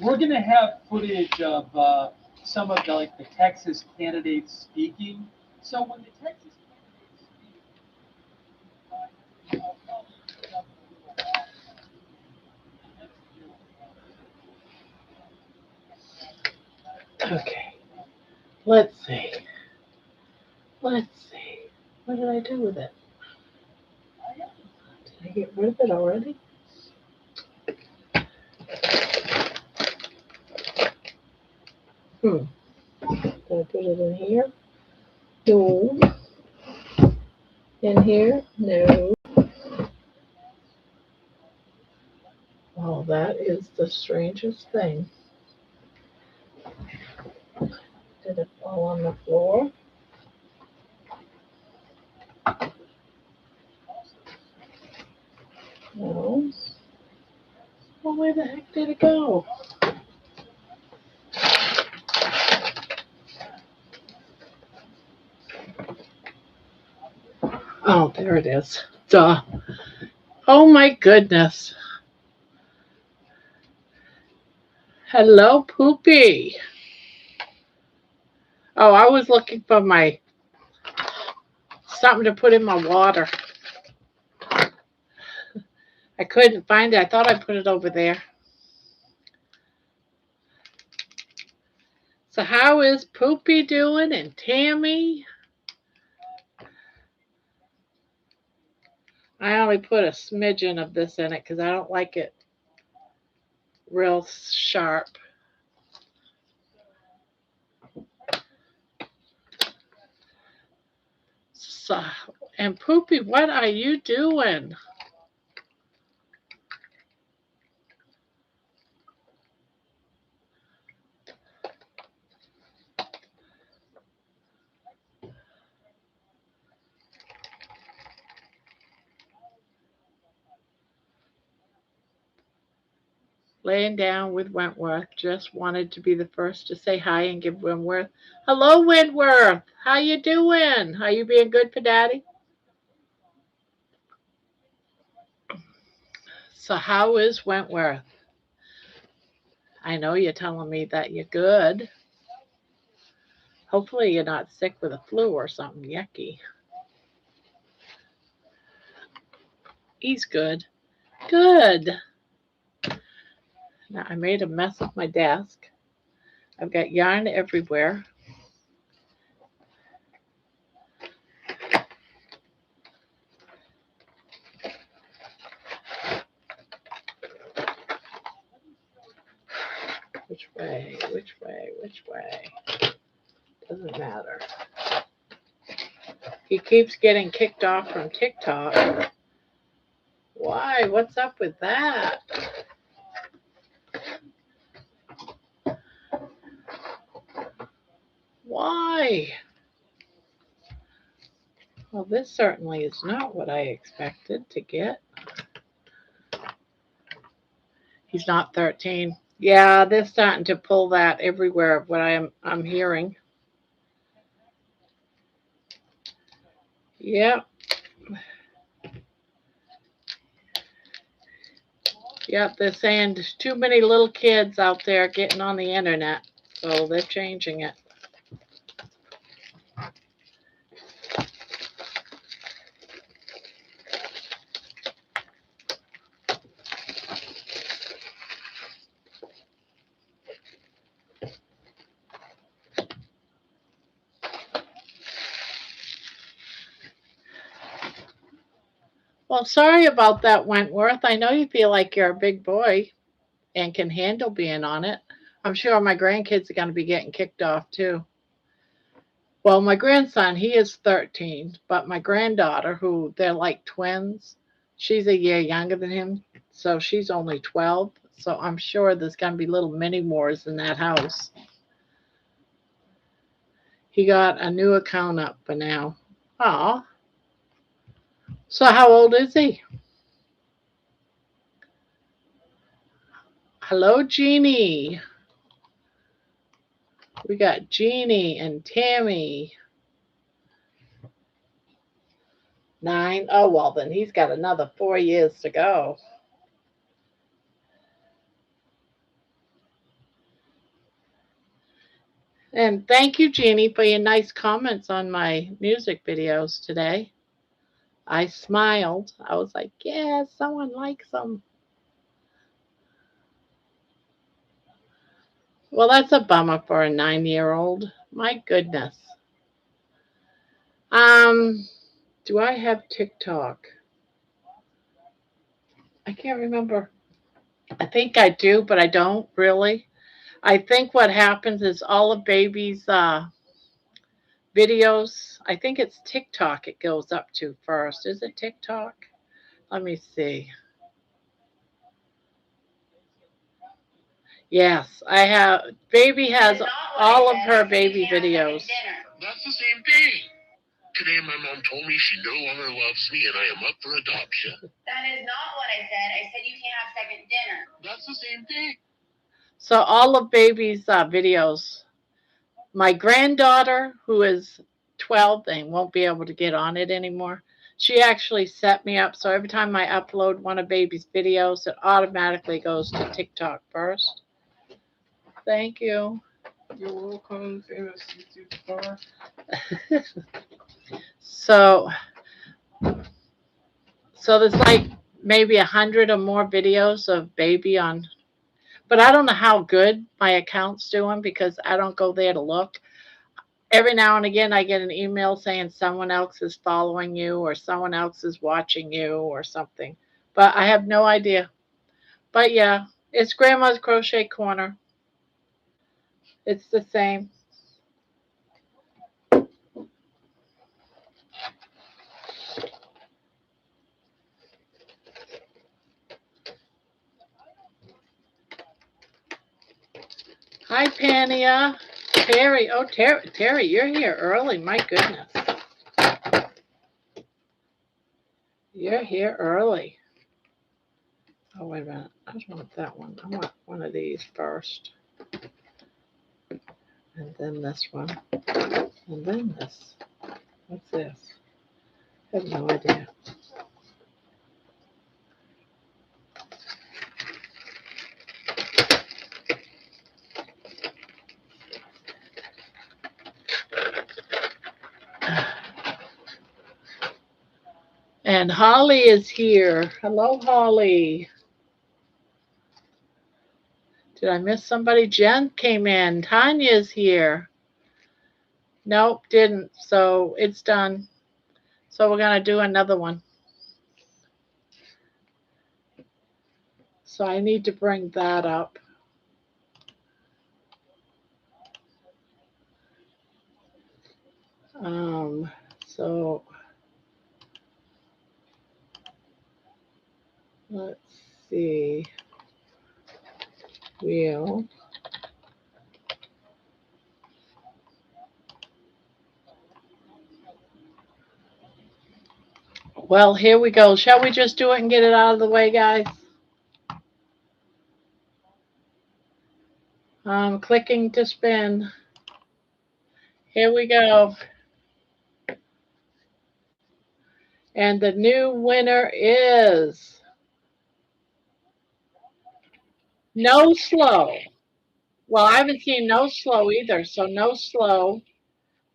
We're going to have footage of some of the Texas candidates speaking. So when the Texas candidates speak, I'll probably put up a little audio. Let's hear what Okay, let's see. Let's see. What did I do with it? Did I get rid of it already? Did I put it in here? No. In here? No. Oh, that is the strangest thing. Did it fall on the floor? No. Well, where the heck did it go? Oh, there it is. Duh. Oh my goodness. Hello, Poopy. Oh, I was looking for my something to put in my water. I couldn't find it. I thought I put it over there. So how is Poopy doing and Tammy? I only put a smidgen of this in it because I don't like it real sharp. So, and Poopy, what are you doing? Laying down with Wentworth. Just wanted to be the first to say hi and give Wentworth. Hello, Wentworth. How you doing? Are you being good for Daddy? So how is Wentworth? I know you're telling me that you're good. Hopefully you're not sick with a flu or something yucky. He's good. Good. Now I made a mess of my desk. I've got yarn everywhere. Which way? Which way? Which way? Doesn't matter. He keeps getting kicked off from TikTok. Why? What's up with that? Why? Well, this certainly is not what I expected to get. He's not 13. Yeah, they're starting to pull that everywhere of what I'm hearing. Yep. Yep, they're saying there's too many little kids out there getting on the internet, so they're changing it. Well, sorry about that, Wentworth. I know you feel like you're a big boy and can handle being on it. I'm sure my grandkids are going to be getting kicked off too. Well, my grandson, he is 13, but my granddaughter, who they're like twins, she's a year younger than him, so she's only 12. So I'm sure there's going to be little mini wars in that house. He got a new account up for now. Aw. So how old is he? Hello, Jeannie. We got Jeannie and Tammy. 9. Oh, well, then he's got another 4 years to go. And thank you, Jeannie, for your nice comments on my music videos today. I smiled. I was like, yeah, someone likes them. Well, that's a bummer for a 9-year-old. My goodness. Um, do I have TikTok? I can't remember. I think I do, but I don't really. I think what happens is all of baby's videos, I think it's TikTok it goes up to first. Is it TikTok? Let me see. Yes, I have. Baby has all of her baby videos. That's the same thing. Today my mom told me she no longer loves me and I am up for adoption. That is not what I said. I said you can't have second dinner. That's the same thing. So all of baby's videos. My granddaughter, who is 12 and won't be able to get on it anymore, she actually set me up. So every time I upload one of baby's videos, it automatically goes to TikTok first. Thank you. You're welcome, famous YouTube star. So there's like maybe 100 or more videos of baby on, but I don't know how good my account's doing because I don't go there to look. Every now and again, I get an email saying someone else is following you or someone else is watching you or something, but I have no idea. But yeah, it's Grandma's Crochet Corner. It's the same. Hi, Pania. Terry. Oh, Terry, you're here early. My goodness. You're here early. Oh, wait a minute. I just want that one. I want one of these first. And then this one. And then this. What's this? I have no idea. And Holly is here. Hello, Holly. Did I miss somebody? Jen came in. Tanya's here. Nope, didn't. So it's done. So we're going to do another one. So I need to bring that up. So let's see. Wheel. Well, here we go. Shall we just do it and get it out of the way, guys? I'm clicking to spin. Here we go. And the new winner is No Slow. Well, I haven't seen No Slow either. So No Slow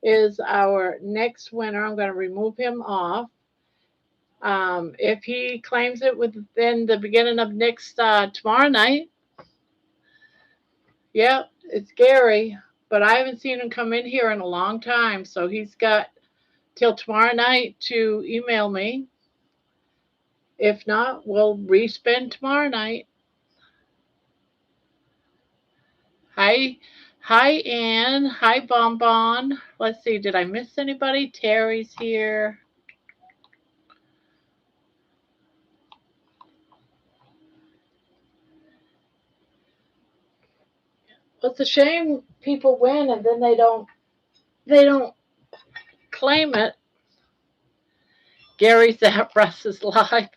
is our next winner. I'm going to remove him off. If he claims it within the beginning of next tomorrow night, yeah, it's Gary. But I haven't seen him come in here in a long time. So he's got till tomorrow night to email me. If not, we'll respin tomorrow night. Hi, Ann. Hi, Bonbon. Let's see. Did I miss anybody? Terry's here. Well, it's a shame people win and then they don't claim it. Gary's at Russ's live.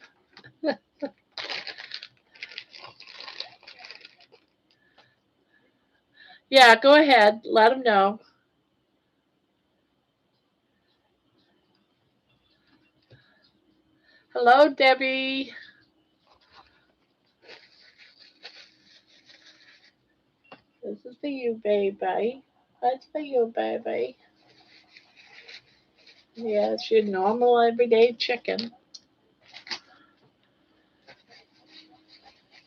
Yeah, go ahead. Let him know. Hello, Debbie. This is for you, baby. That's for you, baby. Yes, your normal everyday chicken.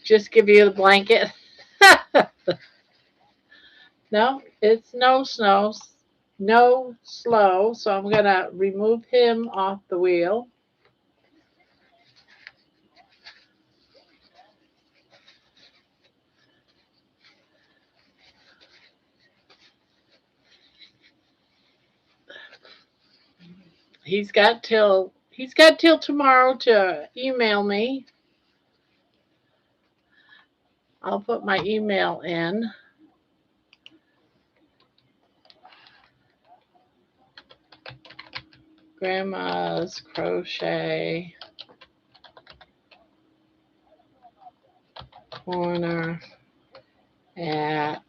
Just give you the blanket. No, it's no snow. No slow. So I'm going to remove him off the wheel. He's got till tomorrow to email me. I'll put my email in. Grandma's Crochet Korner at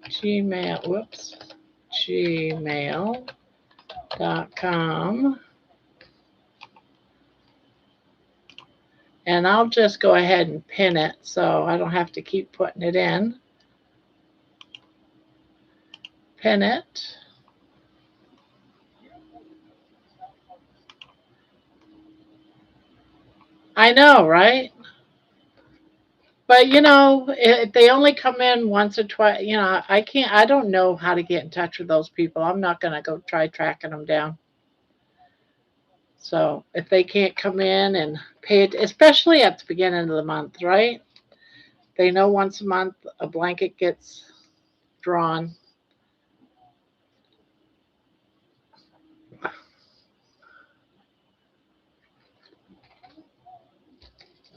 gmail.com. And I'll just go ahead and pin it so I don't have to keep putting it in. Pin it. I know, right? But if they only come in once or twice, I don't know how to get in touch with those people. I'm not going to go try tracking them down. So if they can't come in and pay it, especially at the beginning of the month, right? They know once a month a blanket gets drawn.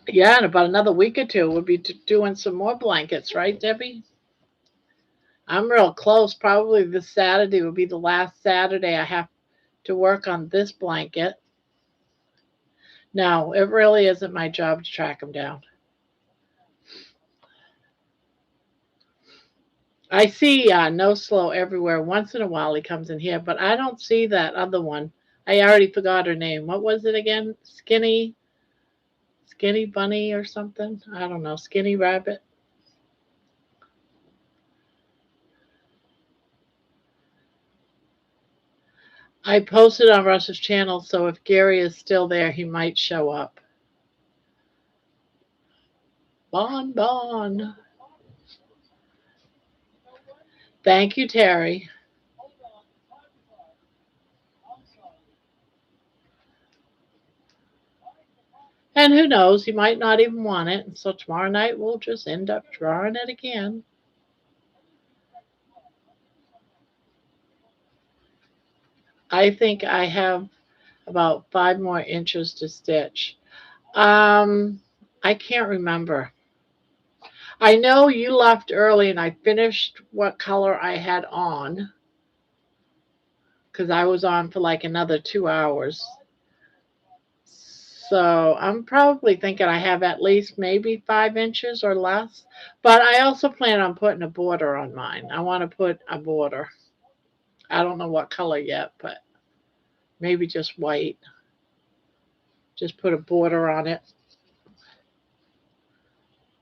Yeah, in about another week or two, we'll be doing some more blankets, right, Debbie? I'm real close. Probably this Saturday will be the last Saturday I have to work on this blanket. No, it really isn't my job to track them down. I see no slow everywhere. Once in a while he comes in here, but I don't see that other one. I already forgot her name. What was it again? Skinny bunny or something? I don't know. Skinny rabbit. I posted on Russ's channel, so if Gary is still there, he might show up. Bon Bon. Thank you, Terry. And who knows, he might not even want it. And so tomorrow night we'll just end up drawing it again. I think I have about 5 more inches to stitch. I can't remember. I know you left early and I finished what color I had on because I was on for like another 2 hours. So I'm probably thinking I have at least maybe 5 inches or less. But I also plan on putting a border on mine. I want to put a border. I don't know what color yet, but maybe just white. Just put a border on it.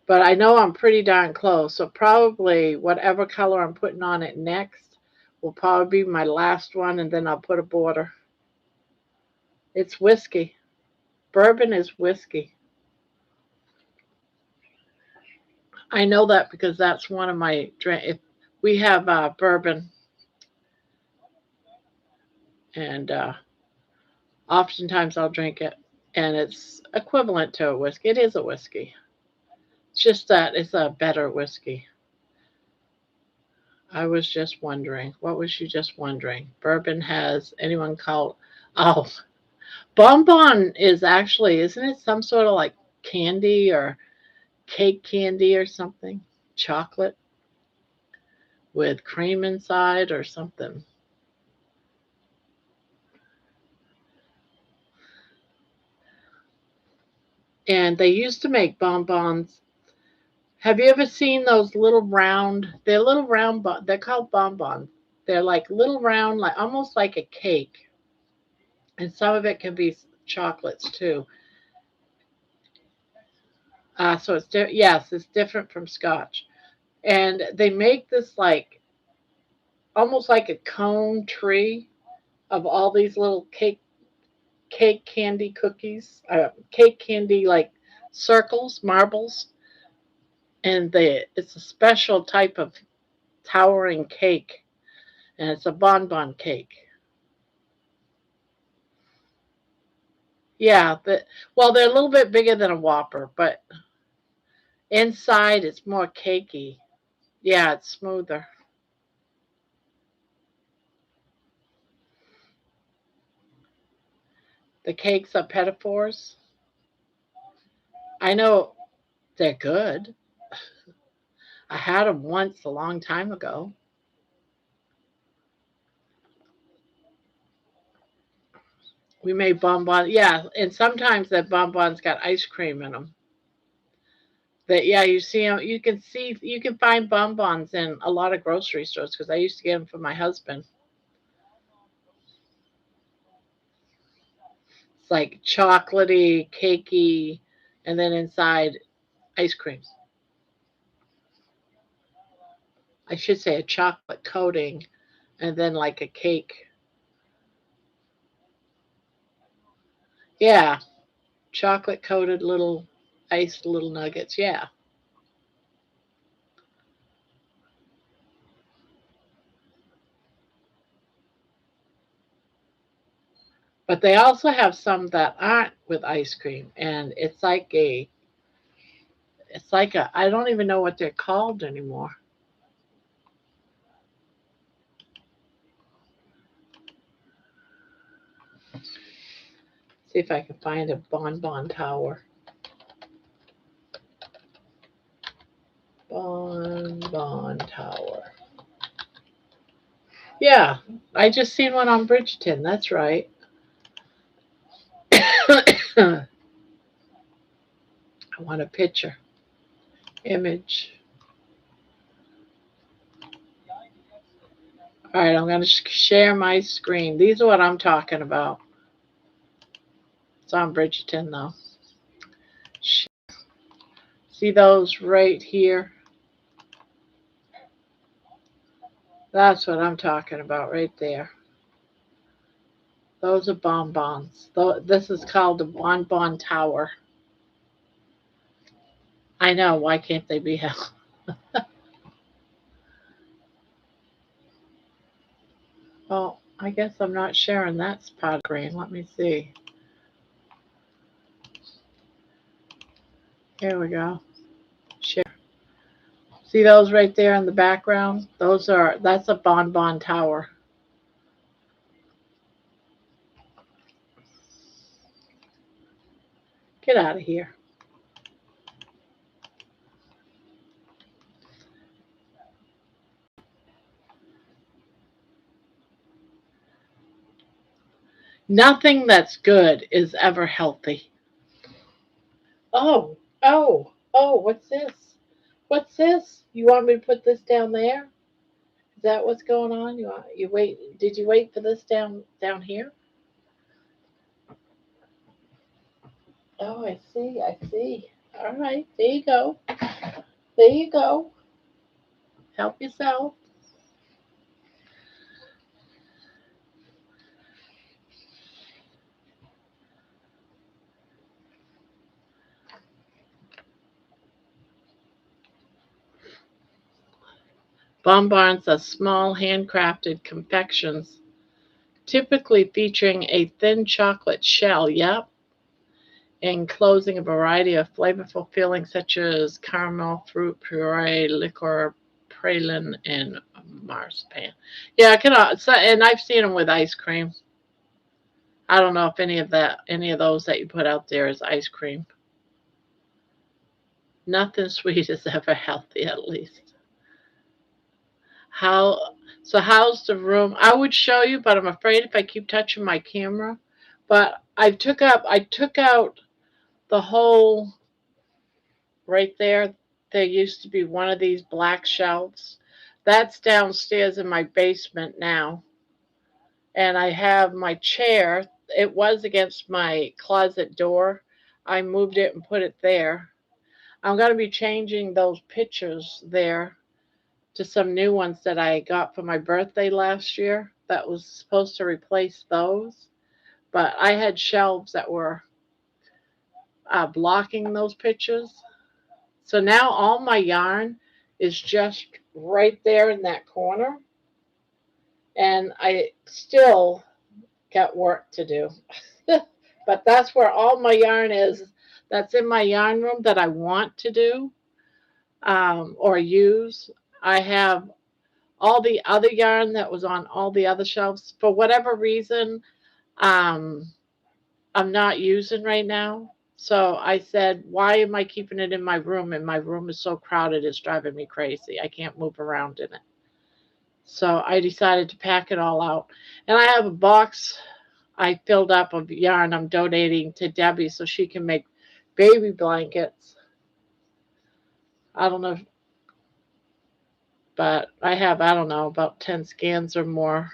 But I know I'm pretty darn close. So probably whatever color I'm putting on it next will probably be my last one, and then I'll put a border. It's whiskey. Bourbon is whiskey. I know that because that's one of my drink. We have bourbon, and oftentimes I'll drink it, and it's equivalent to a whiskey. It is a whiskey. It's just that it's a better whiskey. I was just wondering. What was you just wondering? Bourbon has anyone called? Oh, bonbon is actually, isn't it some sort of like candy or cake candy or something? Chocolate with cream inside or something. And they used to make bonbons. Have you ever seen those little round? They're little round. They're called bonbons. They're like little round, like almost like a cake. And some of it can be chocolates too. So it's yes, it's different from Scotch. And they make this like almost like a cone tree of all these little cake candy cookies, cake candy like circles, marbles, and it's a special type of towering cake, and it's a bonbon cake. Yeah, well, they're a little bit bigger than a Whopper, but inside it's more cakey. Yeah, it's smoother. The cakes are petitfours. I know they're good. I had them once a long time ago. We made bonbons. Yeah, and sometimes that bonbons got ice cream in them. That yeah, you see them. You can find bonbons in a lot of grocery stores because I used to get them for my husband. It's like chocolatey, cakey, and then inside ice cream. I should say a chocolate coating, and then like a cake. Yeah, chocolate coated little iced little nuggets. Yeah. But they also have some that aren't with ice cream, and it's like a I don't even know what they're called anymore. See if I can find a bonbon tower. Bonbon tower. Yeah, I just seen one on Bridgeton. That's right. I want a picture. Image. All right, I'm going to share my screen. These are what I'm talking about. It's on Bridgeton, though. See those right here? That's what I'm talking about right there. Those are bonbons. This is called the bonbon tower. I know. Why can't they be held? Well, I guess I'm not sharing that spot screen. Let me see. Here we go. Share. See those right there in the background? That's a bonbon tower. Get out of here. Nothing that's good is ever healthy. What's this? What's this? You want me to put this down there? Is that what's going on? You wait? Did you wait for this down here? Oh, I see. I see. All right, there you go. There you go. Help yourself. Bonbons are small handcrafted confections, typically featuring a thin chocolate shell. Yep, enclosing a variety of flavorful fillings such as caramel, fruit puree, liquor, praline, and marzipan. Yeah, I can. And I've seen them with ice cream. I don't know if any of those that you put out there is ice cream. Nothing sweet is ever healthy, at least. How how's the room? I would show you, but I'm afraid if I keep touching my camera. But I took out the whole right there. There used to be one of these black shelves. That's downstairs in my basement now. And I have my chair. It was against my closet door. I moved it and put it there. I'm going to be changing those pictures there to some new ones that I got for my birthday last year that was supposed to replace those. But I had shelves that were blocking those pictures. So now all my yarn is just right there in that corner. And I still got work to do. But that's where all my yarn is. That's in my yarn room that I want to do or use. I have all the other yarn that was on all the other shelves. For whatever reason, um, I'm not using right now. So I said, why am I keeping it in my room? And my room is so crowded, it's driving me crazy. I can't move around in it. So I decided to pack it all out. And I have a box I filled up of yarn I'm donating to Debbie so she can make baby blankets. I don't know, but I have, I don't know, about 10 scans or more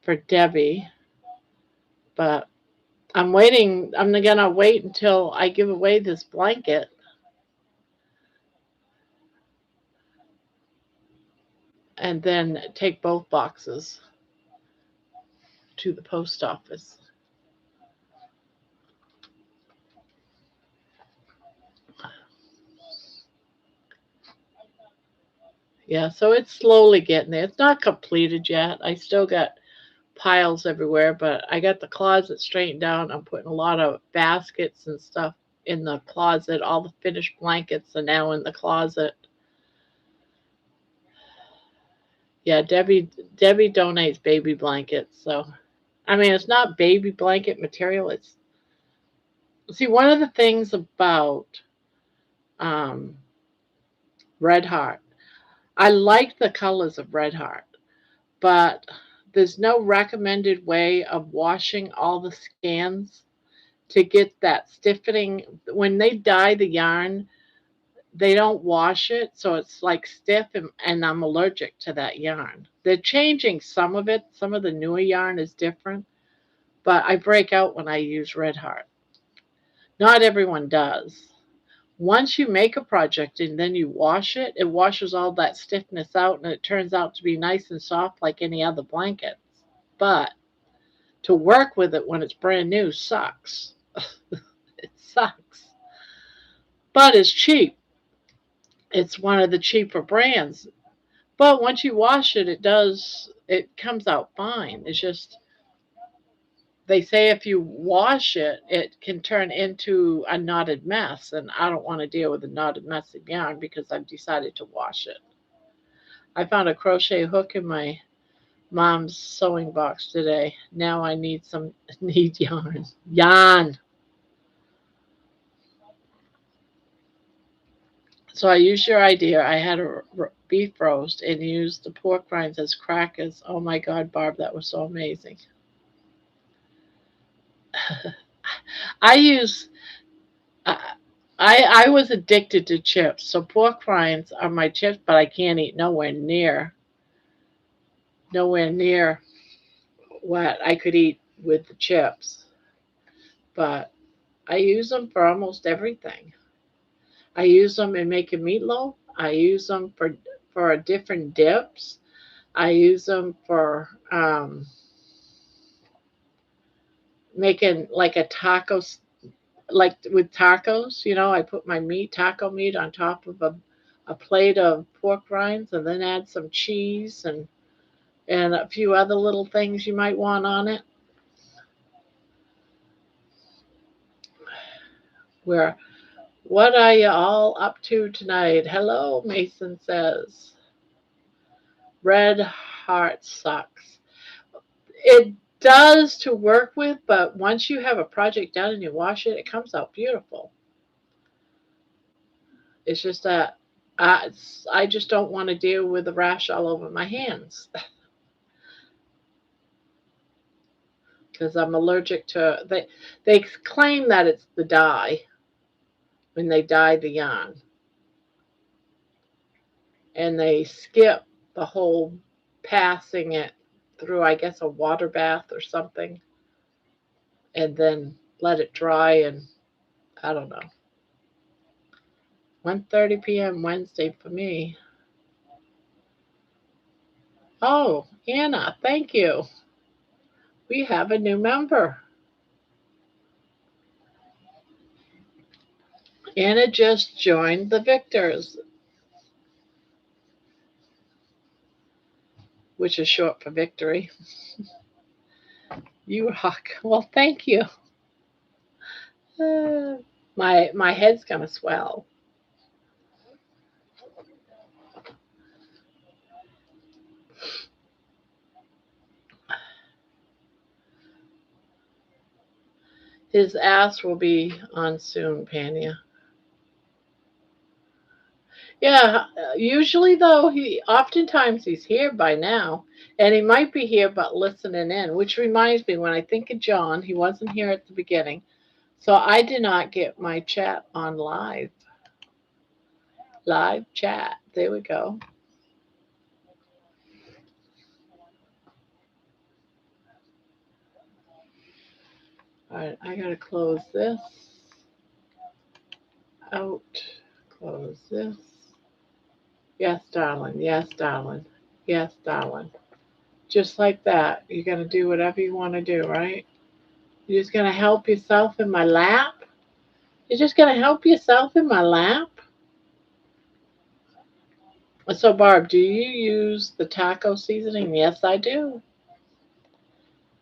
for Debbie. But I'm waiting. I'm going to wait until I give away this blanket. And then take both boxes to the post office. Yeah, so it's slowly getting there. It's not completed yet. I still got piles everywhere, but I got the closet straightened out. I'm putting a lot of baskets and stuff in the closet. All the finished blankets are now in the closet. Yeah, Debbie donates baby blankets. So, I mean, it's not baby blanket material. It's see one of the things about um, Red Heart. I like the colors of Red Heart, but there's no recommended way of washing all the scans to get that stiffening. When they dye the yarn, they don't wash it, so it's like stiff, and I'm allergic to that yarn. They're changing some of it. Some of the newer yarn is different, but I break out when I use Red Heart. Not everyone does. Once you make a project and then you wash it, it washes all that stiffness out and it turns out to be nice and soft like any other blanket. But to work with it when it's brand new sucks. It sucks. But it's cheap. It's one of the cheaper brands. But once you wash it, it comes out fine. It's just, they say if you wash it, it can turn into a knotted mess. And I don't want to deal with a knotted mess of yarn because I've decided to wash it. I found a crochet hook in my mom's sewing box today. Now I need yarn. Yarn. So I used your idea. I had a beef roast and used the pork rinds as crackers. Oh my God, Barb, that was so amazing. I use. I was addicted to chips, so pork rinds are my chips, but I can't eat nowhere near what I could eat with the chips. But I use them for almost everything. I use them in making meatloaf. I use them for different dips. I use them for making like a taco, like with tacos. I put my taco meat on top of a plate of pork rinds and then add some cheese and a few other little things you might want on it. Where What are you all up to tonight? Hello, Mason says. Red Heart sucks. It does to work with, but once you have a project done and you wash it, it comes out beautiful. It's just that I just don't want to deal with the rash all over my hands because I'm allergic to. They claim that it's the dye when they dye the yarn, and they skip the whole passing it through, I guess, a water bath or something, and then let it dry. And I don't know. 1:30 p.m. Wednesday for me. Oh, Anna, thank you. We have a new member. Anna just joined the Victors, which is short for victory. You rock. Well, thank you. Uh, my head's gonna swell. His ass will be on soon, Panya. Yeah, usually though oftentimes he's here by now, and he might be here but listening in. Which reminds me, when I think of John, he wasn't here at the beginning, so I did not get my chat on live chat. There we go. All right, I gotta close this out. Close this. Yes, darling. Yes, darling. Yes, darling. Just like that. You're going to do whatever you want to do, right? You're just going to help yourself in my lap? You're just going to help yourself in my lap? So, Barb, do you use the taco seasoning? Yes, I do.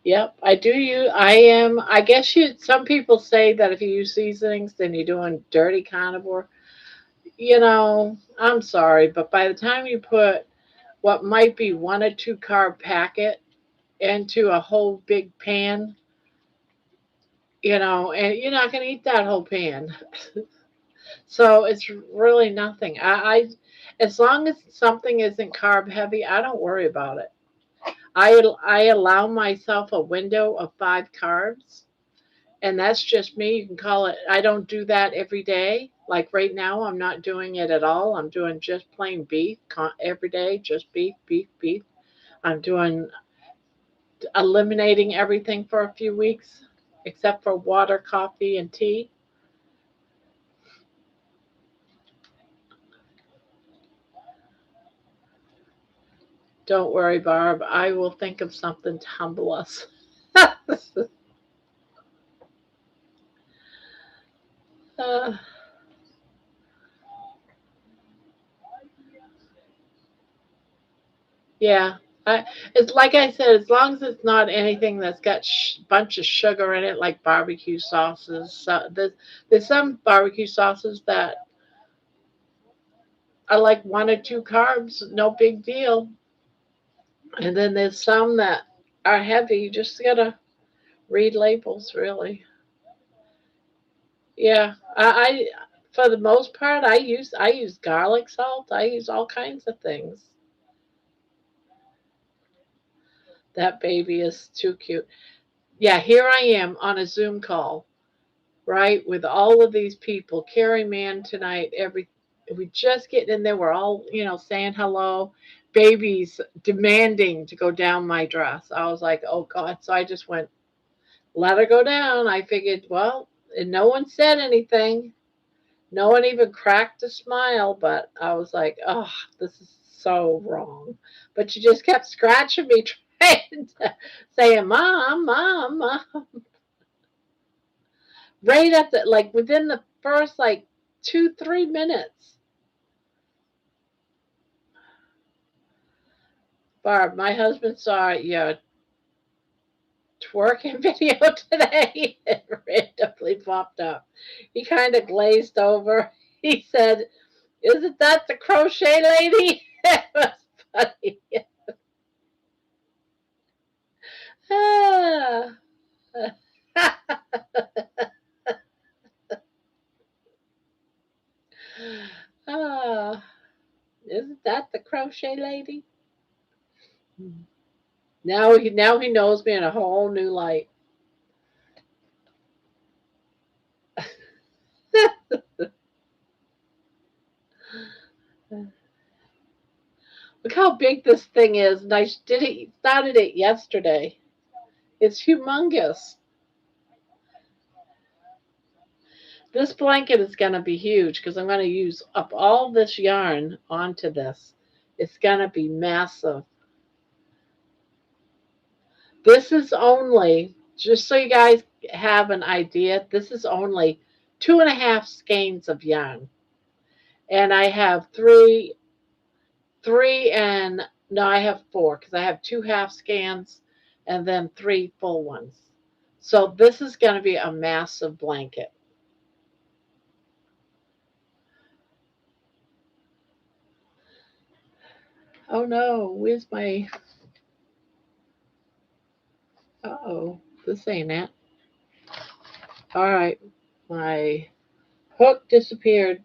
Yep, I do use. I guess some people say that if you use seasonings, then you're doing dirty carnivore. I'm sorry, but by the time you put what might be 1 or 2 carb packet into a whole big pan, and you're not going to eat that whole pan. So it's really nothing. As long as something isn't carb heavy, I don't worry about it. I allow myself a window of 5 carbs, and that's just me. You can call it. I don't do that every day. Like right now, I'm not doing it at all. I'm doing just plain beef every day, just beef, beef, beef. I'm doing eliminating everything for a few weeks, except for water, coffee, and tea. Don't worry, Barb. I will think of something to humble us. uh, yeah. It's like I said, as long as it's not anything that's got bunch of sugar in it, like barbecue sauces. There's some barbecue sauces that are like 1 or 2 carbs, no big deal. And then there's some that are heavy. You just gotta read labels, really. Yeah, for the most part I use garlic salt. I use all kinds of things. That baby is too cute. Yeah, here I am on a Zoom call, right, with all of these people. Carrie Mann tonight. We just getting in there. We're all saying hello. Baby's demanding to go down my dress. I was like, oh God. So I just went, let her go down. I figured, well, and no one said anything. No one even cracked a smile, but I was like, oh, this is so wrong. But she just kept scratching me, trying to saying, Mom, Mom, Mom. Right at like within the first like 2, 3 minutes. Barb, my husband saw your twerking video today. It randomly popped up. He kind of glazed over. He said, isn't that the crochet lady? It was funny. Ah. Ah, isn't that the crochet lady? Now he knows me in a whole new light. Look how big this thing is. And started it yesterday. It's humongous. This blanket is going to be huge because I'm going to use up all this yarn onto this. It's going to be massive. This is only, just so you guys have an idea, this is only 2.5 skeins of yarn. And I have three and, no, I have four because I have 2 half scans and then 3 full ones. So this is going to be a massive blanket. Oh no, where's my, uh-oh, this ain't it. All right, my hook disappeared.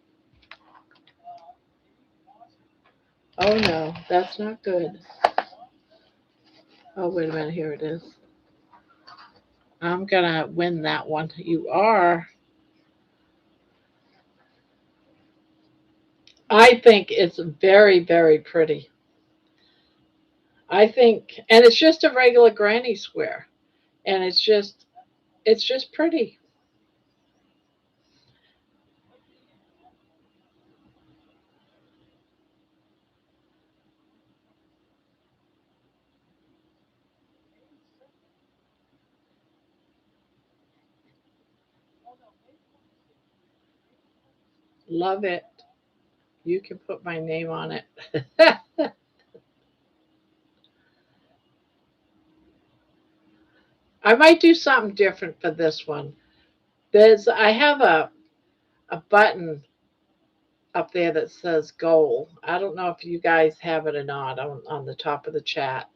Oh no, that's not good. Oh, wait a minute, here it is. I'm gonna win that one. You are. I think it's very, very pretty. I think, and it's just a regular granny square, and it's just pretty. Love it. You can put my name on it. I might do something different for this one. I have a button up there that says goal. I don't know if you guys have it or not on the top of the chat.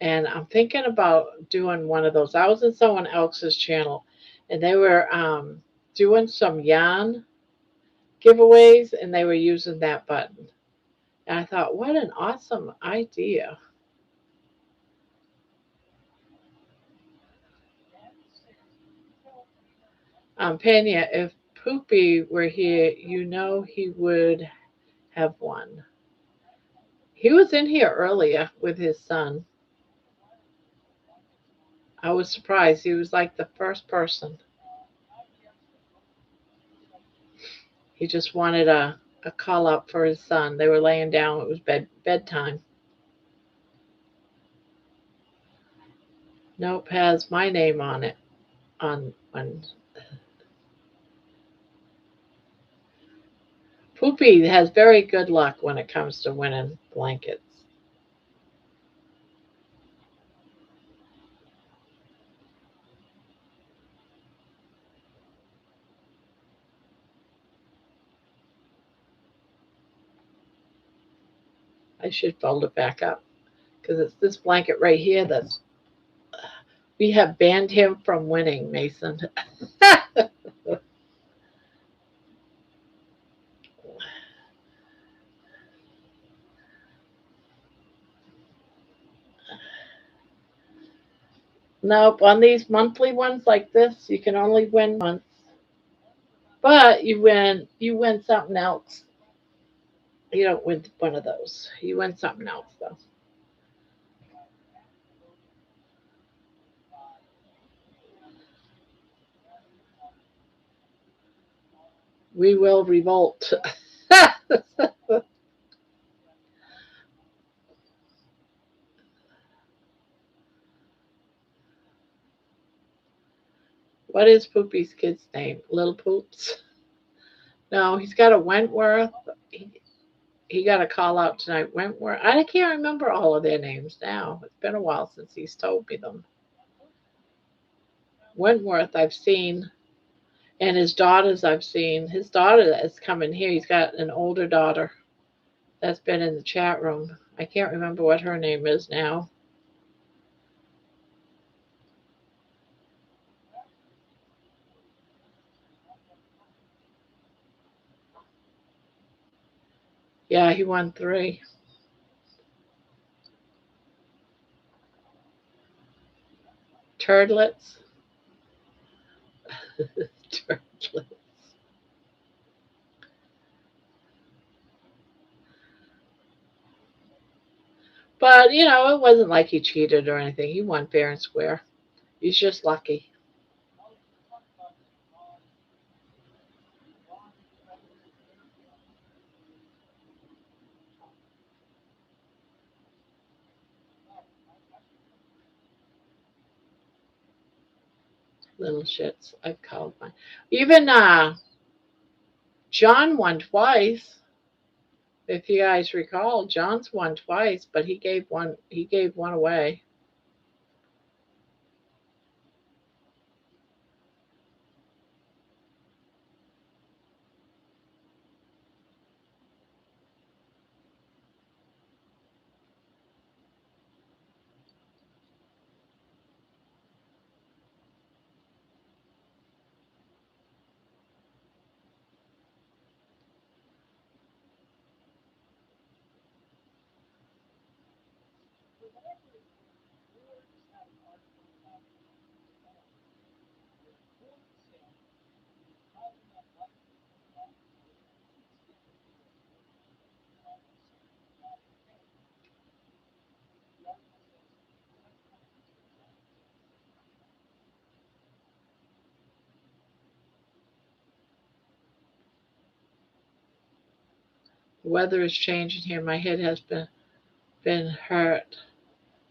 And I'm thinking about doing one of those. I was in someone else's channel and they were doing some yarn giveaways and they were using that button. And I thought, what an awesome idea. Pena, if Poopy were here, you know he would have won. He was in here earlier with his son. I was surprised. He was like the first person. He just wanted a call up for his son. They were laying down. It was bedtime. Nope, has my name on it. On Poopy has very good luck when it comes to winning blankets. I should fold it back up because it's this blanket right here that's we have banned him from winning, Mason. Nope, on these monthly ones like this, you can only win once. But you win something else. You don't win one of those. You win something else though. We will revolt. What is Poopy's kid's name? Little Poops? No, he's got a Wentworth. He got a call out tonight. Wentworth. I can't remember all of their names now. It's been a while since he's told me them. Wentworth, I've seen, and his daughters, I've seen. His daughter is coming here. He's got an older daughter that's been in the chat room. I can't remember what her name is now. Yeah, he won 3. Turdlets. Turdlets. But, it wasn't like he cheated or anything. He won fair and square. He's just lucky. Little shits, I've called mine. Even John won twice. If you guys recall, John's won twice, but he gave one away. The weather is changing here. My head has been hurt.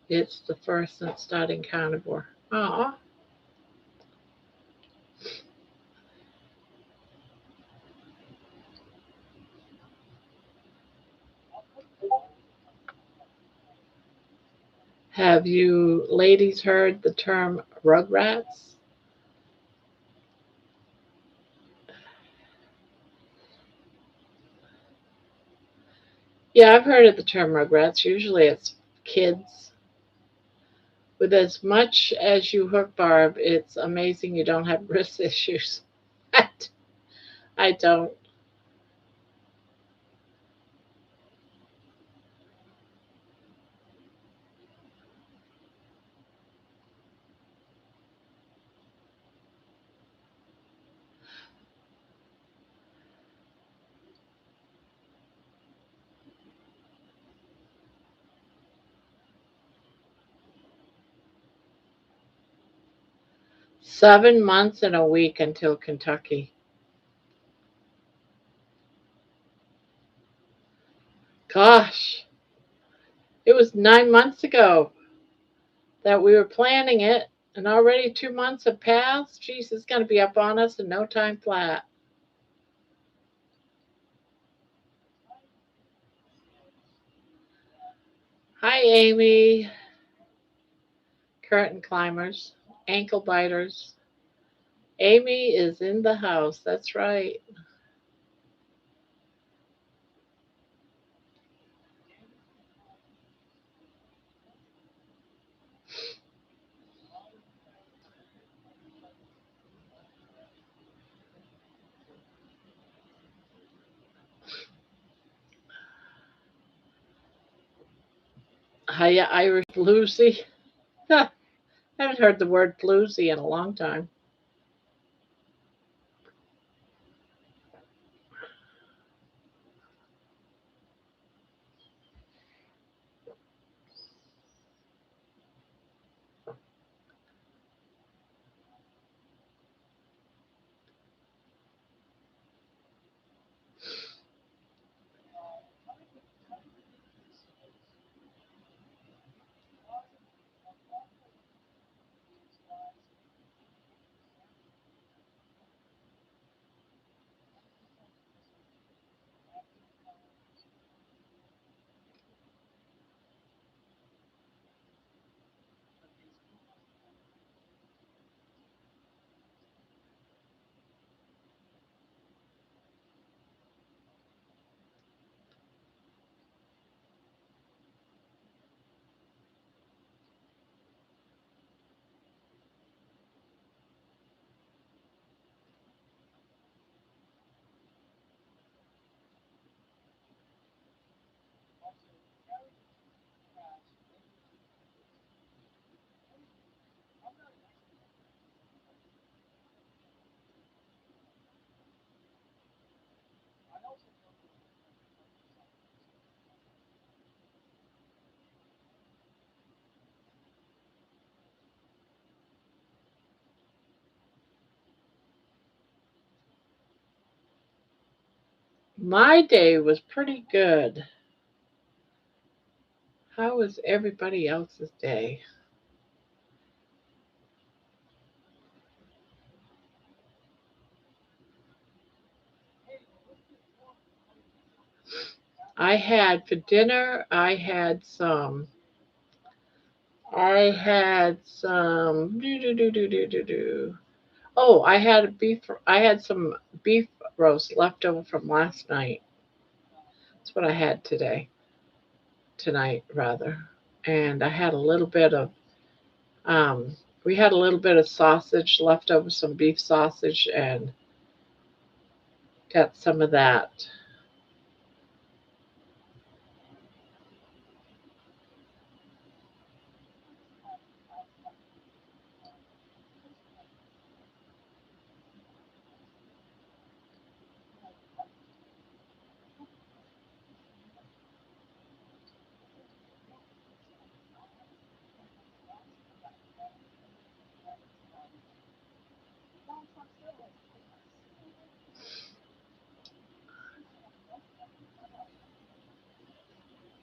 It's the first since starting Carnivore. Aw. Have you ladies heard the term rugrats? Yeah, I've heard of the term rugrats. Usually it's kids. With as much as you hook Barb, it's amazing you don't have wrist issues. I don't. 7 months and a week until Kentucky. Gosh, it was 9 months ago that we were planning it, and already 2 months have passed. Jeez, it's going to be up on us in no time flat. Hi, Amy. Curtain climbers, ankle biters. Amy is in the house. That's right. Hiya, Irish bluesy. I haven't heard the word bluesy in a long time. My day was pretty good. How was everybody else's day? I had for dinner, I had some Oh, I had some beef roast left over from last night. That's what I had tonight rather. And I had a little bit of um we had a little bit of sausage left over, some beef sausage, and got some of that.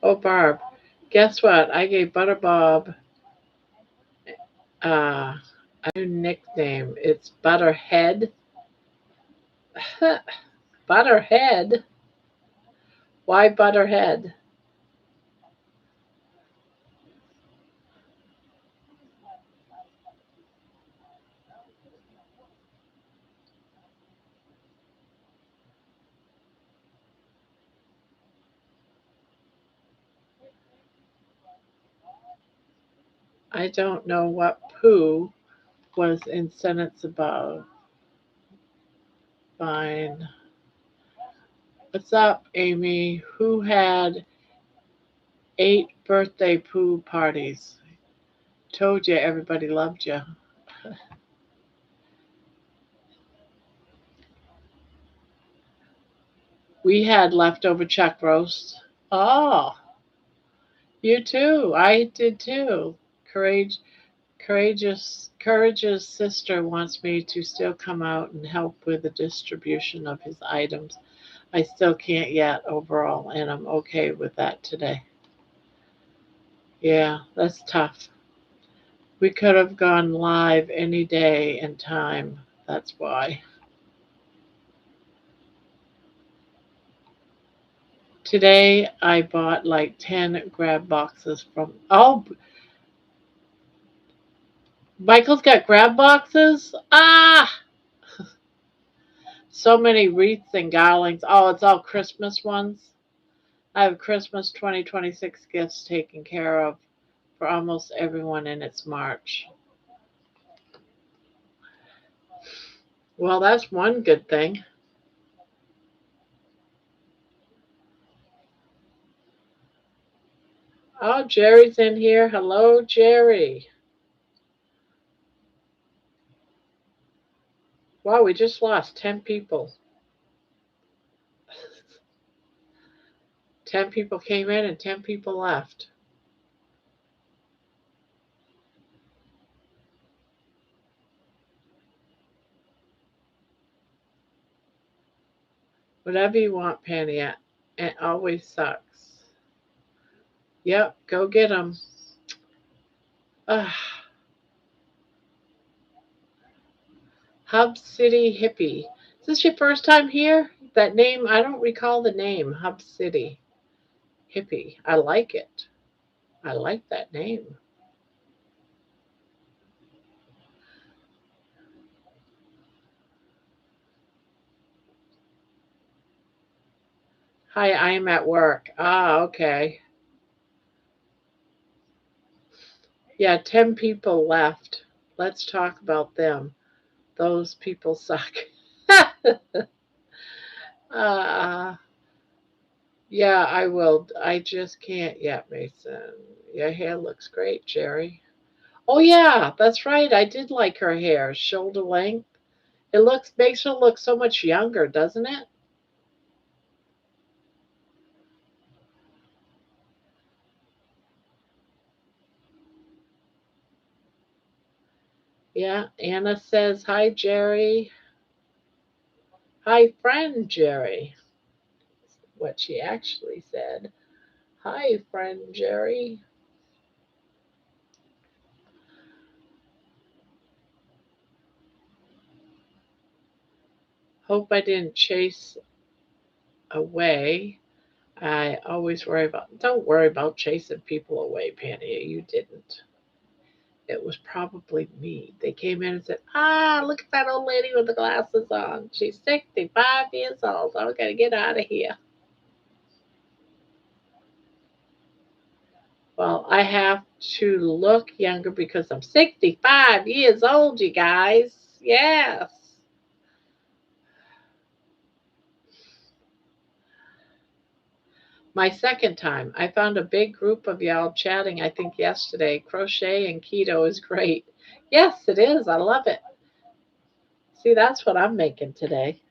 Oh, Barb, guess what? I gave Butter Bob a new nickname. It's Butterhead. Butterhead? Why Butterhead? I don't know what poo was in sentence above. Fine. What's up, Amy? Who had 8 birthday poo parties? Told you everybody loved you. We had leftover chuck roast. Oh, you too. I did too. Courage, Courage's sister wants me to still come out and help with the distribution of his items. I still can't yet overall, and I'm okay with that today. Yeah, that's tough. We could have gone live any day and time. That's why. Today I bought like 10 grab boxes from. Oh, Michael's got grab boxes? Ah! So many wreaths and garlands. Oh, it's all Christmas ones. I have Christmas 2026 gifts taken care of for almost everyone, and it's March. Well, that's one good thing. Oh, Jerry's in here. Hello, Jerry. Wow, we just lost 10 people. 10 people came in and 10 people left. Whatever you want, Penny. It always sucks. Yep, go get them. Hub City Hippie. Is this your first time here? That name, I don't recall the name. Hub City Hippie. I like it. I like that name. Hi, I am at work. Ah, okay. Yeah, 10 people left. Let's talk about them. Those people suck. uh, yeah, I will. I just can't yet, Mason. Your hair looks great, Jerry. Oh yeah, that's right. I did like her hair, shoulder length. It makes her look so much younger, doesn't it? Yeah, Anna says, "Hi, Jerry." Hi, friend Jerry. What she actually said. Hi, friend Jerry. Hope I didn't chase away. I always worry about, don't worry about chasing people away, Penny. You didn't. It was probably me. They came in and said, ah, look at that old lady with the glasses on. She's 65 years old. I'm going to get out of here. Well, I have to look younger because I'm 65 years old, you guys. Yes. My second time, I found a big group of y'all chatting, I think yesterday. Crochet and keto is great. Yes, it is. I love it. See, that's what I'm making today.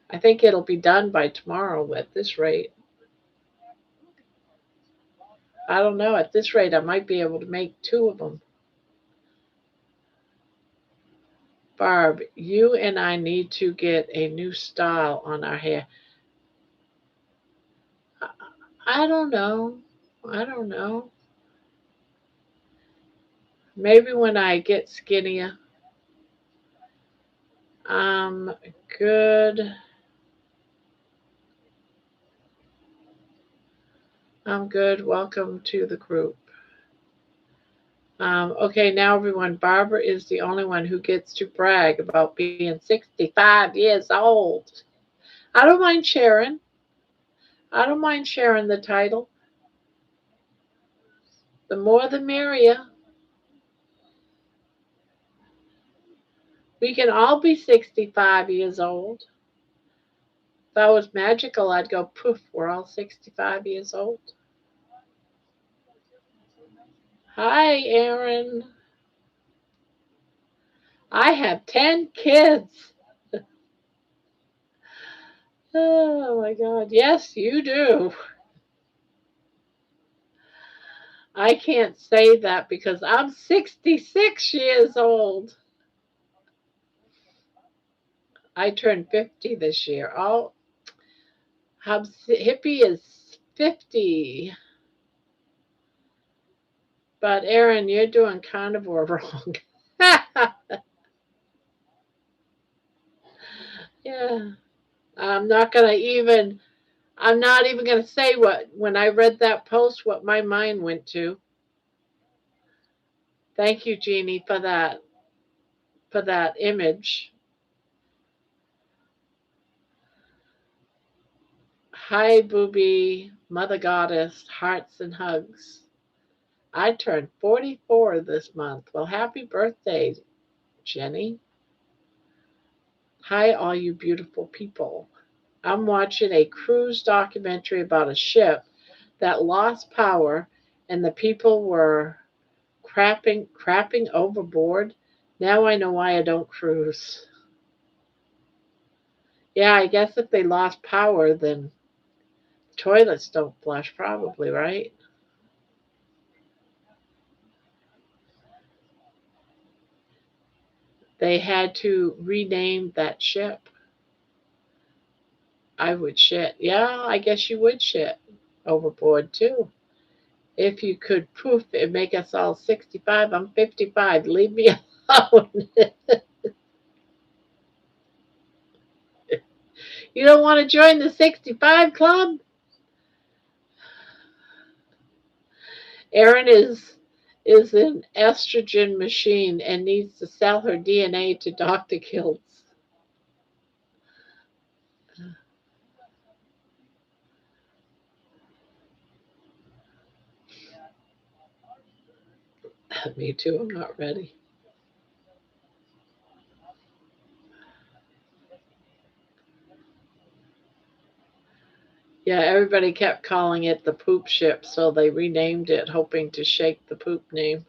I think it'll be done by tomorrow at this rate. I don't know. At this rate, I might be able to make 2 of them. Barb, you and I need to get a new style on our hair. I don't know. I don't know. Maybe when I get skinnier. Good. I'm good. Welcome to the group. Okay, now everyone, Barbara is the only one who gets to brag about being 65 years old. I don't mind sharing. I don't mind sharing the title. The more the merrier. We can all be 65 years old. If I was magical, I'd go poof, we're all 65 years old. Hi, Aaron. I have 10 kids. Oh my God. Yes, you do. I can't say that because I'm 66 years old. I turned 50 this year. Oh, Hippie is 50. But Aaron, you're doing carnivore wrong. Yeah. I'm not even gonna say what when I read that post what my mind went to. Thank you, Jeannie, for that image. Hi, Booby, Mother Goddess, hearts and hugs. I turned 44 this month. Well, happy birthday, Jenny. Hi, all you beautiful people. I'm watching a cruise documentary about a ship that lost power and the people were crapping overboard. Now I know why I don't cruise. Yeah, I guess if they lost power, then toilets don't flush, probably, right? They had to rename that ship. I would shit. Yeah, I guess you would shit overboard too. If you could poof and make us all 65, I'm 55. Leave me alone. You don't want to join the 65 club? Erin is an estrogen machine and needs to sell her DNA to Dr. Kills. Me too, I'm not ready. Yeah, everybody kept calling it the poop ship, so they renamed it, hoping to shake the poop name.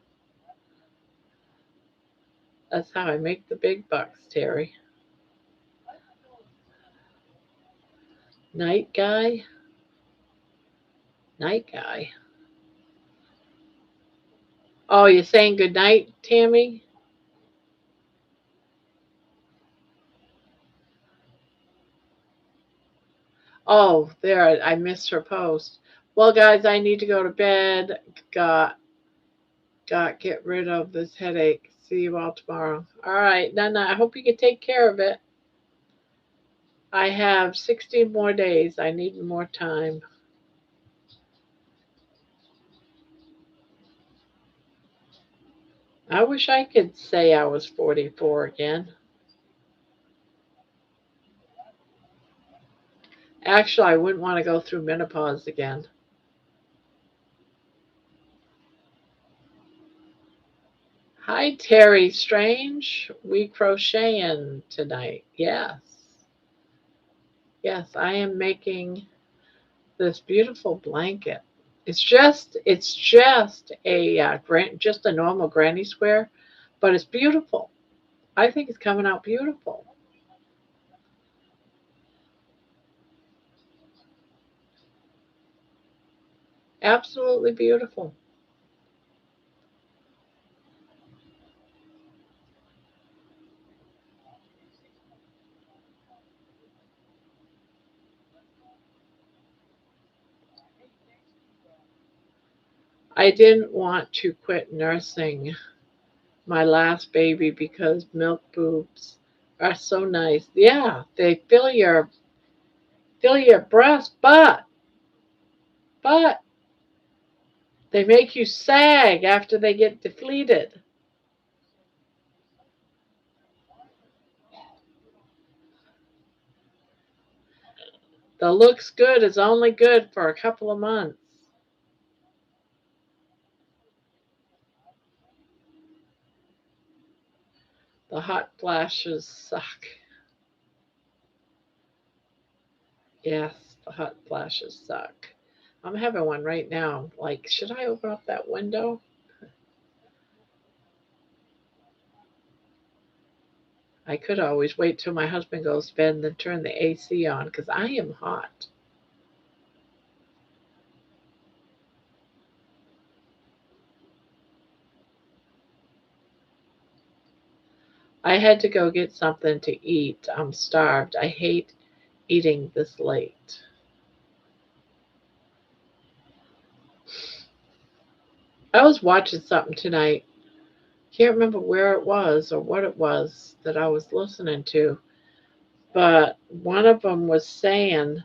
That's how I make the big bucks, Terry. Night guy? Night guy. Oh, you're saying good night, Tammy? Oh, there, I missed her post. Well, guys, I need to go to bed. Got get rid of this headache. See you all tomorrow. All right, Nana, I hope you can take care of it. I have 16 more days. I need more time. I wish I could say I was 44 again. Actually, I wouldn't want to go through menopause again. Hi, Terry Strange. We crocheting tonight. Yes. Yes, I am making this beautiful blanket. It's just a just a normal granny square, but it's beautiful. I think it's coming out beautiful. Absolutely beautiful. I didn't want to quit nursing my last baby because milk boobs are so nice. Yeah, they fill your breast, but they make you sag after they get depleted. The looks good is only good for a couple of months. The hot flashes suck. Yes, the hot flashes suck. I'm having one right now. Like, should I open up that window? I could always wait till my husband goes to bed and then turn the AC on because I am hot. I had to go get something to eat. I'm starved. I hate eating this late. I was watching something tonight. Can't remember where it was or what it was that I was listening to, but one of them was saying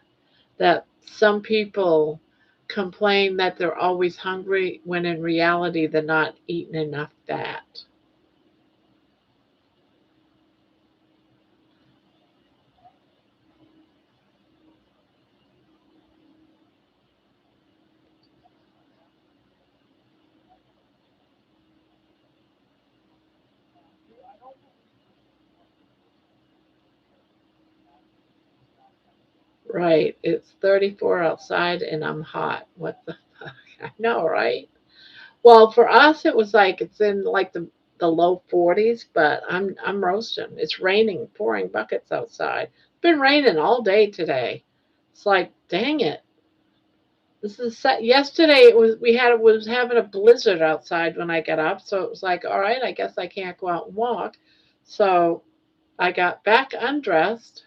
that some people complain that they're always hungry when in reality they're not eating enough fat. Right. It's 34 outside and I'm hot. What the fuck? I know, right? Well, for us it was like it's in like the low 40s, but I'm roasting. It's raining, pouring buckets outside. It's been raining all day today. It's like, dang it. This is yesterday it was having a blizzard outside when I got up, so it was like, all right, I guess I can't go out and walk. So I got back undressed,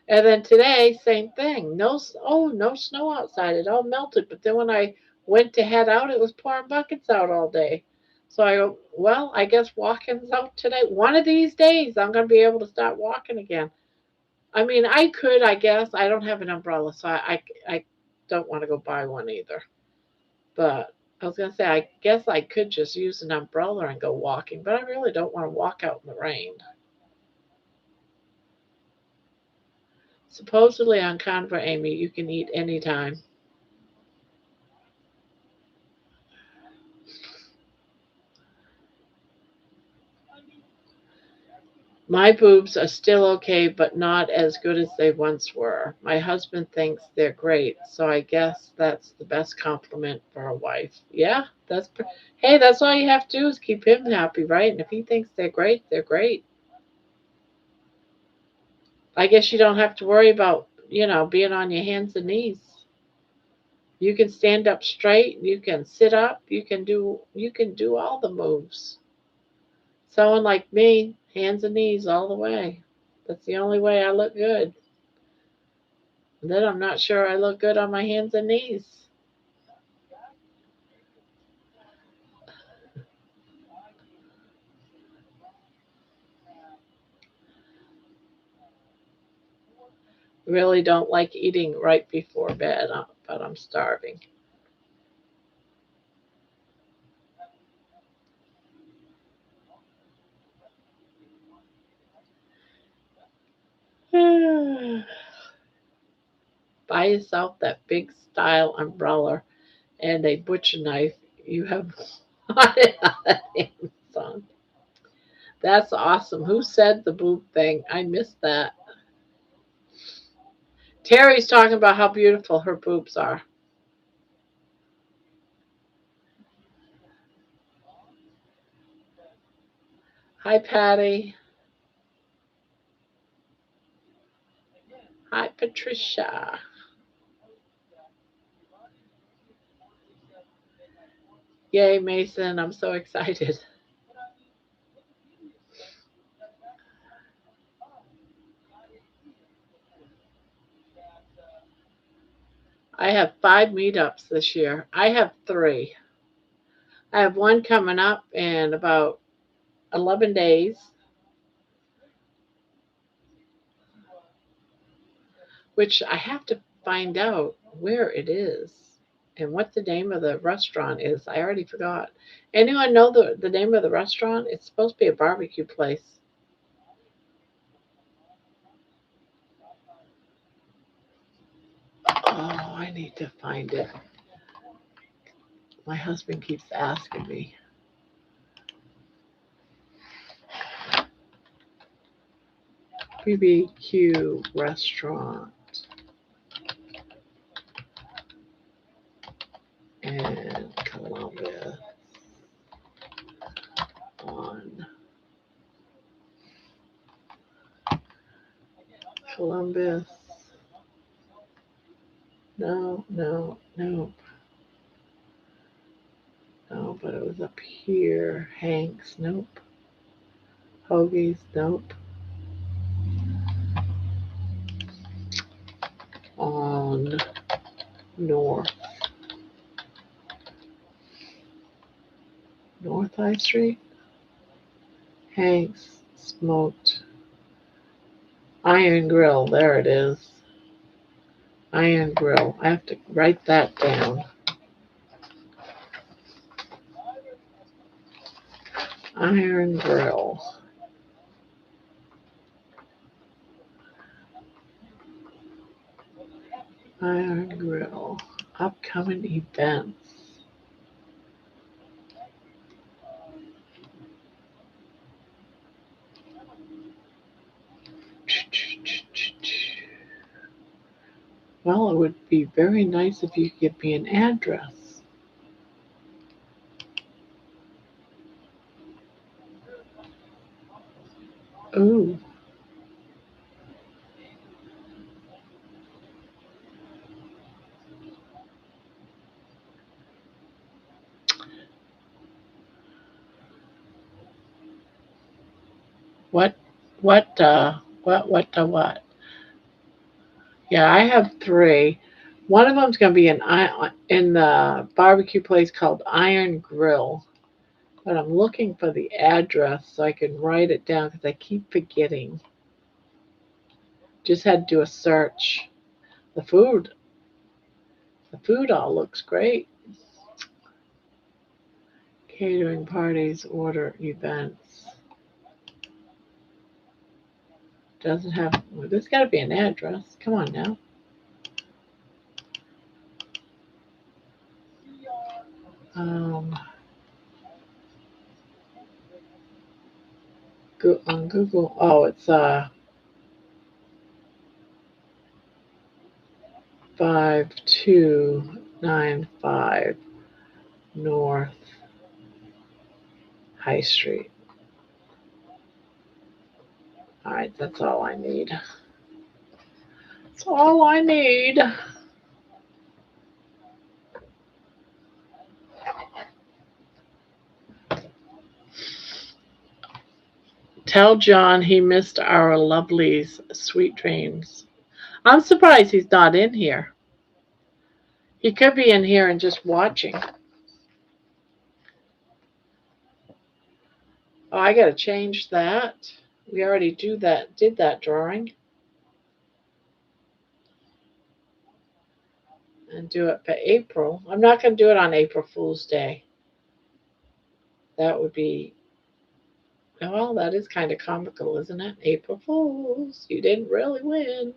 and then today, same thing. No snow outside. It all melted. But then when I went to head out, it was pouring buckets out all day. So I go, well, I guess walking's out today. One of these days, I'm going to be able to start walking again. I mean, I could, I guess. I don't have an umbrella, so I don't want to go buy one either. But I was going to say, I guess I could just use an umbrella and go walking, but I really don't want to walk out in the rain. Supposedly on Carnivore, Amy, you can eat anytime. My boobs are still okay, but not as good as they once were. My husband thinks they're great, so I guess that's the best compliment for a wife. Yeah, hey, that's all you have to do is keep him happy, right? And if he thinks they're great, they're great. I guess you don't have to worry about, being on your hands and knees. You can stand up straight, you can sit up, you can do all the moves. Someone like me, hands and knees all the way. That's the only way I look good. And then I'm not sure I look good on my hands and knees. Really don't like eating right before bed, but I'm starving. Buy yourself that big style umbrella and a butcher knife you have bought it on Amazon. That's awesome. Who said the boob thing? I missed that. Terry's talking about how beautiful her boobs are. Hi, Patty. Hi, Patricia. Yay, Mason. I'm so excited. I have 5 meetups this year. I have 3. I have one coming up in about 11 days, which I have to find out where it is and what the name of the restaurant is. I already forgot. Anyone know the name of the restaurant? It's supposed to be a barbecue place. Oh, I need to find it. My husband keeps asking me. BBQ restaurant in Columbus on Columbus. No, no, no. No, but it was up here. Hanks, nope. Hoagie's, nope. On North High Street. Hanks Smoked Iron Grill. There it is. Iron Grill. I have to write that down. Iron Grill. Iron Grill. Upcoming events. Well, it would be very nice if you could give me an address. Ooh. What? What? Yeah, I have 3. One of them's going to be in the barbecue place called Iron Grill. But I'm looking for the address so I can write it down because I keep forgetting. Just had to do a search. The food all looks great. Catering parties, order events. Doesn't have, well, there's got to be an address. Come on now. On Google, oh, it's 5295 North High Street. All right, that's all I need. That's all I need. Tell John he missed our lovelies' sweet dreams. I'm surprised he's not in here. He could be in here and just watching. Oh, I gotta change that. We already did that drawing. and do it for April. I'm not going to do it on April Fool's Day. That would be, well, that is kind of comical, isn't it? April Fools, you didn't really win.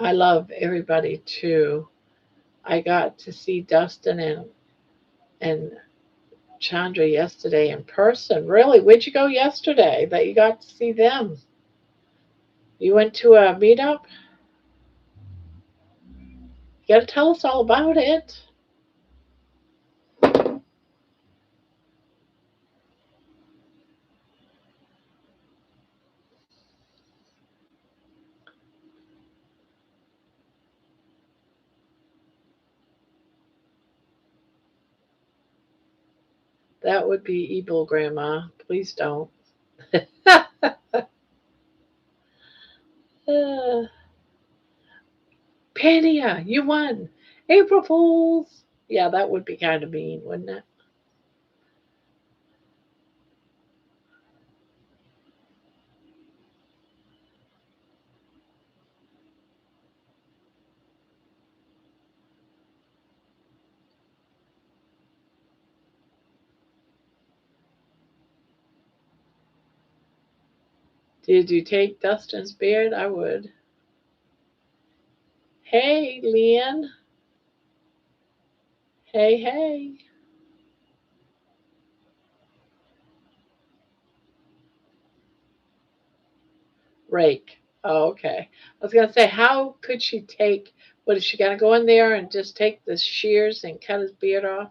I love everybody too. I got to see Dustin and Chandra yesterday in person. Really? Where'd you go yesterday that you got to see them? You went to a meetup? You got to tell us all about it. That would be evil, Grandma. Please don't. Pania, you won. April Fools. Yeah, that would be kind of mean, wouldn't it? Did you take Dustin's beard? I would. Hey, Leanne. Hey, hey. Rake. Oh, okay. I was going to say, how could she take, what is she going to go in there and just take the shears and cut his beard off?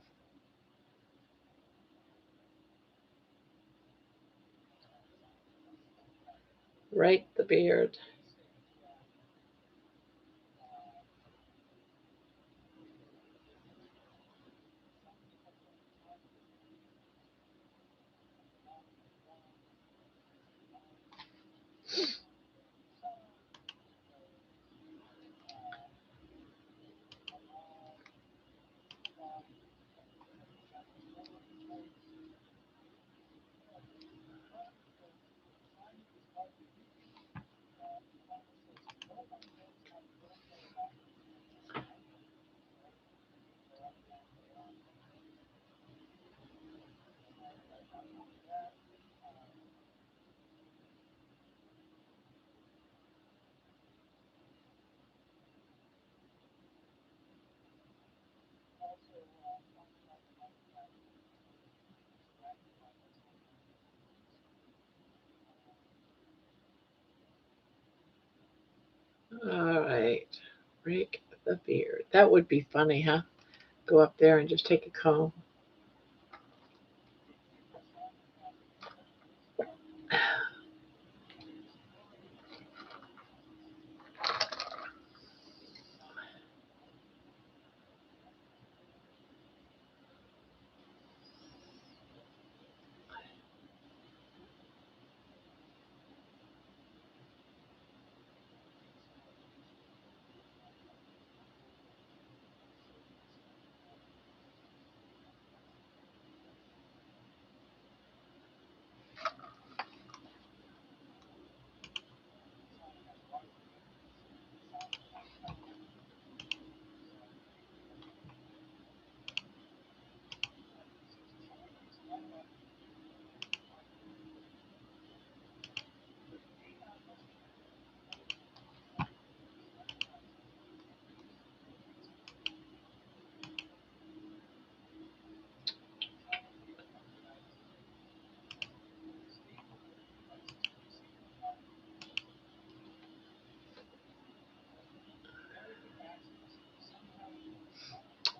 Rake the beard. All right. Rake the beard. That would be funny, huh? Go up there and just take a comb.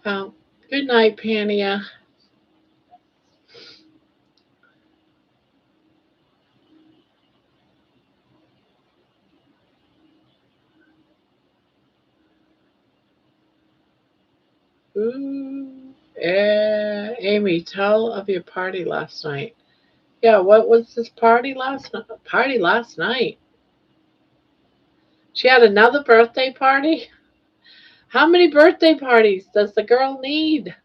Well, good night, Pania. Ooh. Amy, tell of your party last night. Yeah, what was this party last night? Party last night. She had another birthday party? How many birthday parties does the girl need?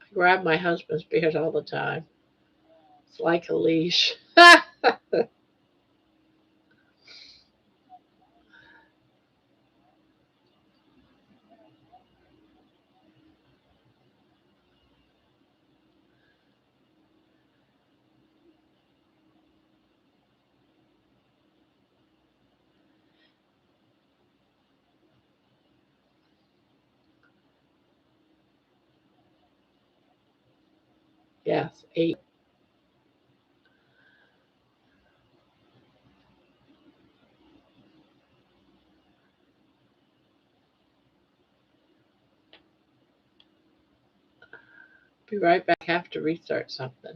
I grab my husband's beard all the time. It's like a leash. Yes, 8. Be right back. I have to restart something.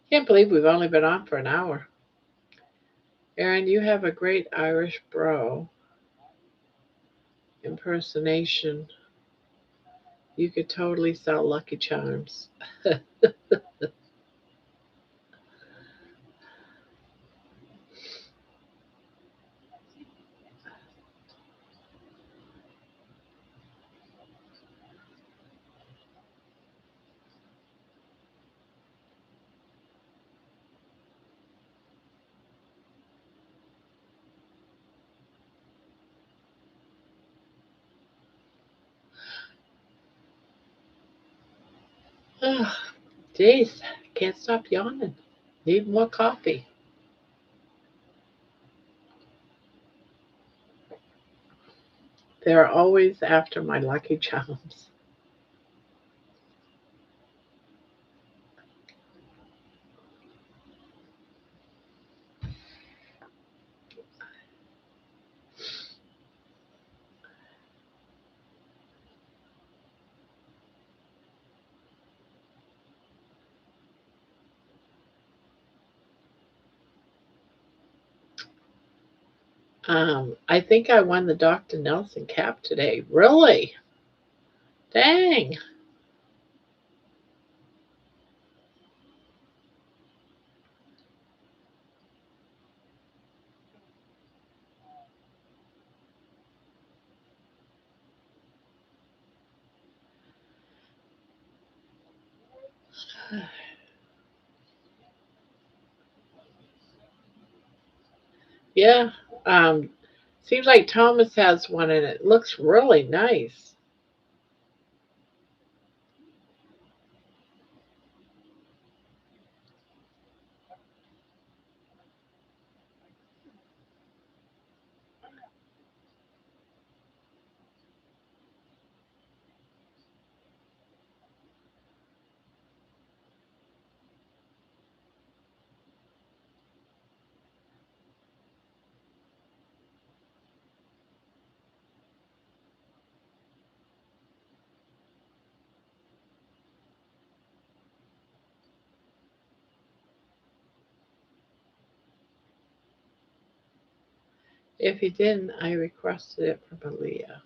Can't believe we've only been on for an hour. Erin, you have a great Irish bro impersonation. You could totally sell Lucky Charms. Jeez, can't stop yawning. Need more coffee. They're always after my Lucky Charms. I think I won the Dr. Nelson cap today. Really? Dang. Yeah. Um, Seems like Thomas has one and it looks really nice. If you didn't, I requested it from Aaliyah.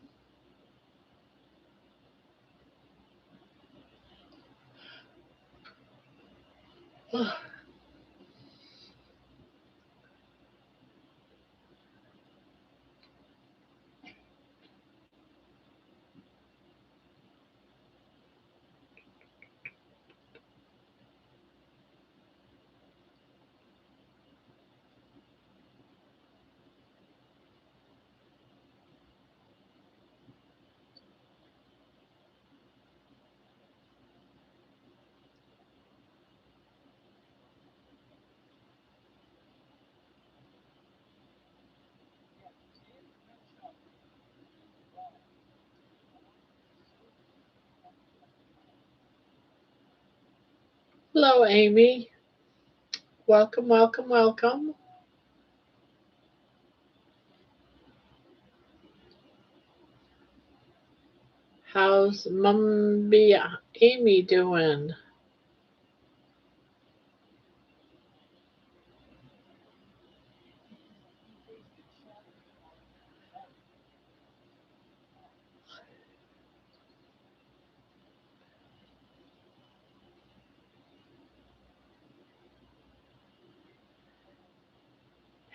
Hello, Amy. Welcome, welcome, welcome. How's Mumby Amy doing?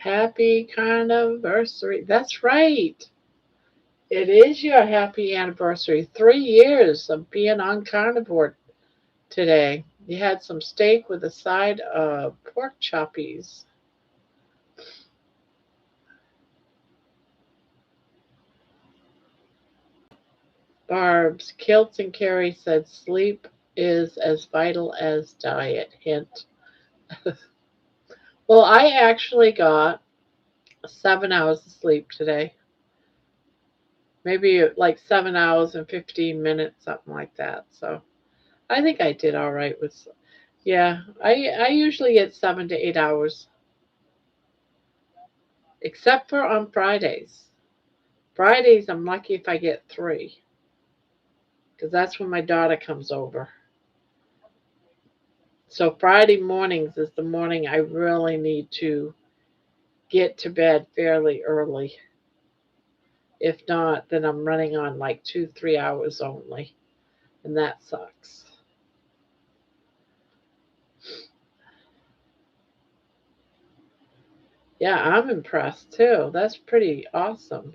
Happy Carniversary. That's right. It is your happy anniversary. 3 years of being on Carnivore today. You had some steak with a side of pork choppies. Barb's Kilts and Carrie said sleep is as vital as diet. Hint. Well, I actually got 7 hours of sleep today. Maybe like 7 hours and 15 minutes, something like that. So I think I did all right with. Yeah, I usually get 7 to 8 hours, except for on Fridays. Fridays, I'm lucky if I get 3, because that's when my daughter comes over. So Friday mornings is the morning I really need to get to bed fairly early. If not, then I'm running on like 2, 3 hours only, and that sucks. Yeah, I'm impressed too. That's pretty awesome.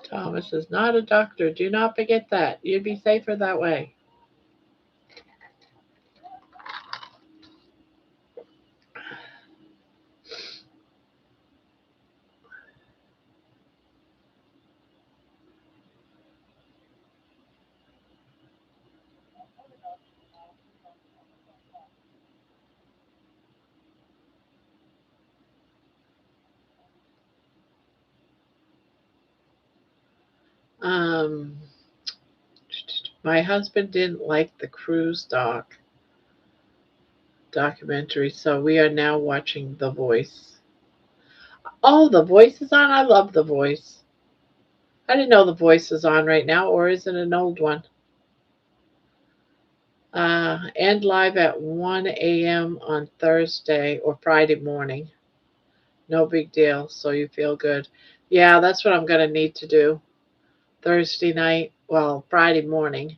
Thomas is not a doctor. Do not forget that. You'd be safer that way. Um, my husband didn't like the cruise documentary, so we are now watching The Voice. Oh, The Voice is on. I love The Voice. I didn't know The Voice is on right now, or is it an old one? And live at 1 a.m. on Thursday or Friday morning. No big deal. So you feel good. Yeah, that's what I'm going to need to do. Thursday night, well, Friday morning.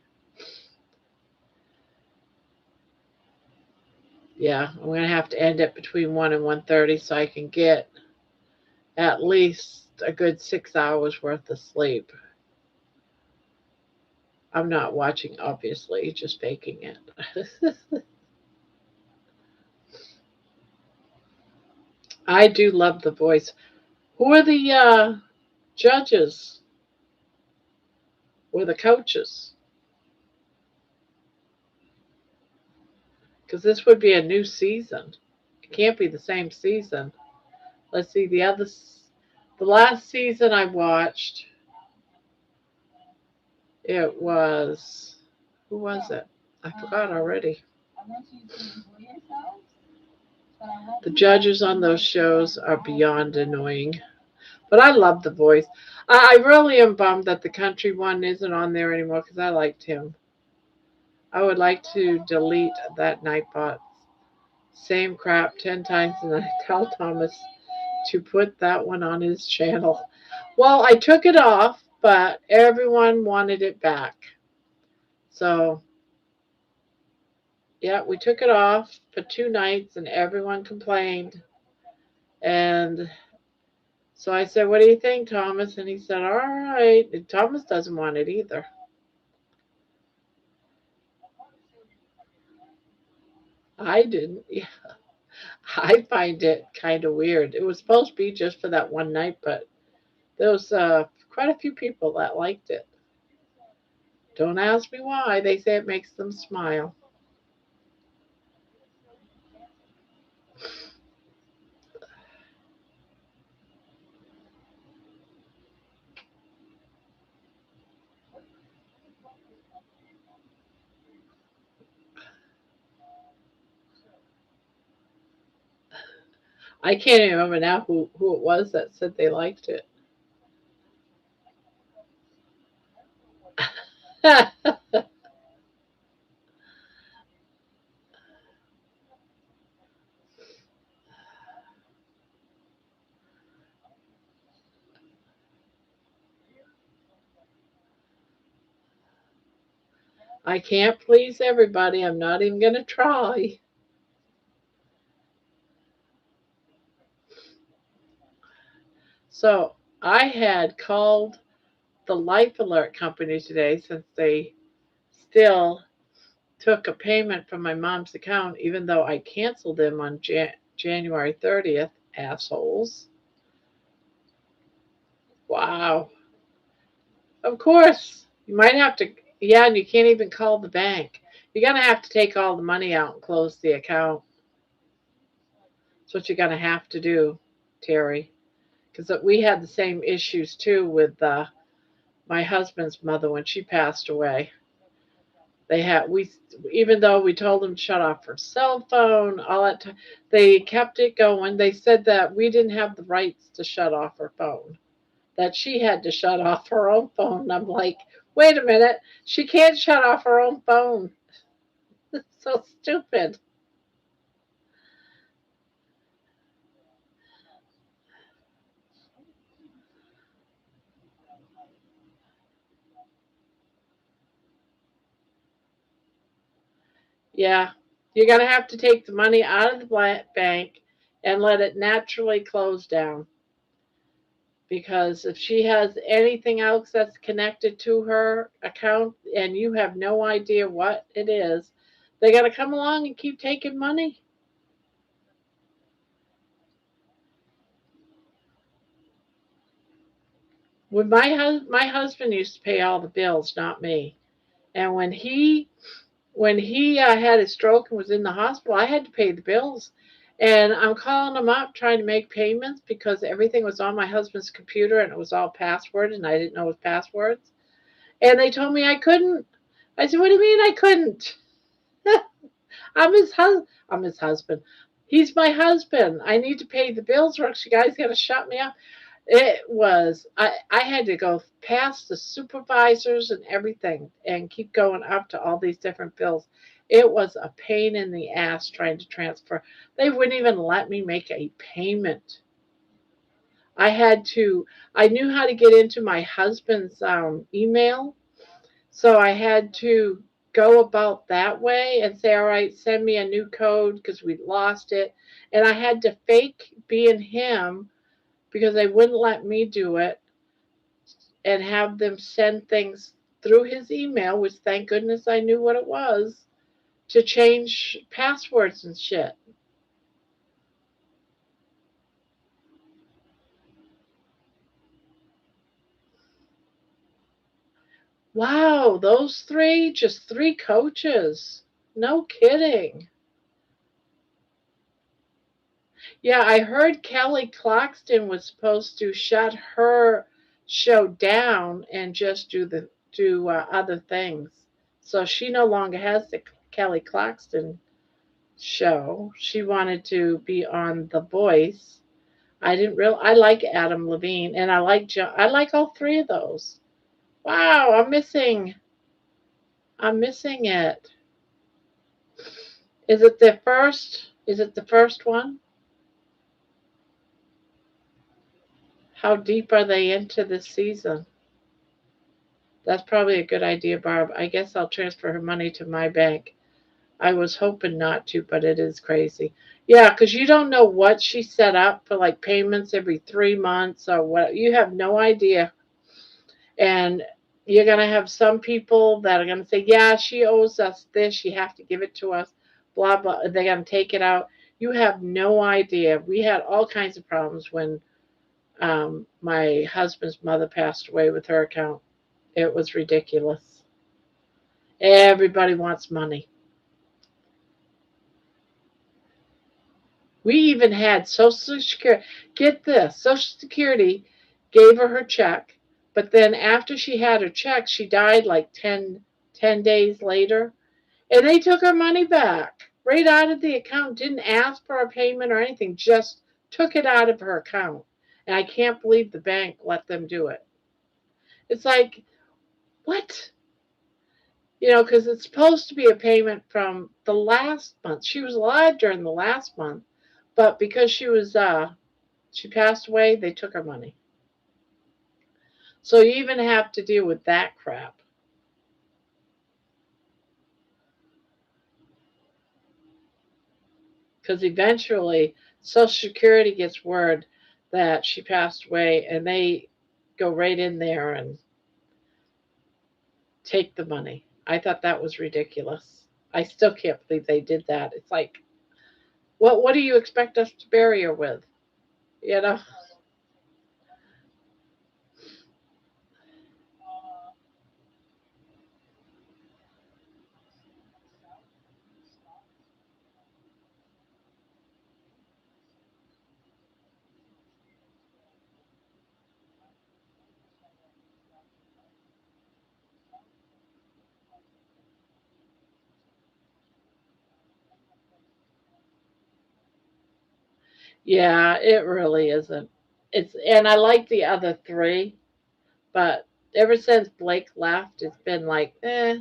Yeah, I'm going to have to end it between 1 and 1:30 so I can get at least a good 6 hours worth of sleep. I'm not watching, obviously, just faking it. I do love The Voice. Who are the judges or the coaches? Because this would be a new season. It can't be the same season. Let's see, The last season I watched, it was, who was it? I forgot already. The judges on those shows are beyond annoying. But I love the voice. I really am bummed that the country one isn't on there anymore because I liked him. I would like to delete that Nightbot. Same crap 10 times, and I tell Thomas to put that one on his channel. Well, I took it off, but everyone wanted it back. So, yeah, we took it off for 2 nights, and everyone complained. And so I said, "What do you think, Thomas?" And he said, "All right." And Thomas doesn't want it either. I didn't. Yeah, I find it kind of weird. It was supposed to be just for that one night, but there was quite a few people that liked it. Don't ask me why. They say it makes them smile. I can't even remember now who it was that said they liked it. I can't please everybody. I'm not even going to try. So I had called the Life Alert company today since they still took a payment from my mom's account, even though I canceled them on January 30th. Assholes. Wow. Of course. You might have to, yeah, and you can't even call the bank. You're going to have to take all the money out and close the account. That's what you're going to have to do, Terry. Because we had the same issues too with my husband's mother when she passed away. They had we even though we told them to shut off her cell phone, all that time, they kept it going. They said that we didn't have the rights to shut off her phone. That she had to shut off her own phone. And I'm like, wait a minute, she can't shut off her own phone. It's so stupid. Yeah, you're gonna have to take the money out of the bank and let it naturally close down. Because if she has anything else that's connected to her account and you have no idea what it is, they got to come along and keep taking money. When my husband used to pay all the bills, not me. And when he had his stroke and was in the hospital, I had to pay the bills. And I'm calling him up trying to make payments because everything was on my husband's computer and it was all password and I didn't know his passwords. And they told me I couldn't. I said, "What do you mean I couldn't? I'm his husband. He's my husband. I need to pay the bills or else you guys got to shut me up." I had to go past the supervisors and everything and keep going up to all these different bills. It was a pain in the ass trying to transfer. They wouldn't even let me make a payment. I had to, I knew how to get into my husband's email. So I had to go about that way and say, "All right, send me a new code because we lost it." And I had to fake being him because they wouldn't let me do it and have them send things through his email, which thank goodness I knew what it was, to change passwords and shit. Wow, those three, just three coaches. No kidding. Yeah, I heard Kelly Clarkson was supposed to shut her show down and just do other things. So she no longer has the Kelly Clarkson show. She wanted to be on The Voice. I like Adam Levine and I like I like all three of those. Wow, I'm missing it. Is it the first? Is it the first one? How deep are they into this season? That's probably a good idea, Barb. I guess I'll transfer her money to my bank. I was hoping not to, but it is crazy. Yeah, because you don't know what she set up for like payments every 3 months or what. You have no idea. And you're going to have some people that are going to say, yeah, she owes us this. You have to give it to us. Blah, blah. They're going to take it out. You have no idea. We had all kinds of problems when my husband's mother passed away with her account. It was ridiculous. Everybody wants money. We even had Social Security. Get this, Social Security gave her her check, but then after she had her check, she died like 10 days later, and they took her money back right out of the account. Didn't ask for a payment or anything, just took it out of her account. And I can't believe the bank let them do it. It's like, what? Because it's supposed to be a payment from the last month. She was alive during the last month, but because she passed away, they took her money. So you even have to deal with that crap. Because eventually, Social Security gets word that she passed away, and they go right in there and take the money. I thought that was ridiculous. I still can't believe they did that. It's like, what do you expect us to bury her with? You know? Yeah, it really isn't. And I like the other three, but ever since Blake left, it's been like, eh.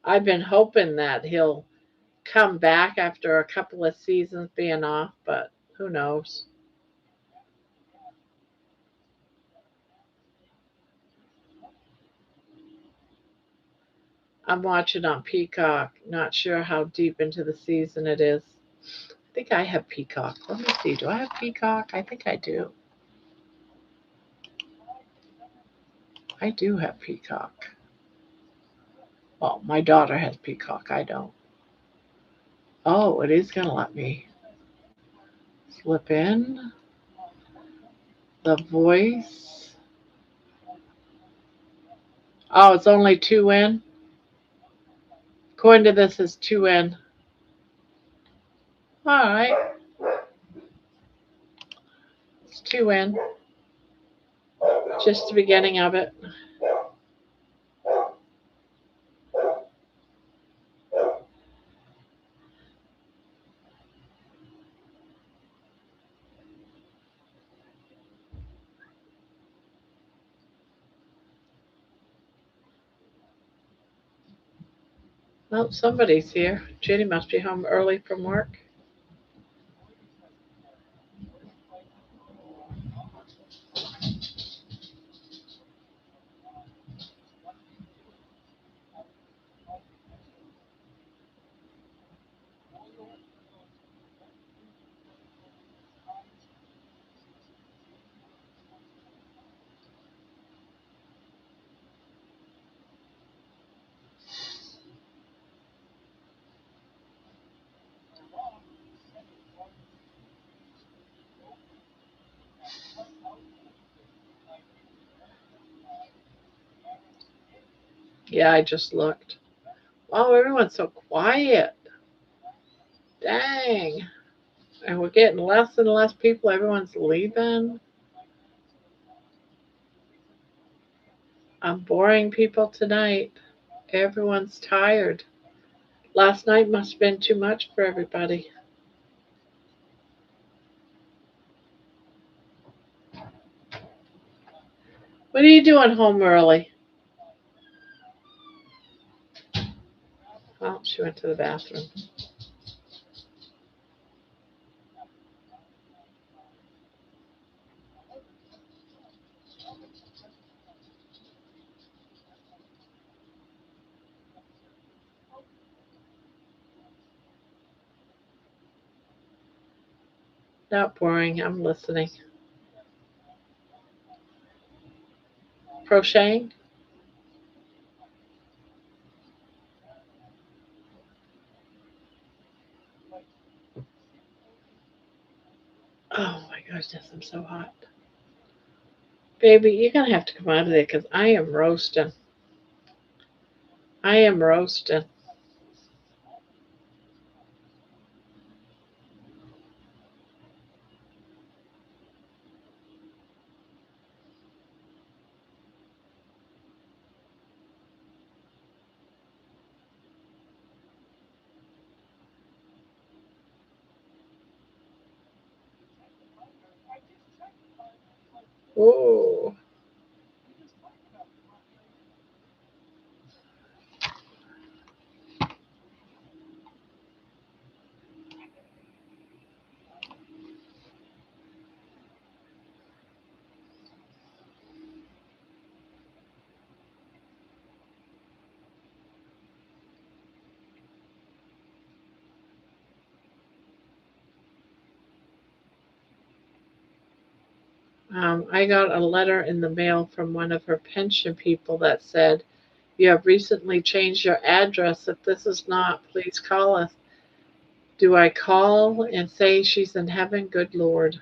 I've been hoping that he'll come back after a couple of seasons being off, but who knows? I'm watching on Peacock. Not sure how deep into the season it is. I think I have Peacock. Let me see. Do I have Peacock? I think I do. I do have Peacock. Well, my daughter has Peacock. I don't. Oh, it is going to let me slip in the voice. Oh, it's only two in. According to this, is two in. All right, it's two in. Just the beginning of it. Well, somebody's here. Jenny must be home early from work. Yeah, I just looked. Oh, everyone's so quiet. Dang. And we're getting less and less people. Everyone's leaving. I'm boring people tonight. Everyone's tired. Last night must have been too much for everybody. What are you doing home early? Oh, she went to the bathroom. Not boring. I'm listening. Crocheting? Oh my goodness, I'm so hot. Baby, you're going to have to come out of there because I am roasting. I am roasting. Ooh. I got a letter in the mail from one of her pension people that said, "You have recently changed your address. If this is not, please call us." Do I call and say she's in heaven? Good Lord.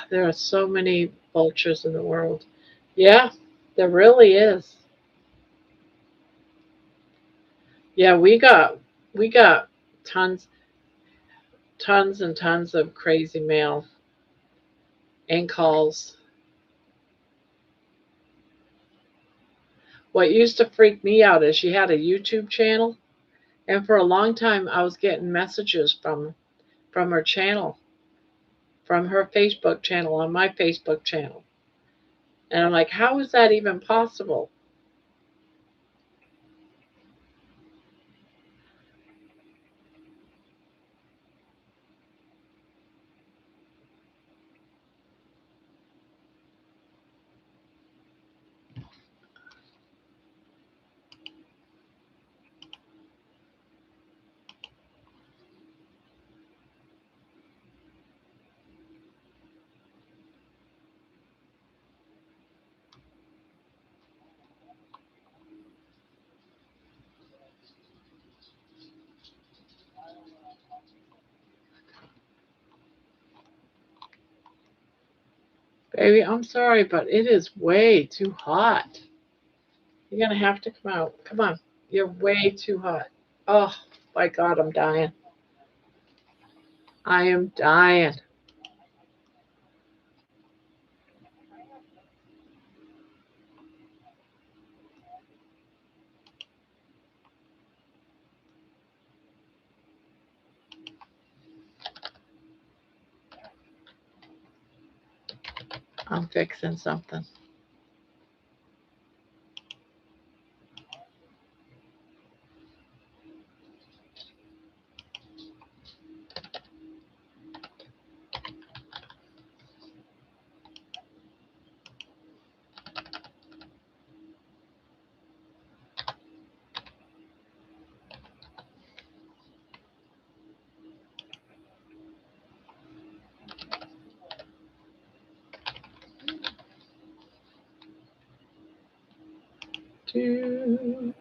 There are so many vultures in the world. Yeah, there really is. Yeah, we got tons tons and tons of crazy mail and calls. What used to freak me out is she had a YouTube channel, and for a long time I was getting messages from her channel, from her Facebook channel on my Facebook channel. And I'm like, how is that even possible? Baby, I'm sorry, but it is way too hot. You're gonna have to come out. Come on. You're way too hot. Oh my God, I'm dying. I am dying. I'm fixing something. Do.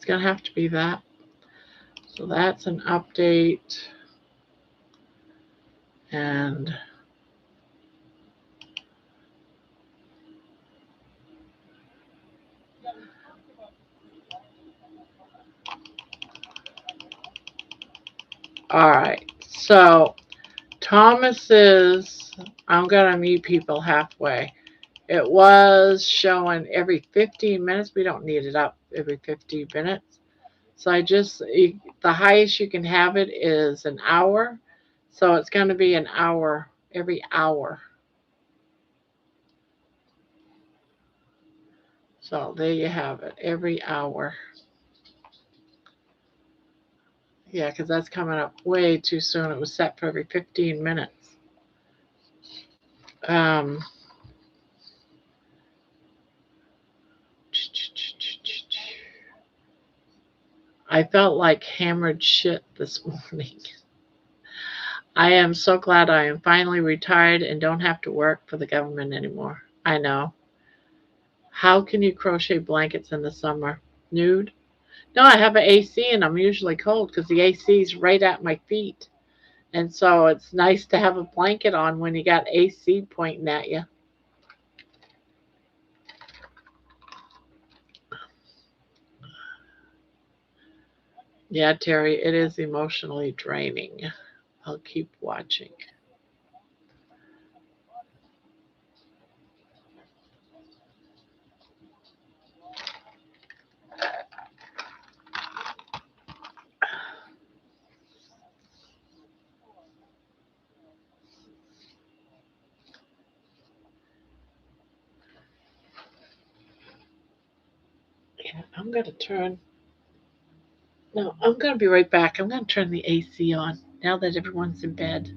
going to have to be that. So that's an update. And all right. So Thomas's, I'm going to meet people halfway. It was showing every 15 minutes. We don't need it up every 15 minutes. So the highest you can have it is an hour. So it's going to be an hour every hour. So there you have it, every hour. Yeah, because that's coming up way too soon. It was set for every 15 minutes. I felt like hammered shit this morning. I am so glad I am finally retired and don't have to work for the government anymore. I know. How can you crochet blankets in the summer? Nude? No, I have an AC and I'm usually cold because the AC is right at my feet. And so it's nice to have a blanket on when you got AC pointing at you. Yeah, Terry, it is emotionally draining. I'll keep watching. Yeah, I'm going to turn. No, I'm going to be right back. I'm going to turn the AC on now that everyone's in bed.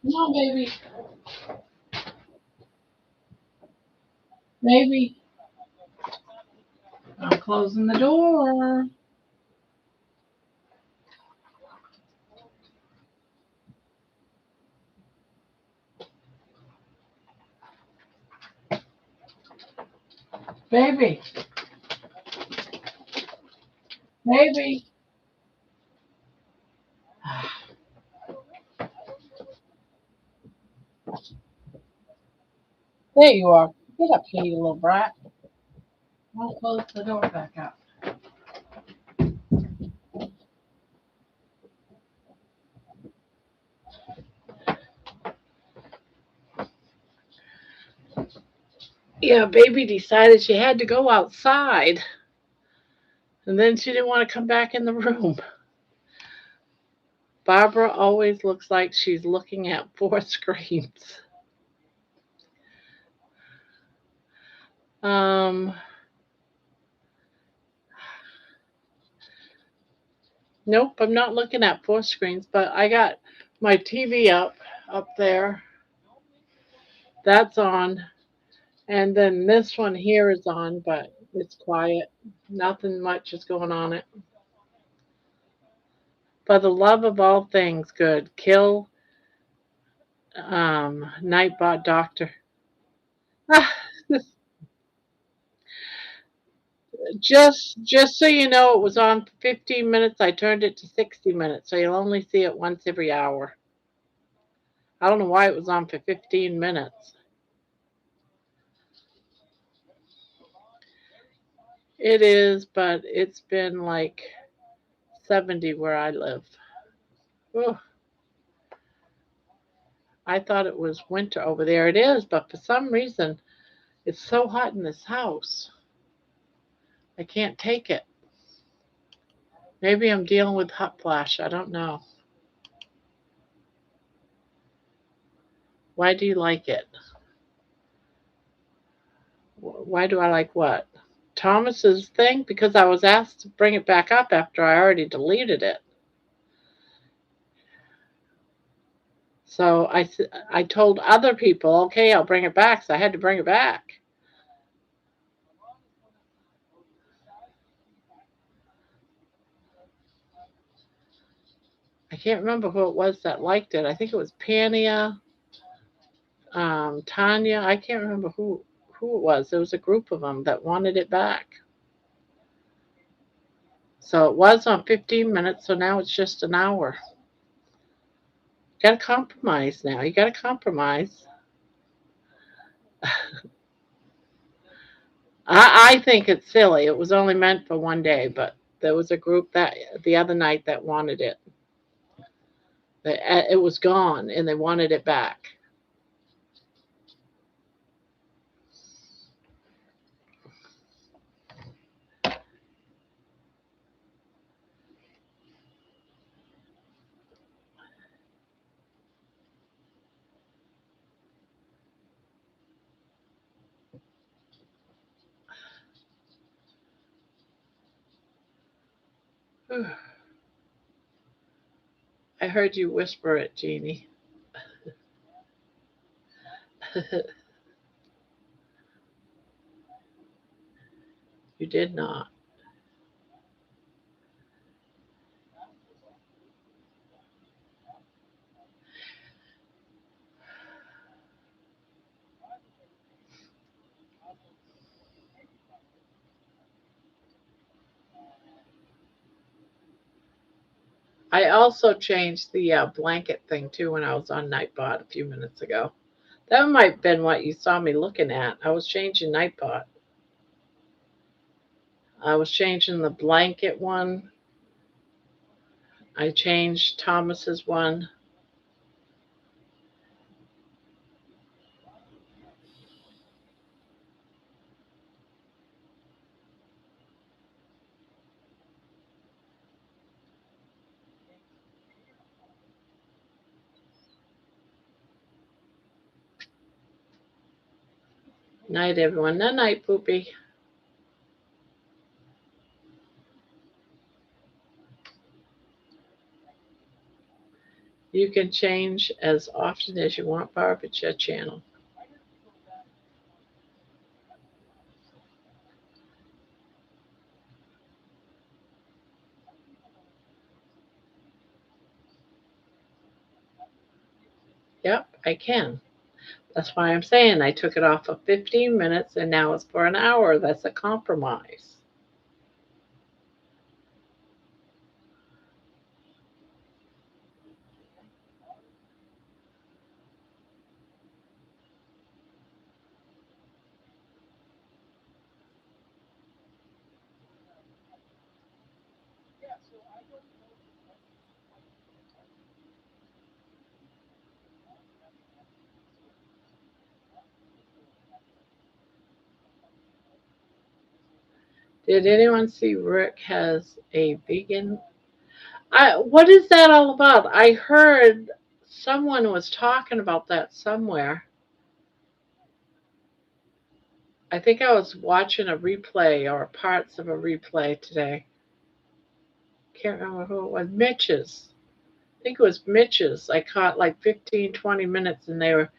No, baby. Baby. I'm closing the door. Baby. Maybe. There you are. Get up here, you little brat. I'll close the door back up. Yeah, baby decided she had to go outside. And then she didn't want to come back in the room. Barbara always looks like she's looking at 4 screens. Nope, I'm not looking at 4 screens, but I got my TV up there. That's on. And then this one here is on, but it's quiet. Nothing much is going on it. For the love of all things good, kill Nightbot Doctor. Just so you know, it was on for 15 minutes. I turned it to 60 minutes, so you'll only see it once every hour. I don't know why it was on for 15 minutes. It is, but it's been like 70 where I live. Ooh. I thought it was winter over there. It is, but for some reason, it's so hot in this house. I can't take it. Maybe I'm dealing with hot flash. I don't know. Why do you like it? Why do I like what? Thomas's thing? Because I was asked to bring it back up after I already deleted it. So I told other people, okay, I'll bring it back. So I had to bring it back. I can't remember who it was that liked it. I think it was Pania, Tanya. I can't remember who it was. There was a group of them that wanted it back. So it was on 15 minutes, so now it's just an hour. Got to compromise now. You got to compromise. I think it's silly. It was only meant for one day, but there was a group that the other night that wanted it. It was gone, and they wanted it back. I heard you whisper it, Jeannie. You did not. I also changed the blanket thing too when I was on Nightbot a few minutes ago. That might have been what you saw me looking at. I was changing Nightbot. I was changing the blanket one. I changed Thomas's one. Night, everyone. Night, night, Poopy. You can change as often as you want, Barb. It's your channel. Yep, I can. That's why I'm saying I took it off of 15 minutes and now it's for an hour. That's a compromise. Did anyone see Rick has a vegan? What is that all about? I heard someone was talking about that somewhere. I think I was watching a replay or parts of a replay today. Can't remember who it was. Mitch's. I think it was Mitch's. I caught like 15, 20 minutes and they were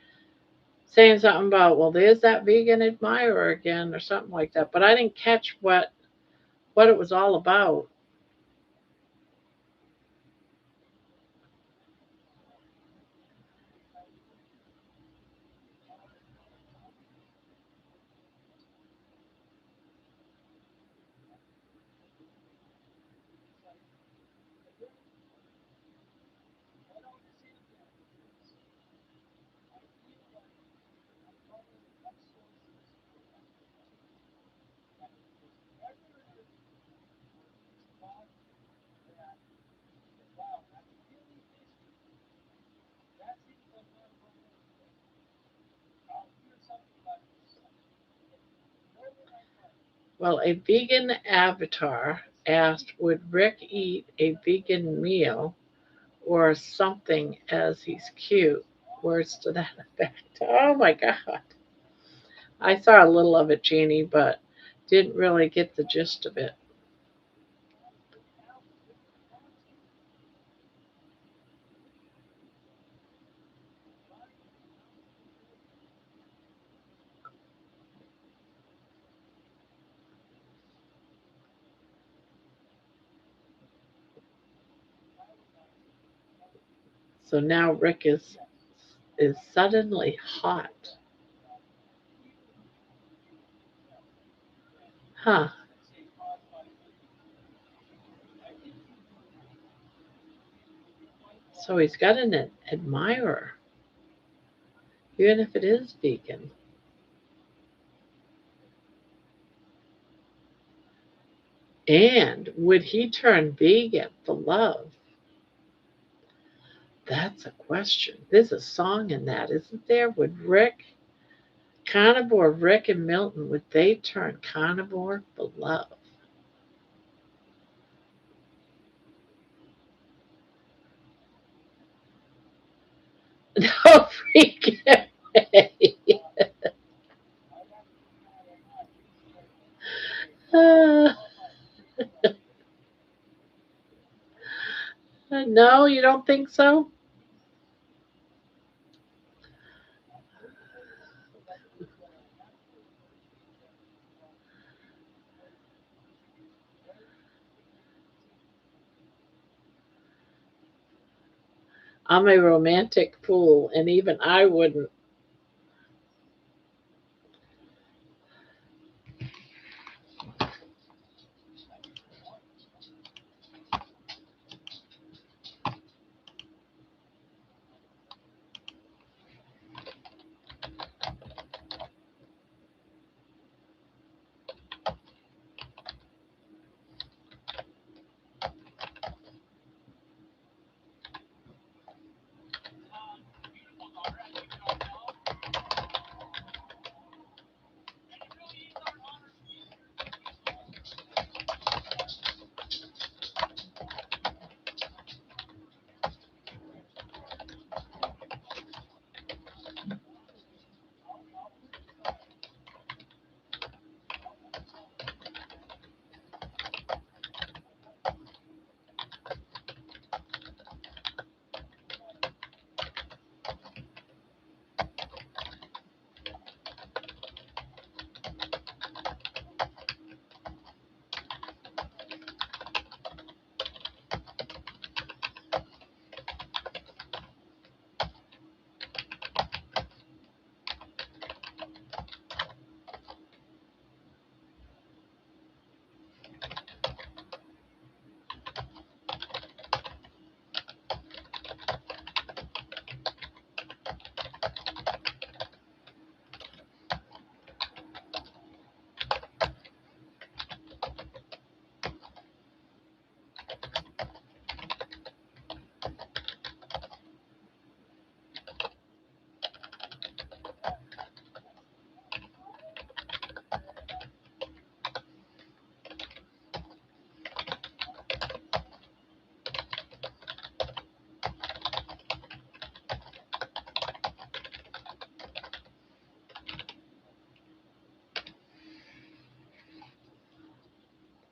saying something about, well, there's that vegan admirer again or something like that. But I didn't catch what it was all about. Well, a vegan avatar asked, would Rick eat a vegan meal or something as he's cute? Words to that effect. Oh my God. I saw a little of it, Jeannie, but didn't really get the gist of it. So now Rick is suddenly hot. Huh. So he's got an admirer, even if it is vegan. And would he turn vegan for love? That's a question. There's a song in that, isn't there? Would Carnivore, Rick and Milton, would they turn carnivore for love? No freaking way. Uh, no, you don't think so? I'm a romantic fool, and even I wouldn't.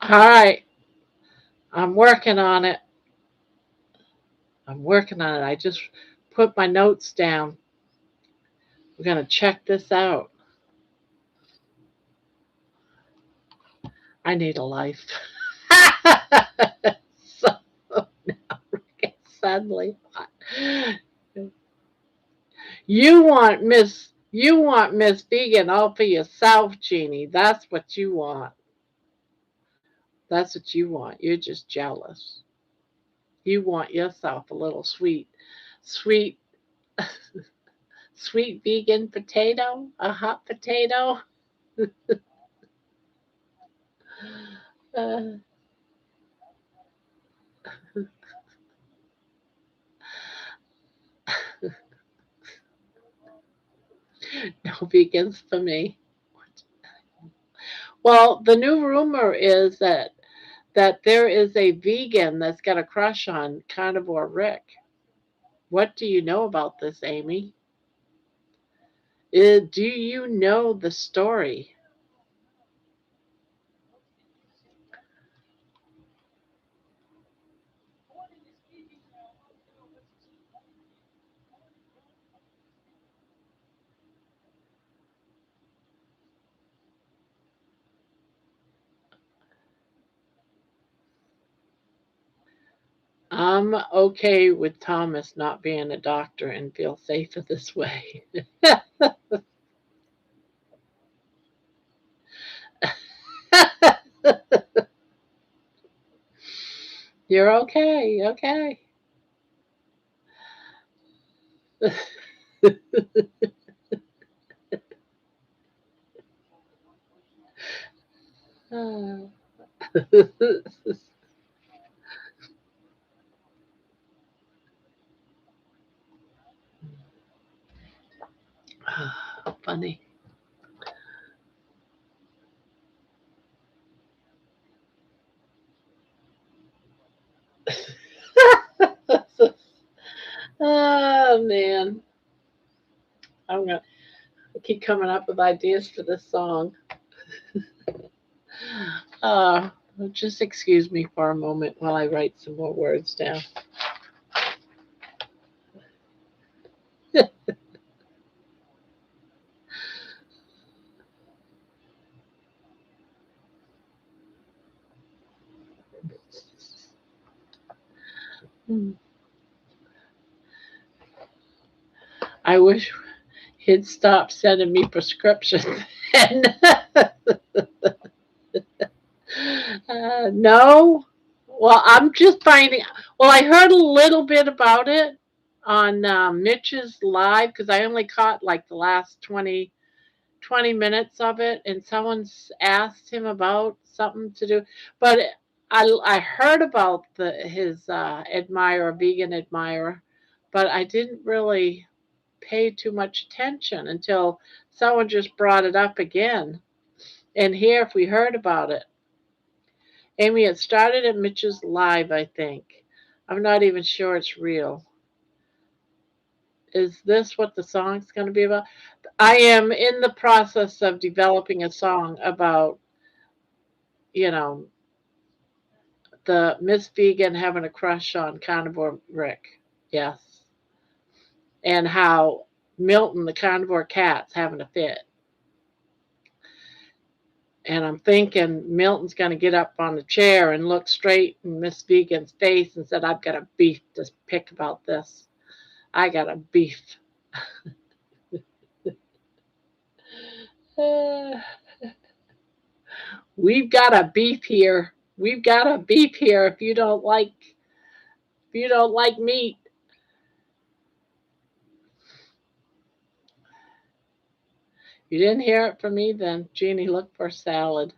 All right. I'm working on it. I'm working on it. I just put my notes down. We're going to check this out. I need a life. So now it's suddenly hot. You want Miss Vegan all for yourself, Jeannie. That's what you want. That's what you want. You're just jealous. You want yourself a little sweet, sweet vegan potato, a hot potato. Uh, no vegans for me. Well, the new rumor is that there is a vegan that's got a crush on Carnivore Rick. What do you know about this, Amy? Do you know the story? I'm okay with Thomas not being a doctor and feel safer this way. You're okay, okay. Funny. Oh man, I'm gonna keep coming up with ideas for this song. Uh, just excuse me for a moment while I write some more words down. I wish he'd stop sending me prescriptions. No. Well, I'm just finding. Well, I heard a little bit about it on Mitch's live because I only caught like the last 20 minutes of it, and someone's asked him about something to do. But I heard about his vegan admirer, but I didn't really pay too much attention until someone just brought it up again. And here, if we heard about it. Amy, it started at Mitch's live, I think. I'm not even sure it's real. Is this what the song's going to be about? I am in the process of developing a song about, you know, the Miss Vegan having a crush on Carnivore Rick. Yes. And how Milton, the carnivore cat's having a fit. And I'm thinking Milton's going to get up on the chair and look straight in Miss Vegan's face and said, I've got a beef to pick about this. I got a beef. We've got a beef here. We've got a beef here if you don't like meat. You didn't hear it from me then. Jeannie, look for salad.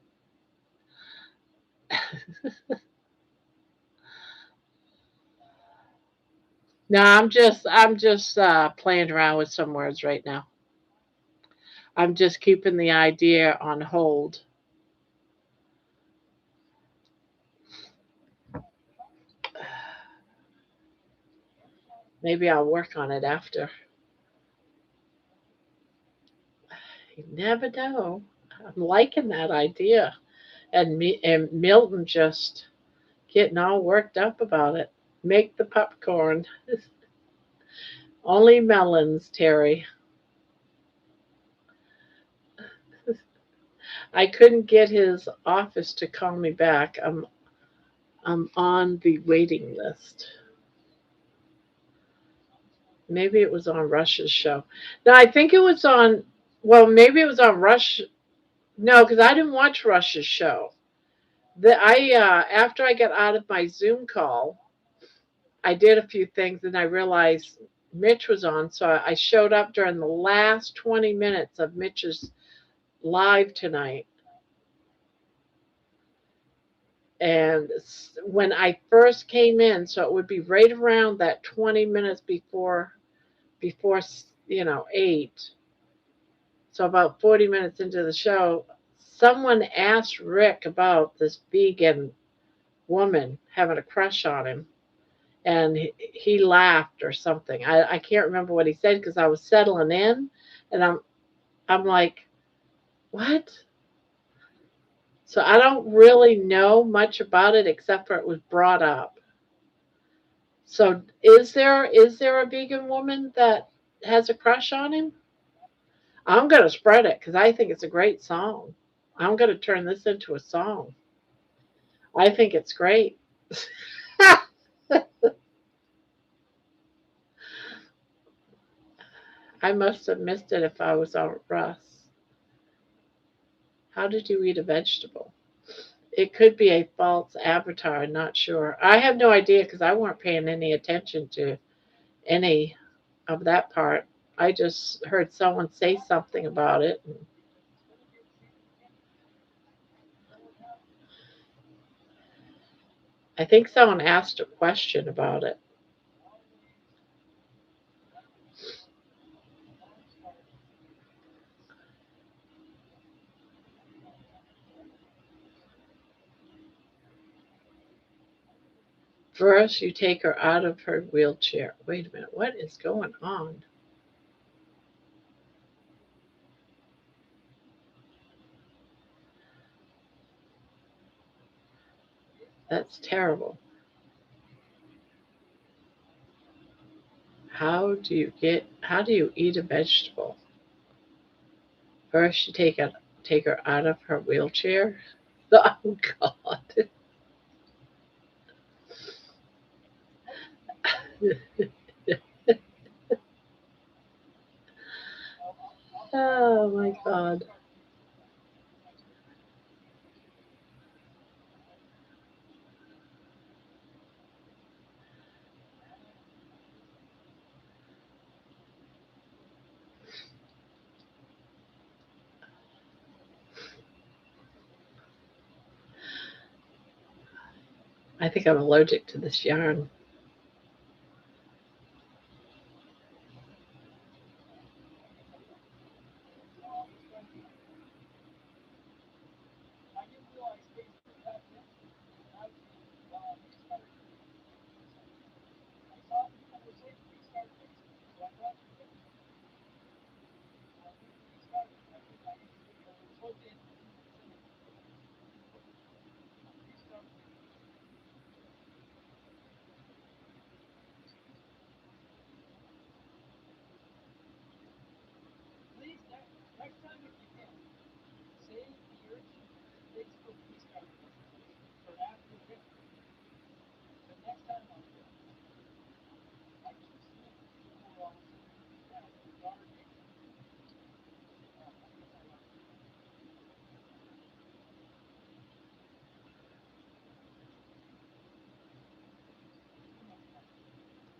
No, I'm just playing around with some words right now. I'm just keeping the idea on hold. Maybe I'll work on it after. You never know. I'm liking that idea. and Milton just getting all worked up about it. Make the popcorn. Only melons, Terry. I couldn't get his office to call me back. I'm on the waiting list. Maybe it was on Rush's show. No, I think it was on. Well, maybe it was on Rush. No, because I didn't watch Rush's show. I after I got out of my Zoom call, I did a few things and I realized Mitch was on, so I showed up during the last 20 minutes of Mitch's live tonight. And when I first came in, so it would be right around that 20 minutes before 8. So about 40 minutes into the show, someone asked Rick about this vegan woman having a crush on him, and he laughed or something. I can't remember what he said because I was settling in, and I'm like, what? So I don't really know much about it except for it was brought up. So is there a vegan woman that has a crush on him? I'm gonna spread it because I think it's a great song. I'm gonna turn this into a song. I think it's great. I must have missed it if I was on Russ. How did you eat a vegetable? It could be a false avatar, not sure. I have no idea because I weren't paying any attention to any of that part. I just heard someone say something about it. I think someone asked a question about it. First, you take her out of her wheelchair. Wait a minute, what is going on? That's terrible. How do you eat a vegetable? First, you take her out of her wheelchair. Oh God. Oh my God. I think I'm allergic to this yarn.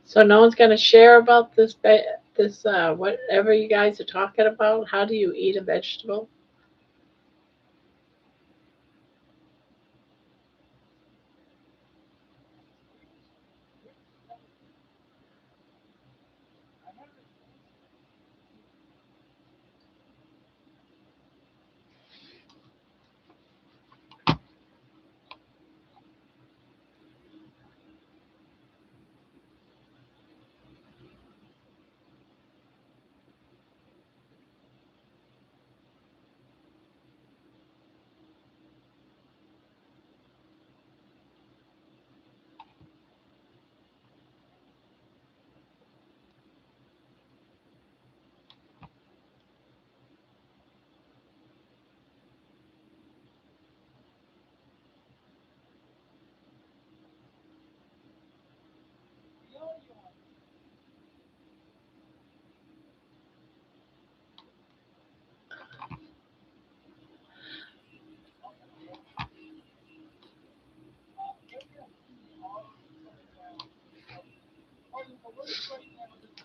So no one's going to share about this whatever you guys are talking about. How do you eat a vegetable?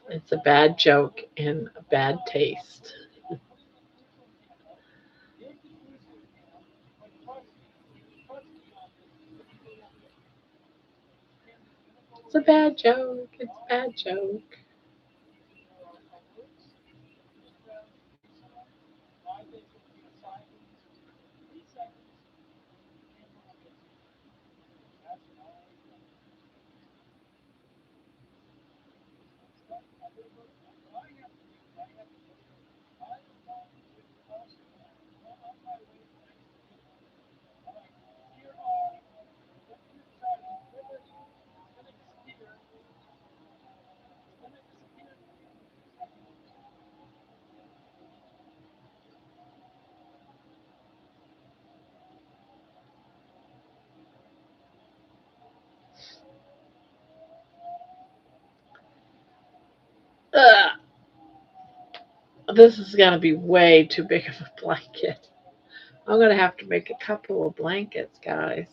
It's a bad joke and a bad taste. It's a bad joke. It's a bad joke. Ugh, this is going to be way too big of a blanket. I'm going to have to make a couple of blankets, guys,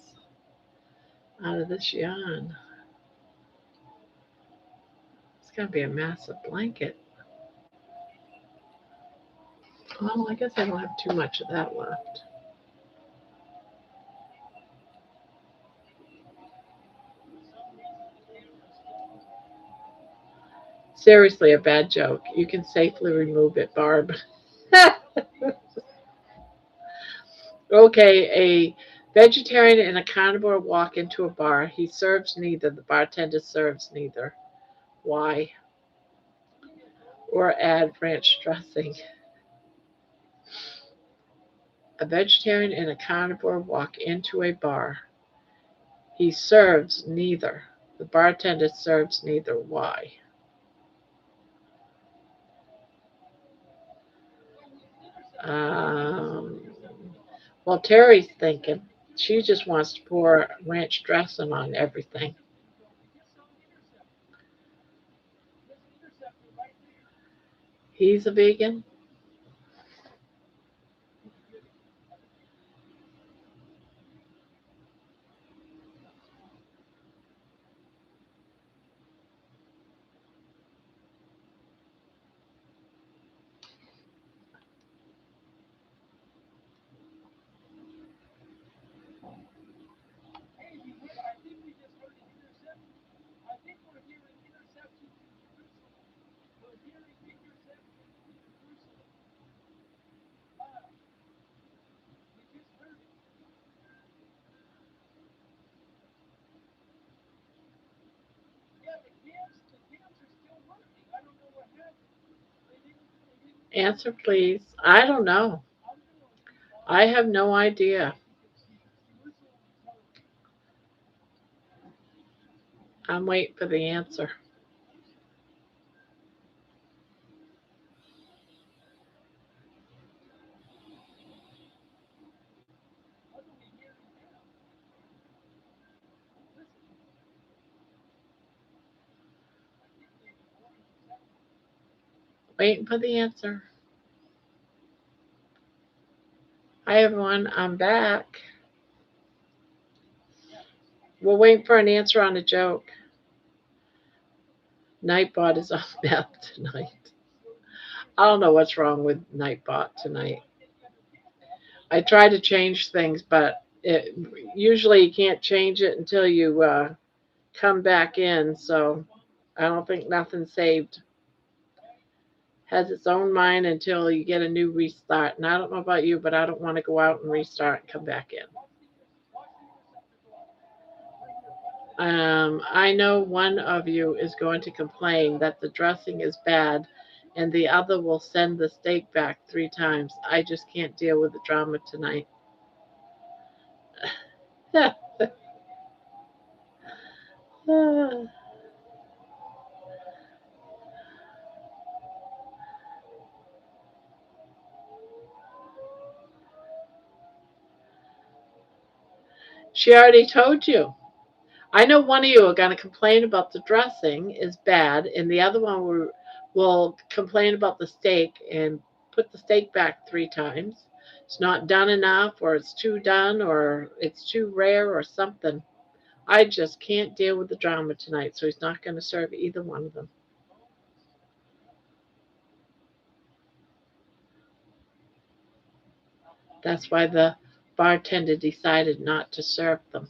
out of this yarn. It's going to be a massive blanket. Well, I guess I don't have too much of that left. Seriously, a bad joke. You can safely remove it, Barb. Okay, a vegetarian and a carnivore walk into a bar. He serves neither. The bartender serves neither. Why? Or add ranch dressing. A vegetarian and a carnivore walk into a bar. He serves neither. The bartender serves neither. Why? Um, well, Terry's thinking she just wants to pour ranch dressing on everything. He's a vegan. Answer, please. I don't know. I have no idea. I'm waiting for the answer. Waiting for the answer. Hi, everyone. I'm back. We're waiting for an answer on a joke. Nightbot is on meth tonight. I don't know what's wrong with Nightbot tonight. I try to change things, but usually you can't change it until you come back in. So I don't think nothing's saved. Has its own mind until you get a new restart. And I don't know about you, but I don't want to go out and restart and come back in. I know one of you is going to complain that the dressing is bad and the other will send the steak back 3 times. I just can't deal with the drama tonight. She already told you. I know one of you are going to complain about the dressing is bad, and the other one will complain about the steak and put the steak back 3 times. It's not done enough, or it's too done, or it's too rare, or something. I just can't deal with the drama tonight, so he's not going to serve either one of them. That's why the bartender decided not to serve them.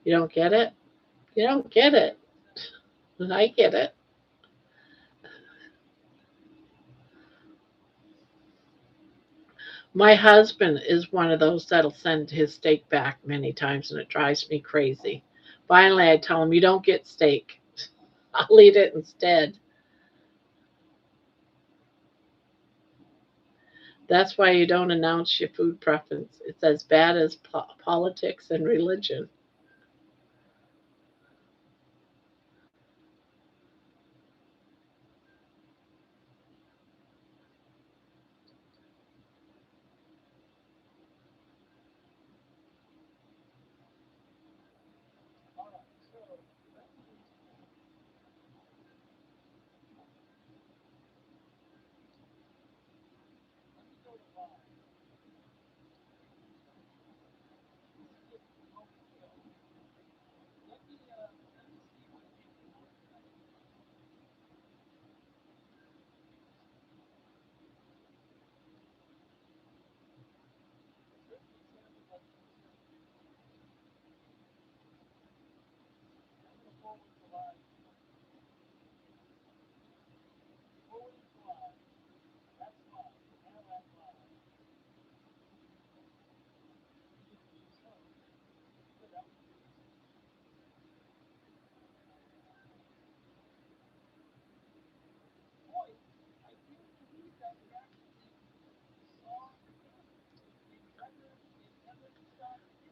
You don't get it? You don't get it. I get it. My husband is one of those that'll send his steak back many times, and it drives me crazy. Finally, I tell him, "You don't get steak. I'll eat it instead." That's why you don't announce your food preference. It's as bad as politics and religion.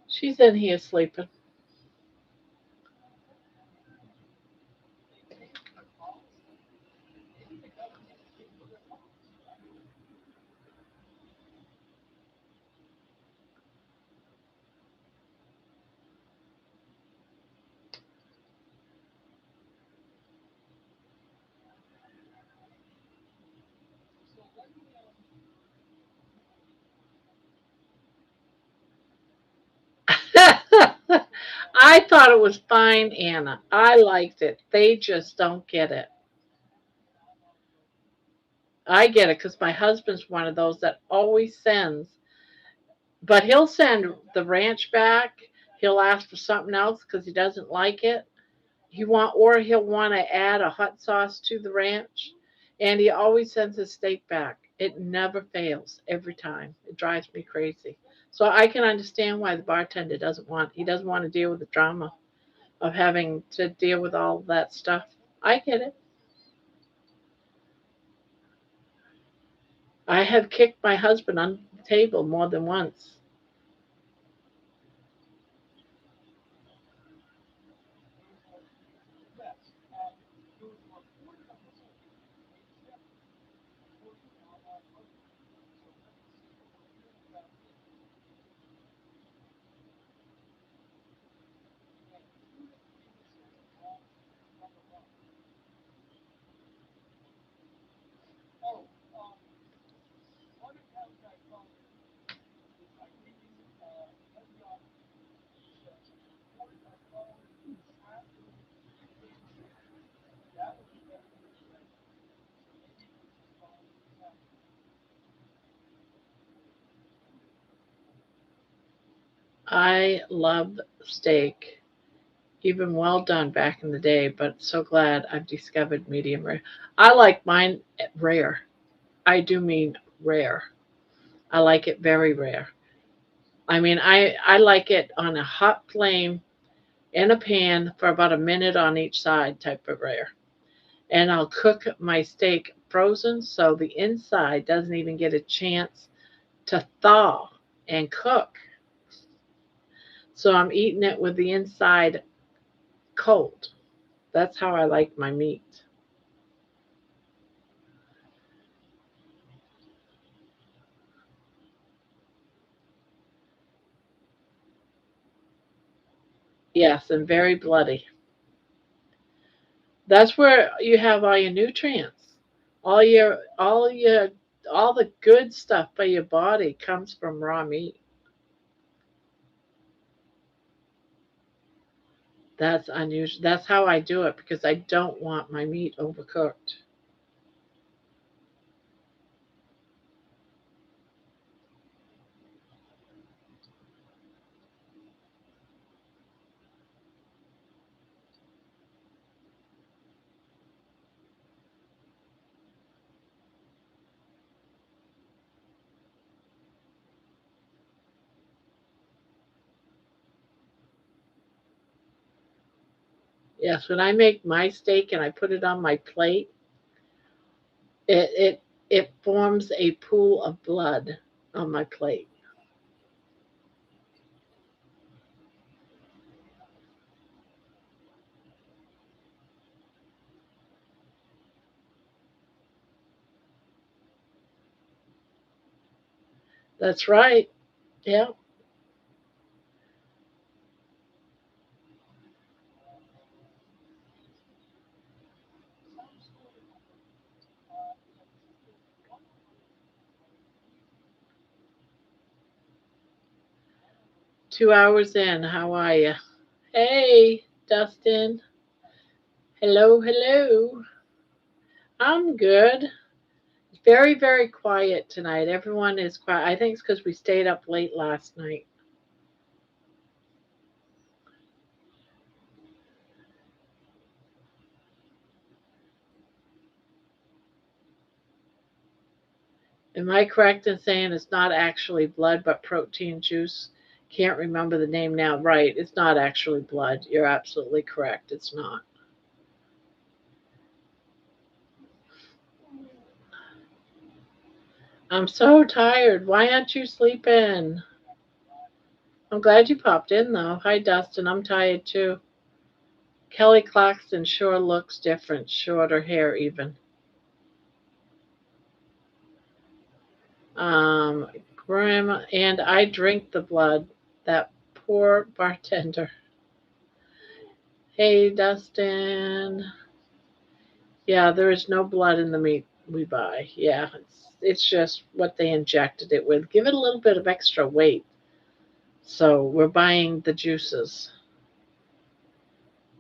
She's in here sleeping. I thought it was fine, Anna. I liked it. They just don't get it. I get it because my husband's one of those that always sends, but he'll send the ranch back. He'll ask for something else because he doesn't like it. Or he'll want to add a hot sauce to the ranch, and he always sends his steak back. It never fails every time. It drives me crazy. So I can understand why the bartender doesn't want to deal with the drama of having to deal with all that stuff. I get it. I have kicked my husband on the table more than once. I love steak, even well done back in the day, but so glad I've discovered medium rare. I like mine rare. I do mean rare. I like it very rare. I mean, I like it on a hot flame in a pan for about a minute on each side, type of rare. And I'll cook my steak frozen so the inside doesn't even get a chance to thaw and cook. So I'm eating it with the inside cold. That's how I like my meat. Yes, and very bloody. That's where you have all your nutrients. All the good stuff for your body comes from raw meat. That's unusual. That's how I do it because I don't want my meat overcooked. Yes, when I make my steak and I put it on my plate, it forms a pool of blood on my plate. That's right. Yeah. 2 hours in. How are you? Hey, Dustin. Hello, hello. I'm good. Very, very quiet tonight. Everyone is quiet. I think it's because we stayed up late last night. Am I correct in saying it's not actually blood but protein juice? Can't remember the name now. Right. It's not actually blood. You're absolutely correct. It's not. I'm so tired. Why aren't you sleeping? I'm glad you popped in though. Hi, Dustin. I'm tired too. Kelly Clarkson sure looks different. Shorter hair, even. Um, Grandma, and I drink the blood. That poor bartender. Hey, Dustin. Yeah, there is no blood in the meat we buy. Yeah, it's just what they injected it with. Give it a little bit of extra weight. So we're buying the juices.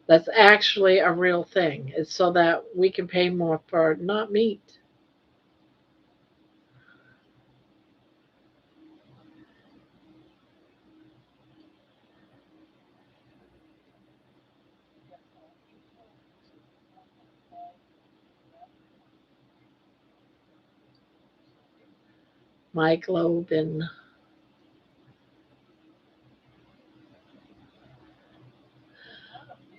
That's actually a real thing. It's so that we can pay more for not meat. My Globin.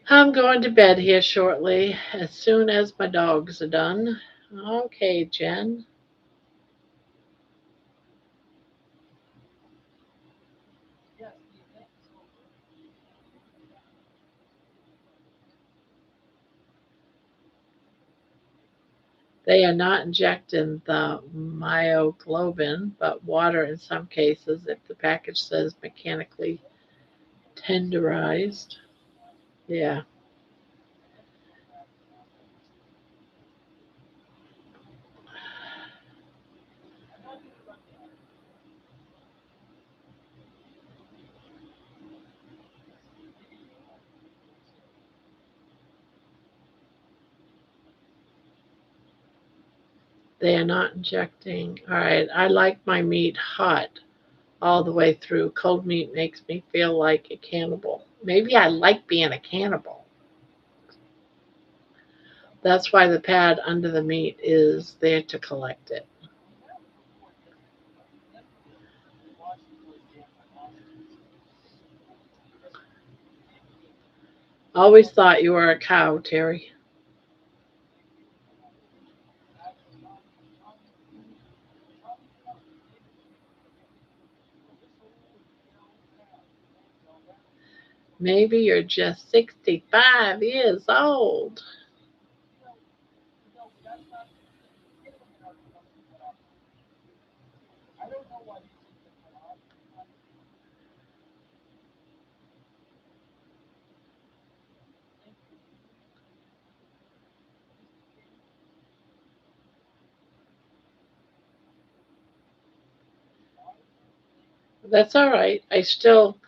I'm going to bed here shortly, as soon as my dogs are done. Okay, Jen. They are not injecting the myoglobin, but water in some cases if the package says mechanically tenderized. Yeah, they are not injecting. All right, I like my meat hot all the way through. Cold meat makes me feel like a cannibal. Maybe I like being a cannibal. That's why the pad under the meat is there to collect it. Always thought you were a cow, Terry. Maybe you're just 65 years old. That's all right. I still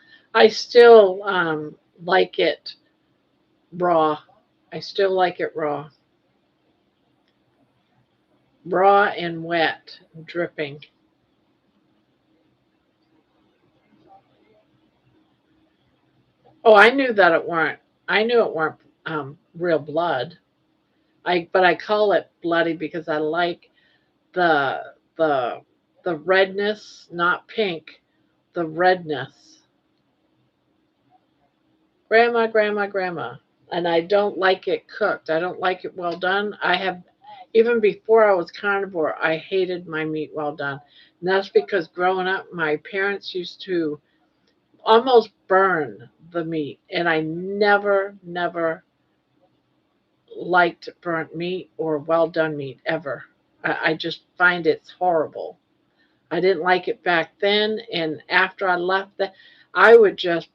like it raw. I still like it raw. Raw and wet, dripping. Oh, I knew that it weren't. I knew it weren't real blood. But I call it bloody because I like the the the redness, not pink, the redness. Grandma, grandma, grandma. and I don't like it cooked. I don't like it well done. I have, even before I was carnivore, I hated my meat well done. And that's because growing up, my parents used to almost burn the meat, and I never liked burnt meat or well done meat ever. I just find it's horrible. I didn't like it back then, and after I left that, I would just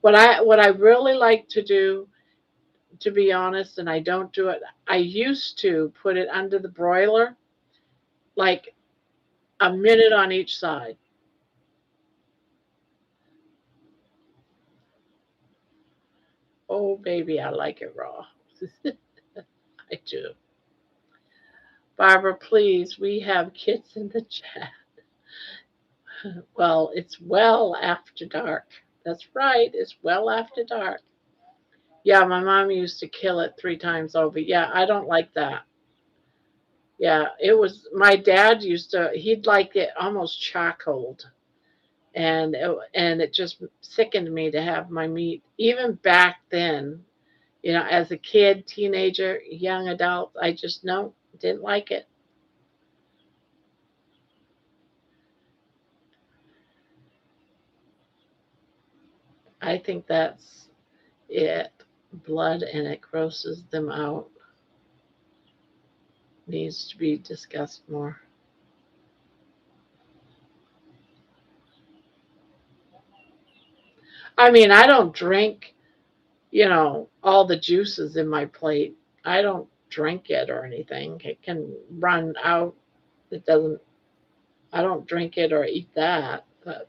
what I really like to do, to be honest, and I don't do it. I used to put it under the broiler, like a minute on each side. Oh, baby, I like it raw. I do. Barbara, please, we have kids in the chat. Well, it's well after dark. That's right, it's well after dark. Yeah, my mom used to kill it 3 times over. Yeah, I don't like that. Yeah, it was my dad used to. He'd like it almost charcoaled, and it just sickened me to have my meat. Even back then, as a kid, teenager, young adult, I just no didn't like it. I think that's it. Blood and it grosses them out. Needs to be discussed more. I mean, I don't drink, all the juices in my plate. I don't drink it or anything. It can run out. It doesn't, I don't drink it or eat that. But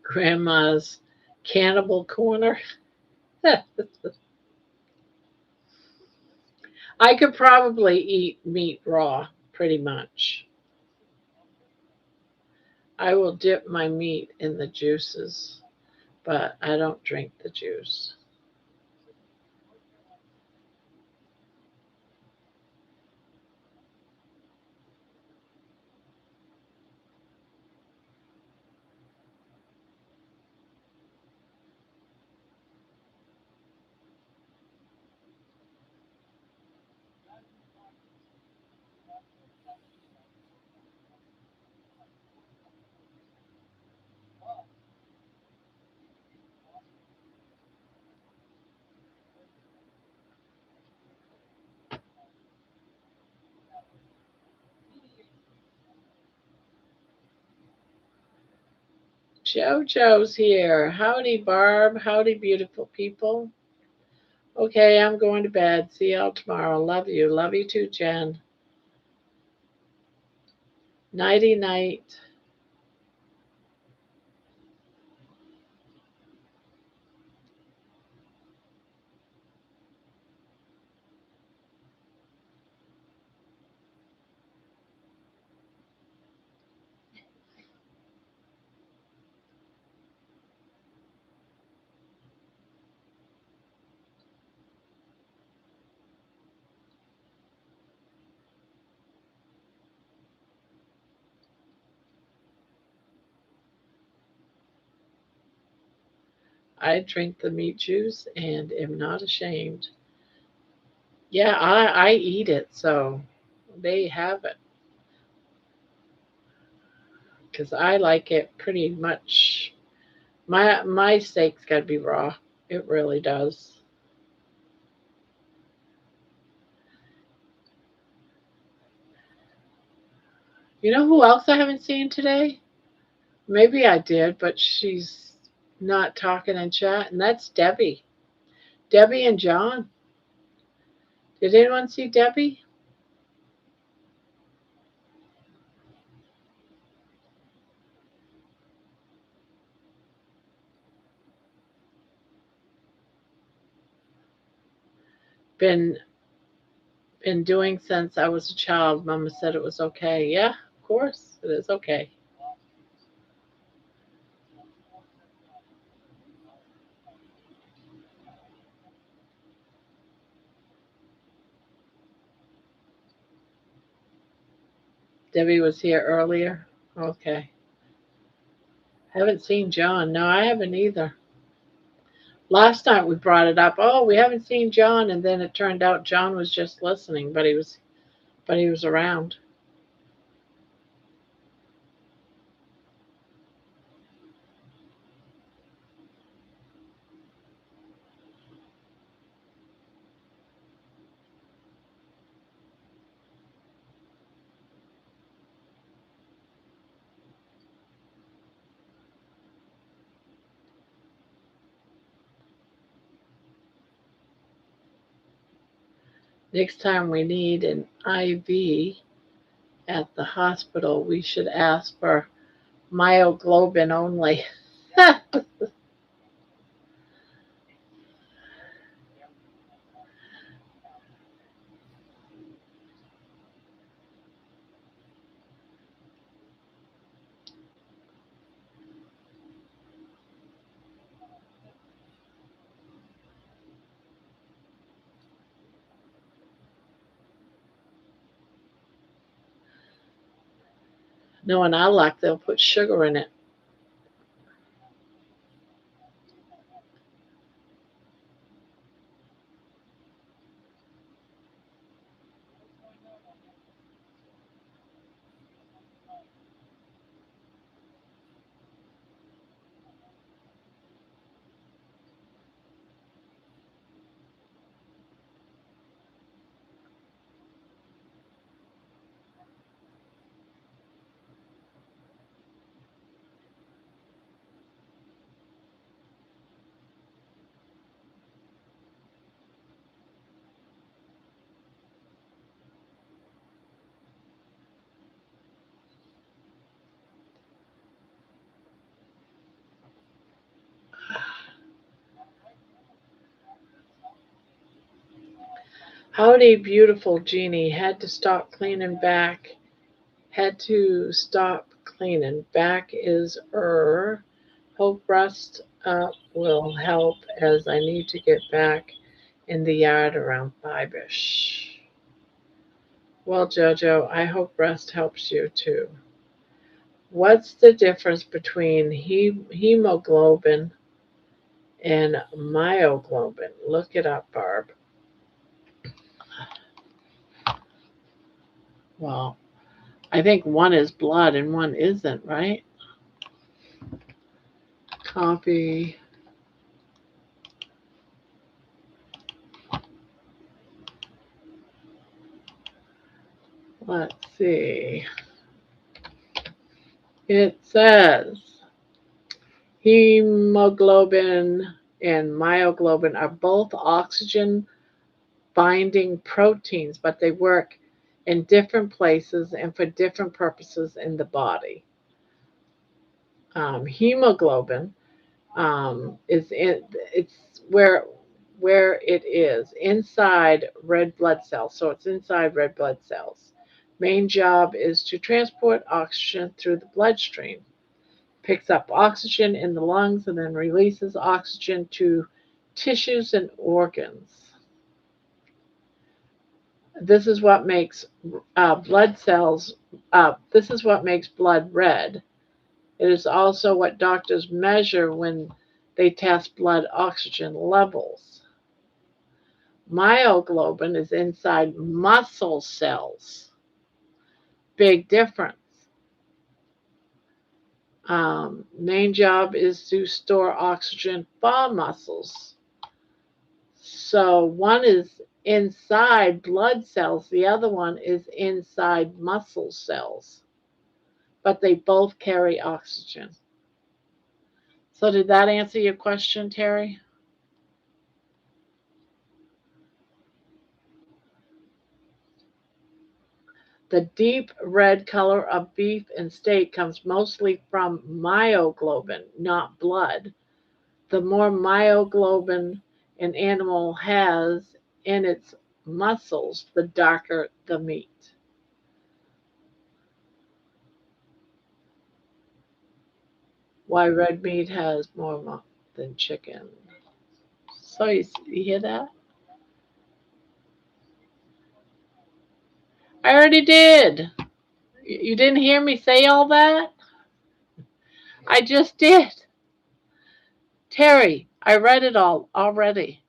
grandma's cannibal corner. I could probably eat meat raw, pretty much. I will dip my meat in the juices, but I don't drink the juice. JoJo's here. Howdy, Barb. Howdy, beautiful people. Okay, I'm going to bed. See y'all tomorrow. Love you. Love you too, Jen. Nighty night. I drink the meat juice and am not ashamed. Yeah, I eat it, so they have it. Because I like it pretty much. My steak's got to be raw. It really does. You know who else I haven't seen today? Maybe I did, but she's not talking in chat, and that's Debbie. Debbie and John. Did anyone see Debbie? Been been doing since I was a child. Mama said it was okay. Yeah, of course it is okay. Debbie was here earlier. Okay. Haven't seen John. No, I haven't either. Last night we brought it up. Oh, we haven't seen John, and then it turned out John was just listening, but he was around. Next time we need an IV at the hospital, we should ask for myoglobin only. Knowing our luck, they'll put sugar in it. Howdy, beautiful Jeannie. Had to stop cleaning back. Had to stop cleaning. Back is hope rest up will help as I need to get back in the yard around 5ish. Well, Jojo, I hope rest helps you too. What's the difference between hemoglobin and myoglobin? Look it up, Barb. Well, I think one is blood and one isn't, right? Copy. Let's see. It says hemoglobin and myoglobin are both oxygen binding proteins, but they work in different places and for different purposes in the body. Hemoglobin it's where it is inside red blood cells. So it's inside red blood cells. Main job is to transport oxygen through the bloodstream. Picks up oxygen in the lungs and then releases oxygen to tissues and organs. This is what makes blood cells. This is what makes blood red. It is also what doctors measure when they test blood oxygen levels. Myoglobin is inside muscle cells. Big difference. Main job is to store oxygen for muscles. So one is inside blood cells, the other one is inside muscle cells. but they both carry oxygen. So did that answer your question, Terry? The deep red color of beef and steak comes mostly from myoglobin, not blood. The more myoglobin an animal has in its muscles, the darker the meat. Why red meat has more than chicken. So you hear that? I already did. You didn't hear me say all that? I just did. Terry, I read it all already.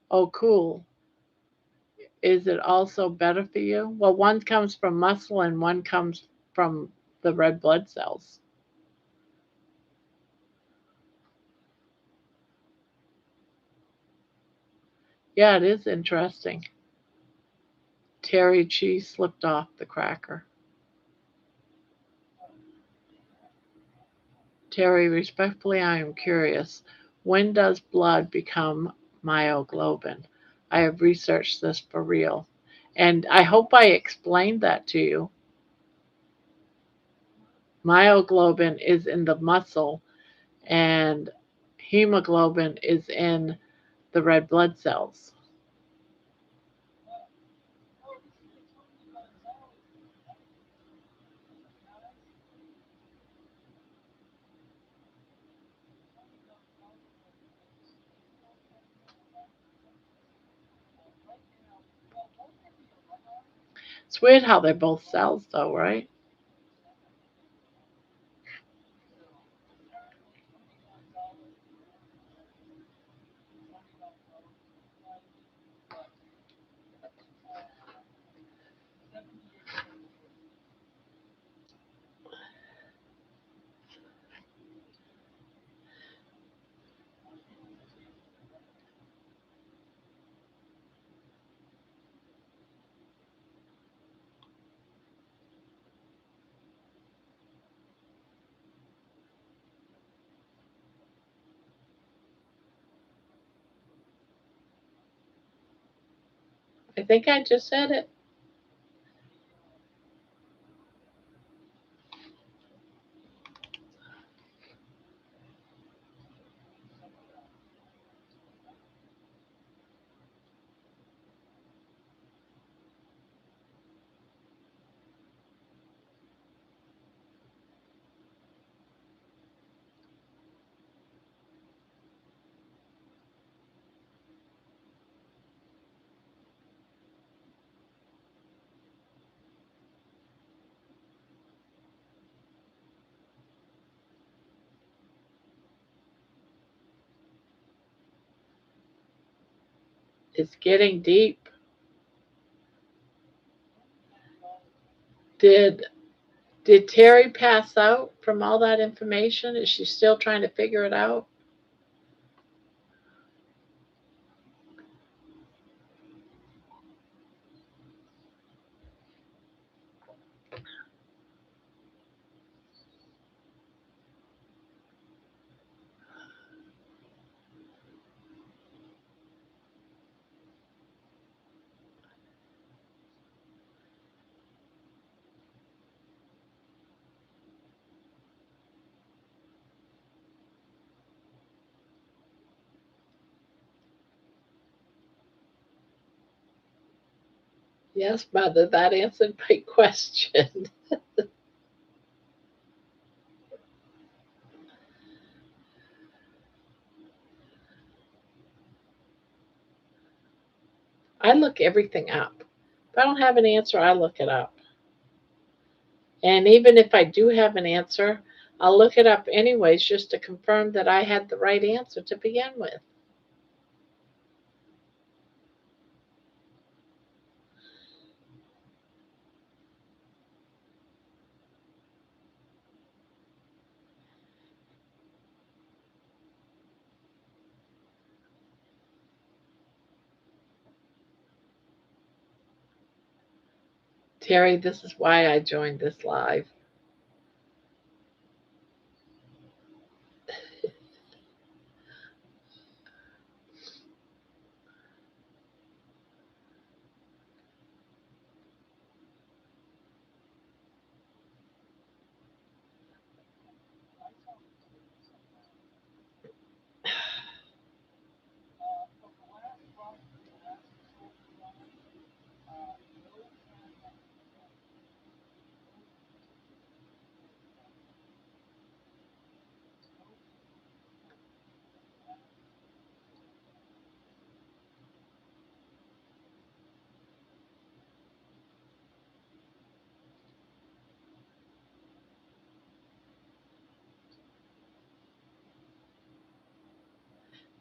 Oh, cool. Is it also better for you? Well, one comes from muscle and one comes from the red blood cells. Yeah, it is interesting. Terry cheese slipped off the cracker. Terry, respectfully, I am curious. When does blood become myoglobin? I have researched this for real. And I hope I explained that to you. Myoglobin is in the muscle, and hemoglobin is in the red blood cells. It's weird how they're both cells, though, right? I think I just said it. It's getting deep. Did did Terry pass out from all that information? Is she still trying to figure it out? Yes, Mother, that answered my question. I look everything up. If I don't have an answer, I look it up. And even if I do have an answer, I'll look it up anyways just to confirm that I had the right answer to begin with. Terry, this is why I joined this live.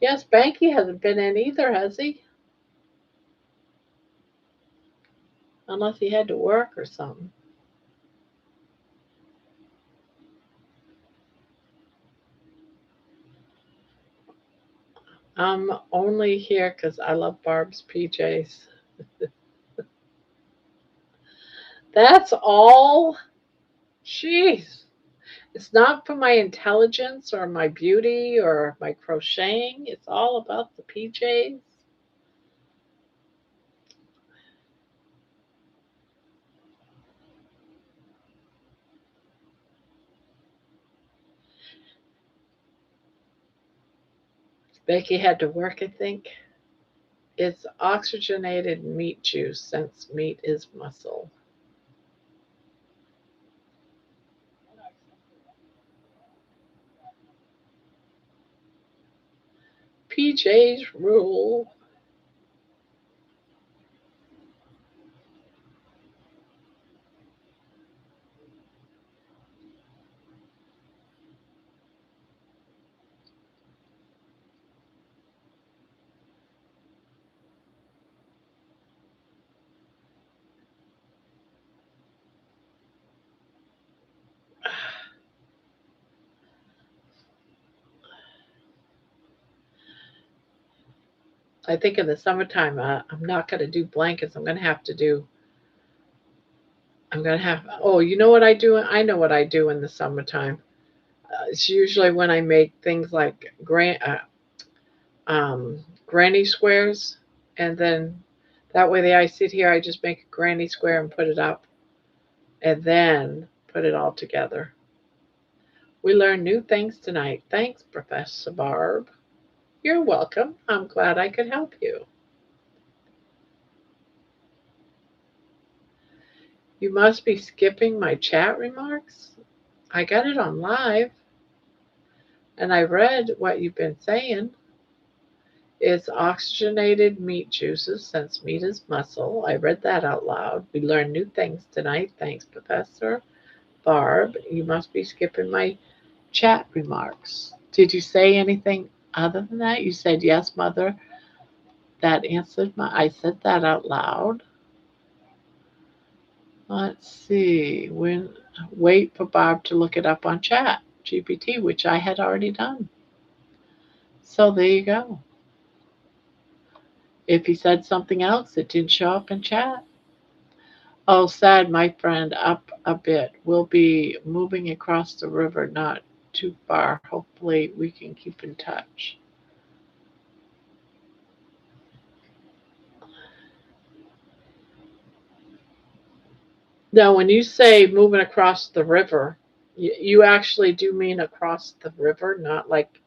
Yes, Banky hasn't been in either, has he? Unless he had to work or something. I'm only here because I love Barb's PJs. That's all? Jeez. It's not for my intelligence or my beauty or my crocheting. It's all about the PJs. Becky had to work, I think. It's oxygenated meat juice since meat is muscle. PJs rule. I think in the summertime, I'm not going to do blankets. I'm going to have, oh, you know what I do? I know what I do in the summertime. It's usually when I make things like granny squares. And then that way I sit here, I just make a granny square and put it up. And then put it all together. We learned new things tonight. Thanks, Professor Barb. You're welcome. I'm glad I could help you. You must be skipping my chat remarks. I got it on live, and I read what you've been saying. It's oxygenated meat juices since meat is muscle. I read that out loud. We learned new things tonight. Thanks, Professor Barb. You must be skipping my chat remarks. Did you say anything other than that? You said, yes, Mother. That answered I said that out loud. Let's see. Wait for Barb to look it up on chat GPT, which I had already done. So there you go. If he said something else, it didn't show up in chat. Oh, sad, my friend, up a bit. We'll be moving across the river, not too far. Hopefully we can keep in touch. Now, when you say moving across the river, you actually do mean across the river, not like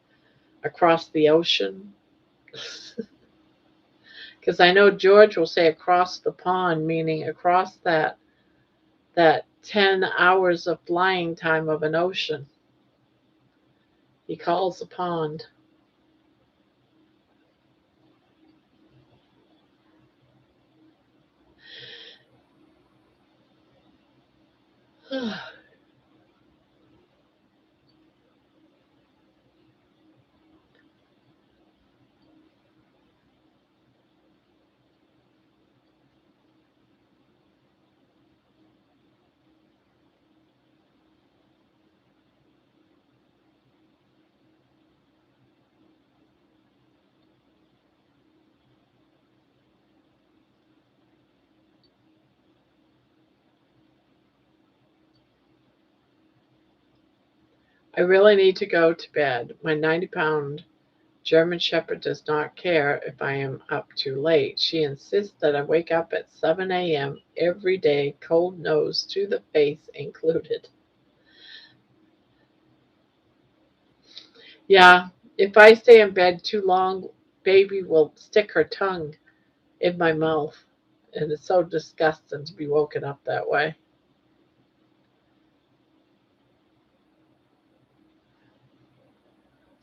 across the ocean? Because I know George will say across the pond, meaning across that 10 hours of flying time of an ocean. He calls a pond. I really need to go to bed. My 90-pound German Shepherd does not care if I am up too late. She insists that I wake up at 7 a.m. every day, cold nose to the face included. Yeah, if I stay in bed too long, baby will stick her tongue in my mouth. And it's so disgusting to be woken up that way.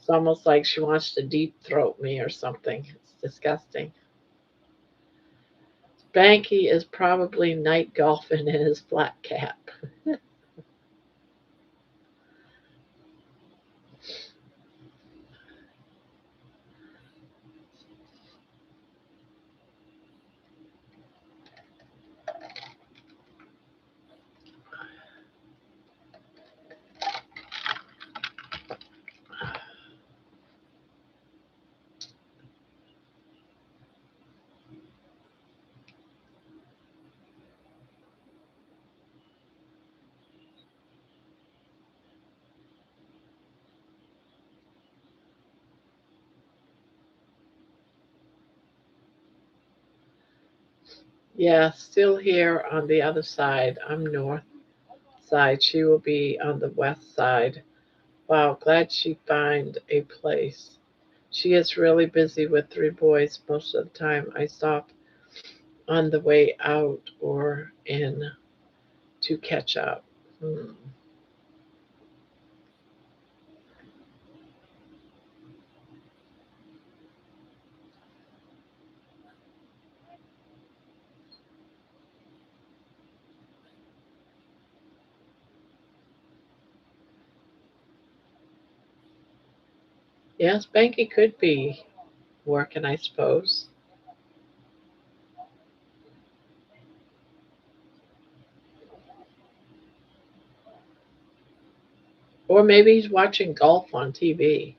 It's almost like she wants to deep throat me or something. It's disgusting. Spanky is probably night golfing in his flat cap. Yeah, still here on the other side. I'm north side. She will be on the west side. Wow, glad she find a place. She is really busy with three boys most of the time. I stop on the way out or in to catch up. Hmm. Yes, Banky could be working, I suppose. Or maybe he's watching golf on TV.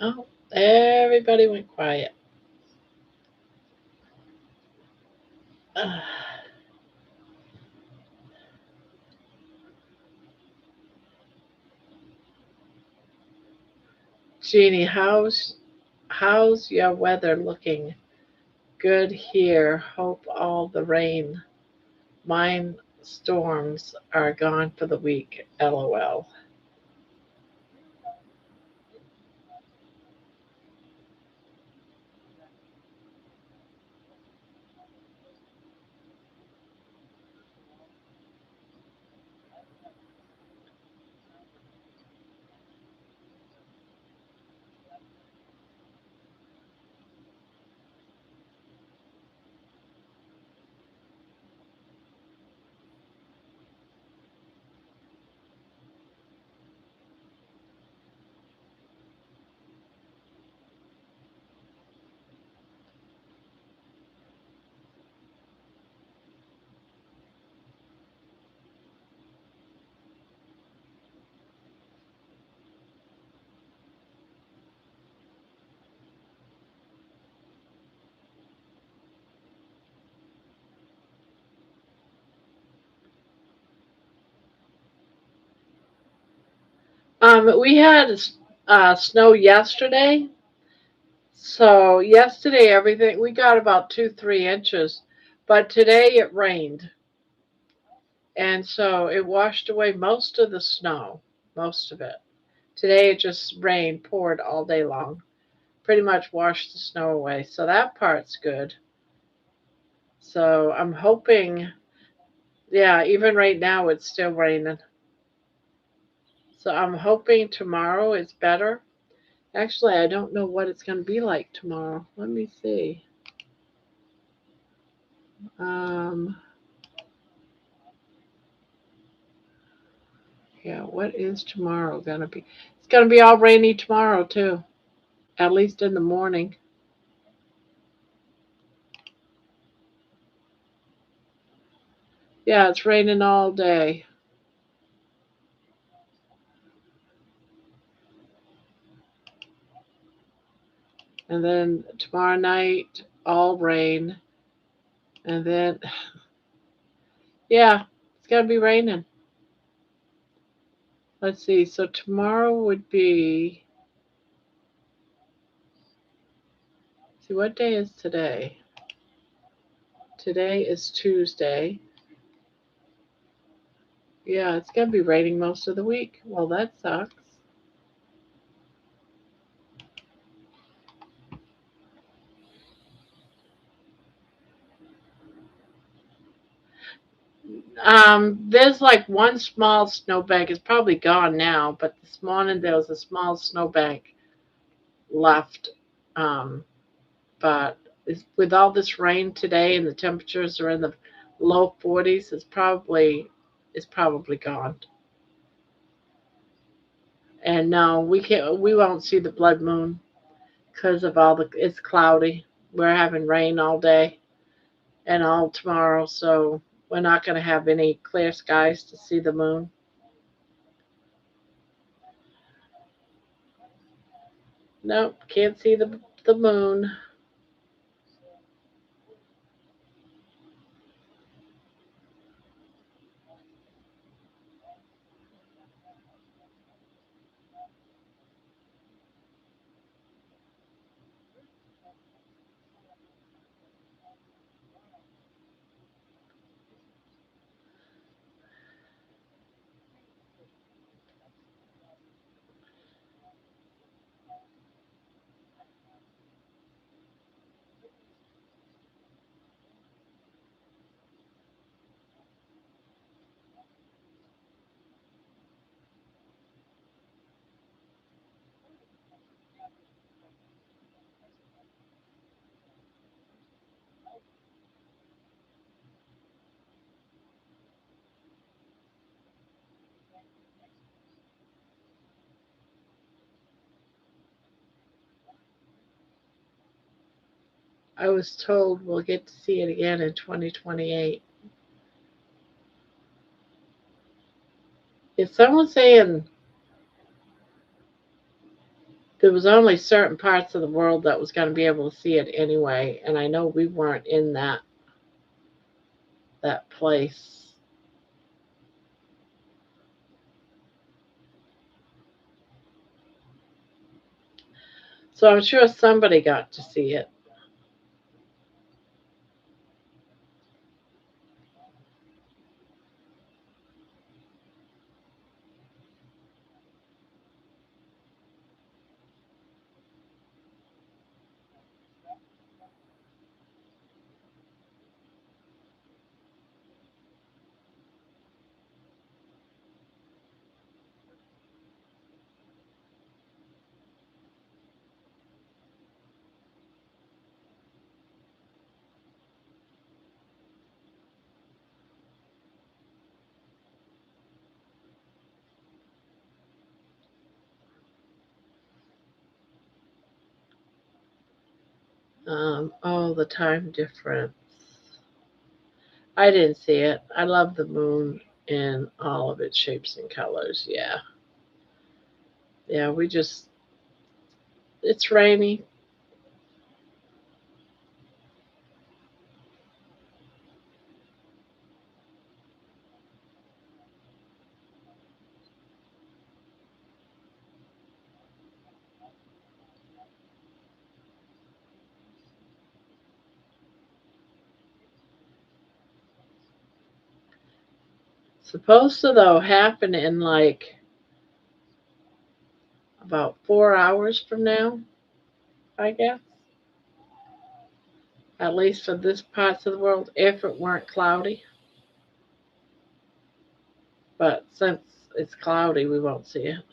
Oh, everybody went quiet. Jeannie, how's your weather looking? Good here. Hope all the rain. Mine storms are gone for the week. LOL. We had snow yesterday. So yesterday everything we got about 2, 3 inches, but today it rained, and so it washed away most of the snow, most of it. Today it just rained, poured all day long, pretty much washed the snow away. So that part's good. So I'm hoping, yeah, even right now it's still raining. So I'm hoping tomorrow is better. Actually, I don't know what it's going to be like tomorrow. Let me see. Um, yeah, what is tomorrow going to be? It's going to be all rainy tomorrow, too, at least in the morning. Yeah, it's raining all day. And then tomorrow night, all rain. And then, yeah, it's going to be raining. Let's see. So tomorrow would be, see, what day is today? Today is Tuesday. Yeah, it's going to be raining most of the week. Well, that sucks. There's like one small snowbank. It's probably gone now, but this morning there was a small snowbank left. Um, but with all this rain today and the temperatures are in the low 40s, it's probably gone. And no, we won't see the blood moon because of all the it's cloudy. We're having rain all day and all tomorrow, so we're not going to have any clear skies to see the moon. Nope, can't see the moon. I was told we'll get to see it again in 2028. If someone's saying There was only certain parts of the world that was going to be able to see it anyway, and I know we weren't in that place. So I'm sure somebody got to see it. Oh, the time difference. I didn't see it. I love the moon in all of its shapes and colors. Yeah. Yeah, it's rainy. Supposed to, though, happen in like about 4 hours from now, I guess. At least for this parts of the world, if it weren't cloudy. But since it's cloudy, we won't see it.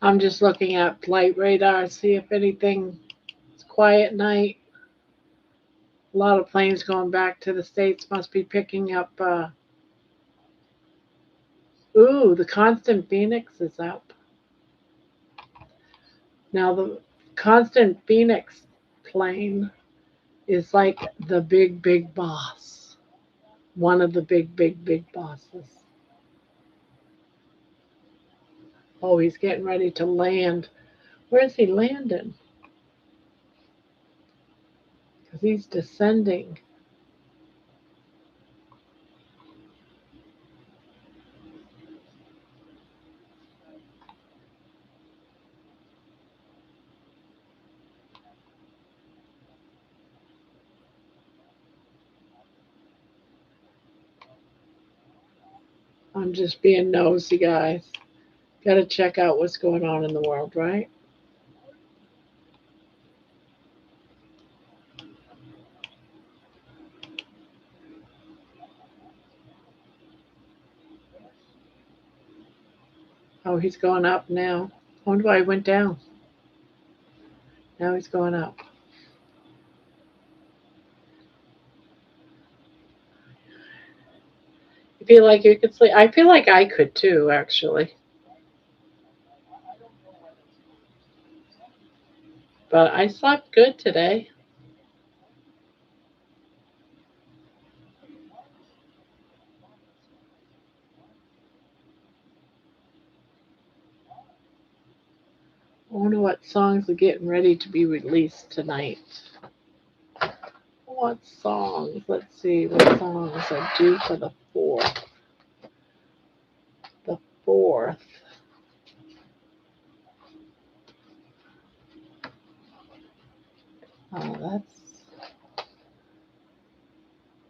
I'm just looking at flight radar, see if anything. It's quiet night. A lot of planes going back to the States must be picking up. Ooh, the Constant Phoenix is up. Now, the Constant Phoenix plane is like the big, big boss. One of the big, big, big bosses. Oh, he's getting ready to land. Where's he landing? Because he's descending. I'm just being nosy, guys. Got to check out what's going on in the world, right? Oh, he's going up now. I wonder why he went down. Now he's going up. You feel like you could sleep? I feel like I could too, actually. But I slept good today. I wonder what songs are getting ready to be released tonight. What songs? Let's see what songs are due for the 4th. The 4th. Oh, that's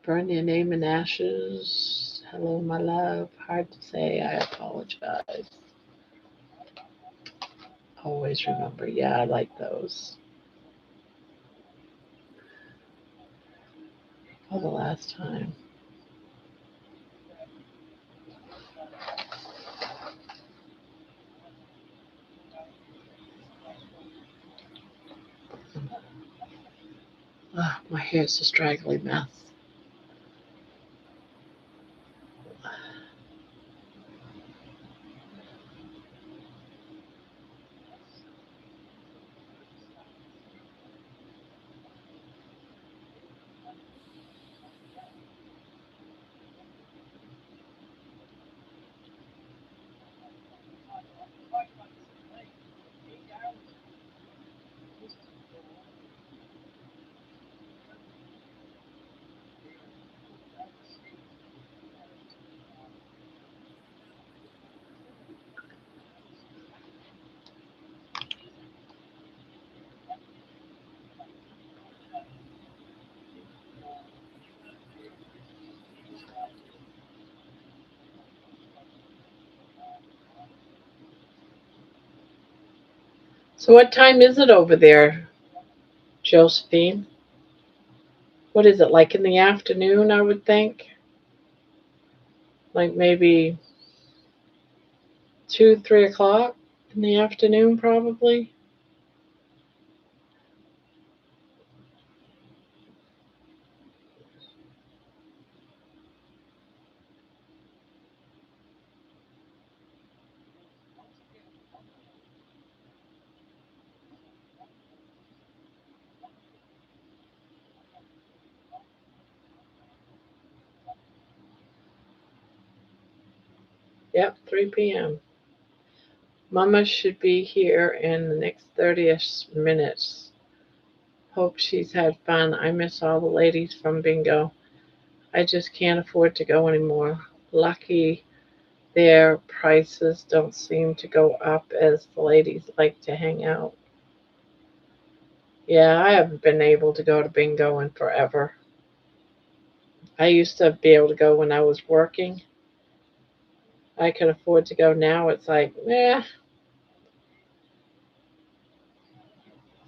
Burn Your Name in Ashes. Hello, my love. Hard to say. I apologize. Always remember. Yeah, I like those. For the last time. Oh, my hair's a straggly mess. So what time is it over there, Josephine? What is it, like in the afternoon, I would think? Like maybe 2, 3 o'clock in the afternoon, probably? Yep, 3 p.m. Mama should be here in the next 30ish minutes. Hope she's had fun. I miss all the ladies from bingo. I just can't afford to go anymore. Lucky their prices don't seem to go up as the ladies like to hang out. Yeah, I haven't been able to go to bingo in forever. I used to be able to go when I was working. I could afford to go now. It's like, it's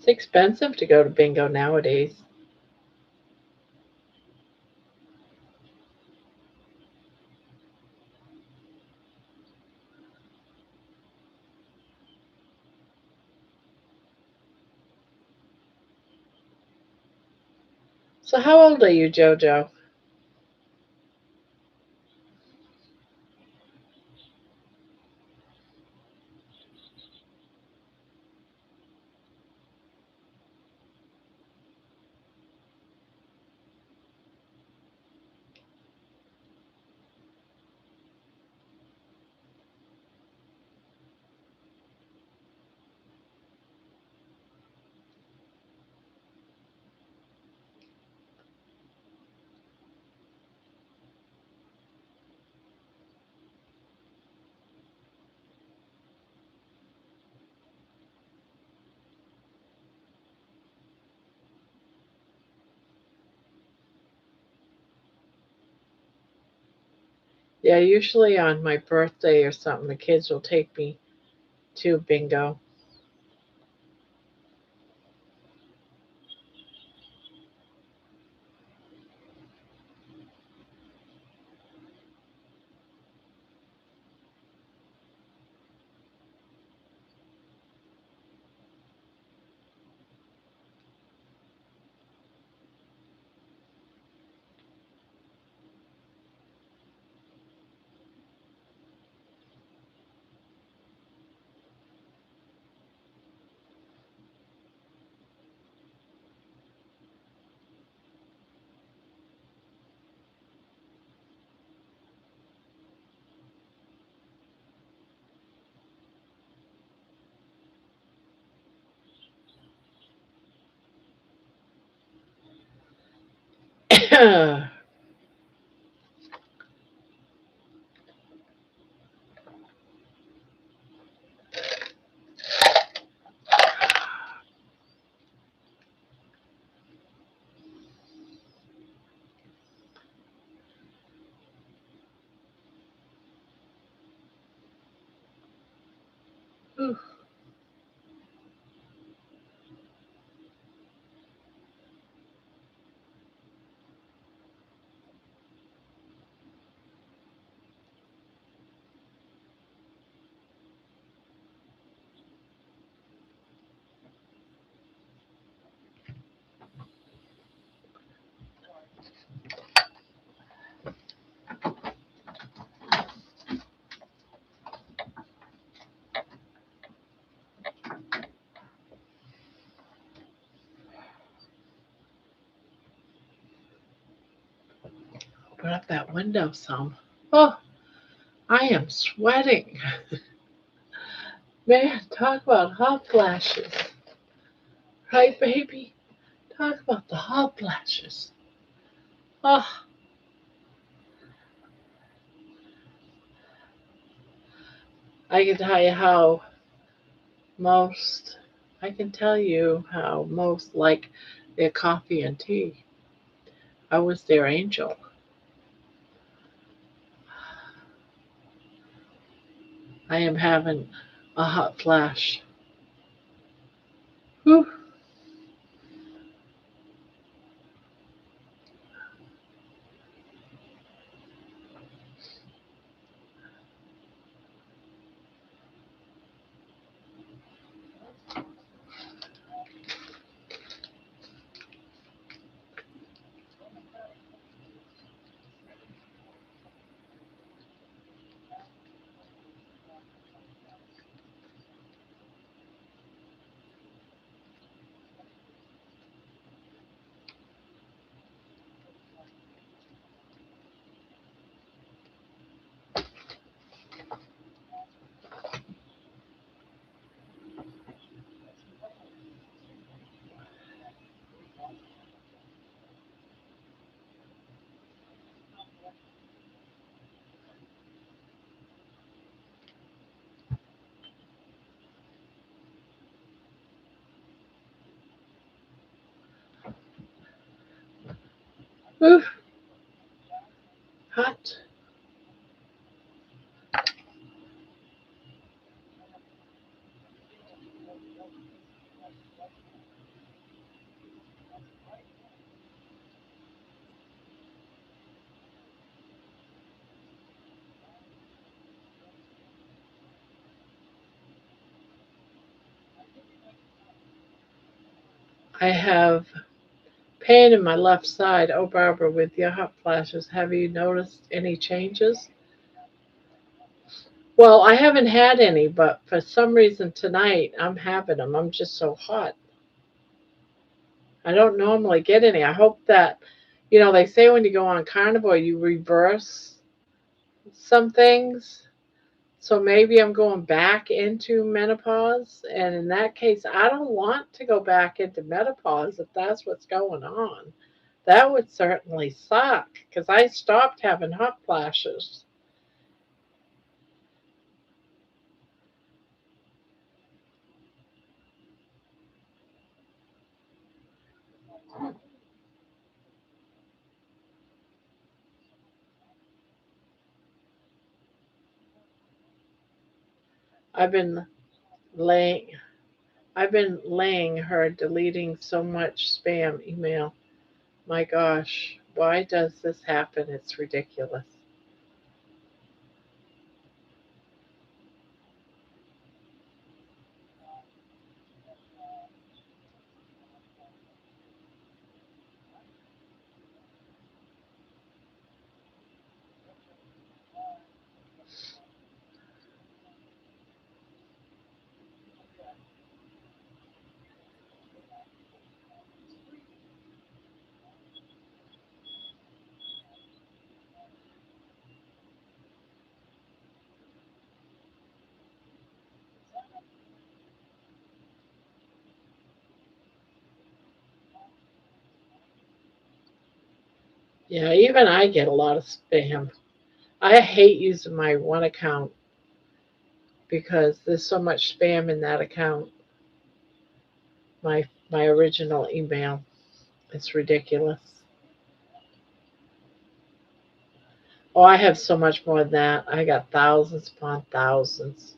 expensive to go to bingo nowadays. So how old are you, Jojo? Yeah, usually on my birthday or something, the kids will take me to bingo. Open up that window some. Oh, I am sweating. Man, talk about hot flashes. Right, baby? Talk about the hot flashes. Oh, I can tell you how most, I can tell you how most like their coffee and tea. I was their angel. I am having a hot flash. Whew. Whew. Hot. I have Pain in my left side. Oh, Barbara, with your hot flashes, have you noticed any changes? Well, I haven't had any, but for some reason tonight I'm having them. I'm just so hot. I don't normally get any. I hope that, they say when you go on Carnivore, you reverse some things. So maybe I'm going back into menopause. And in that case, I don't want to go back into menopause if that's what's going on. That would certainly suck because I stopped having hot flashes. I've been laying I've been laying her deleting so much spam email. My gosh, why does this happen? It's ridiculous. Yeah, even I get a lot of spam. I hate using my one account because there's so much spam in that account. My original email. It's ridiculous. Oh, I have so much more than that. I got thousands upon thousands.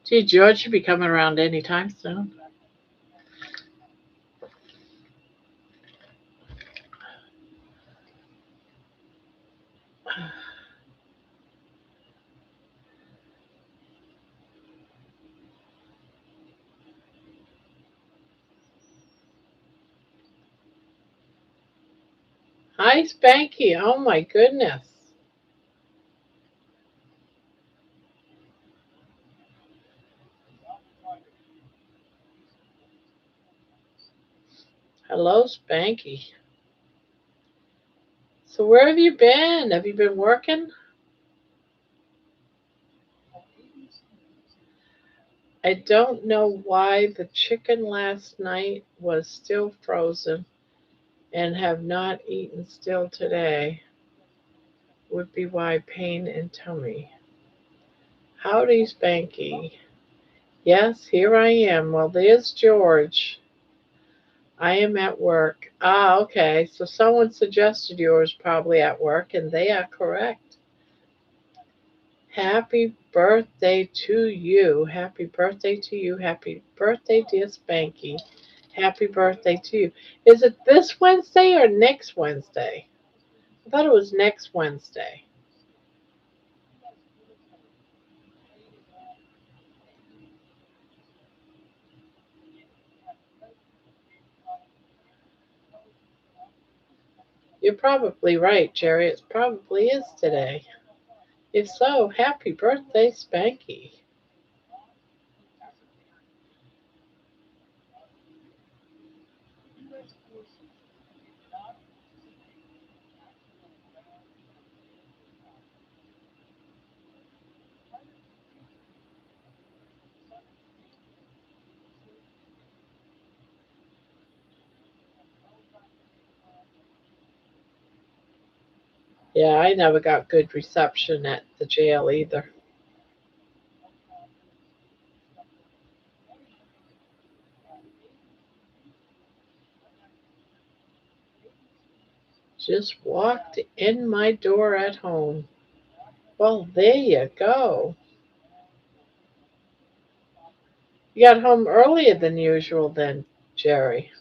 Gee, George should be coming around anytime soon. Hi, Spanky. Oh my goodness. Hello, Spanky. So where have you been? Have you been working? I don't know why the chicken last night was still frozen and have not eaten still today. Would be why pain in tummy. Howdy, Spanky. Yes, here I am. Well, there's George. I am at work. Ah, okay. So someone suggested yours probably at work, and they are correct. Happy birthday to you. Happy birthday to you. Happy birthday, dear Spanky. Happy birthday to you. Is it this Wednesday or next Wednesday? I thought it was next Wednesday. You're probably right, Jerry. It probably is today. If so, happy birthday, Spanky. Yeah, I never got good reception at the jail either. Just walked in my door at home. Well, there you go. You got home earlier than usual then, Jerry.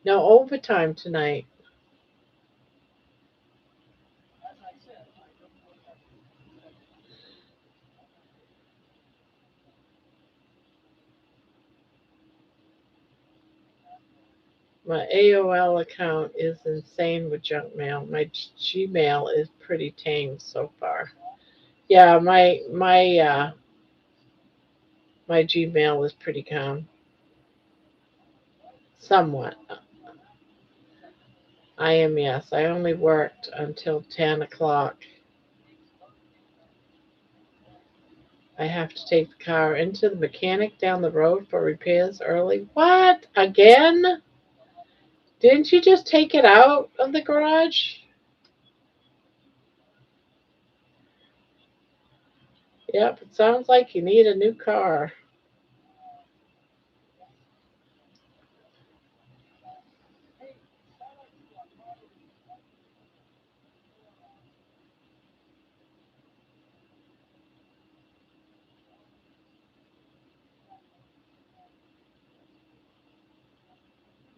No overtime tonight. My AOL account is insane with junk mail. My Gmail is pretty tame so far. Yeah, my Gmail is pretty calm. Somewhat. I am, yes. I only worked until 10 o'clock. I have to take the car into the mechanic down the road for repairs early. What? Again? Didn't you just take it out of the garage? Yep, it sounds like you need a new car.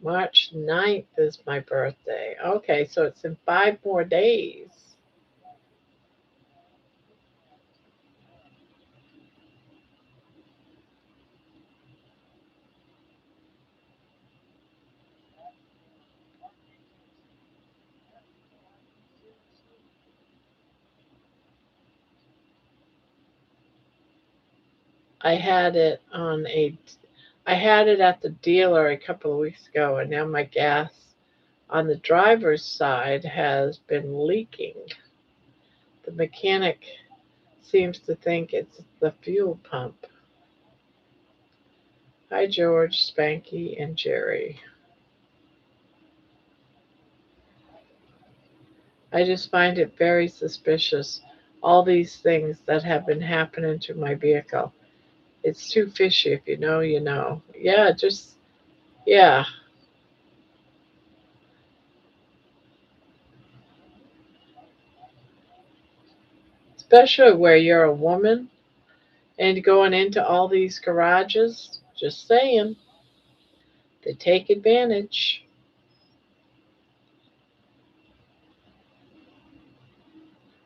March 9th is my birthday. Okay, so it's in 5 more days. I had it on a I had it at the dealer a couple of weeks ago and now my gas on the driver's side has been leaking. The mechanic seems to think it's the fuel pump. Hi George, Spanky, and Jerry. I just find it very suspicious, all these things that have been happening to my vehicle. It's too fishy. If you know, you know. Yeah, just, yeah. Especially where you're a woman and going into all these garages. Just saying, they take advantage.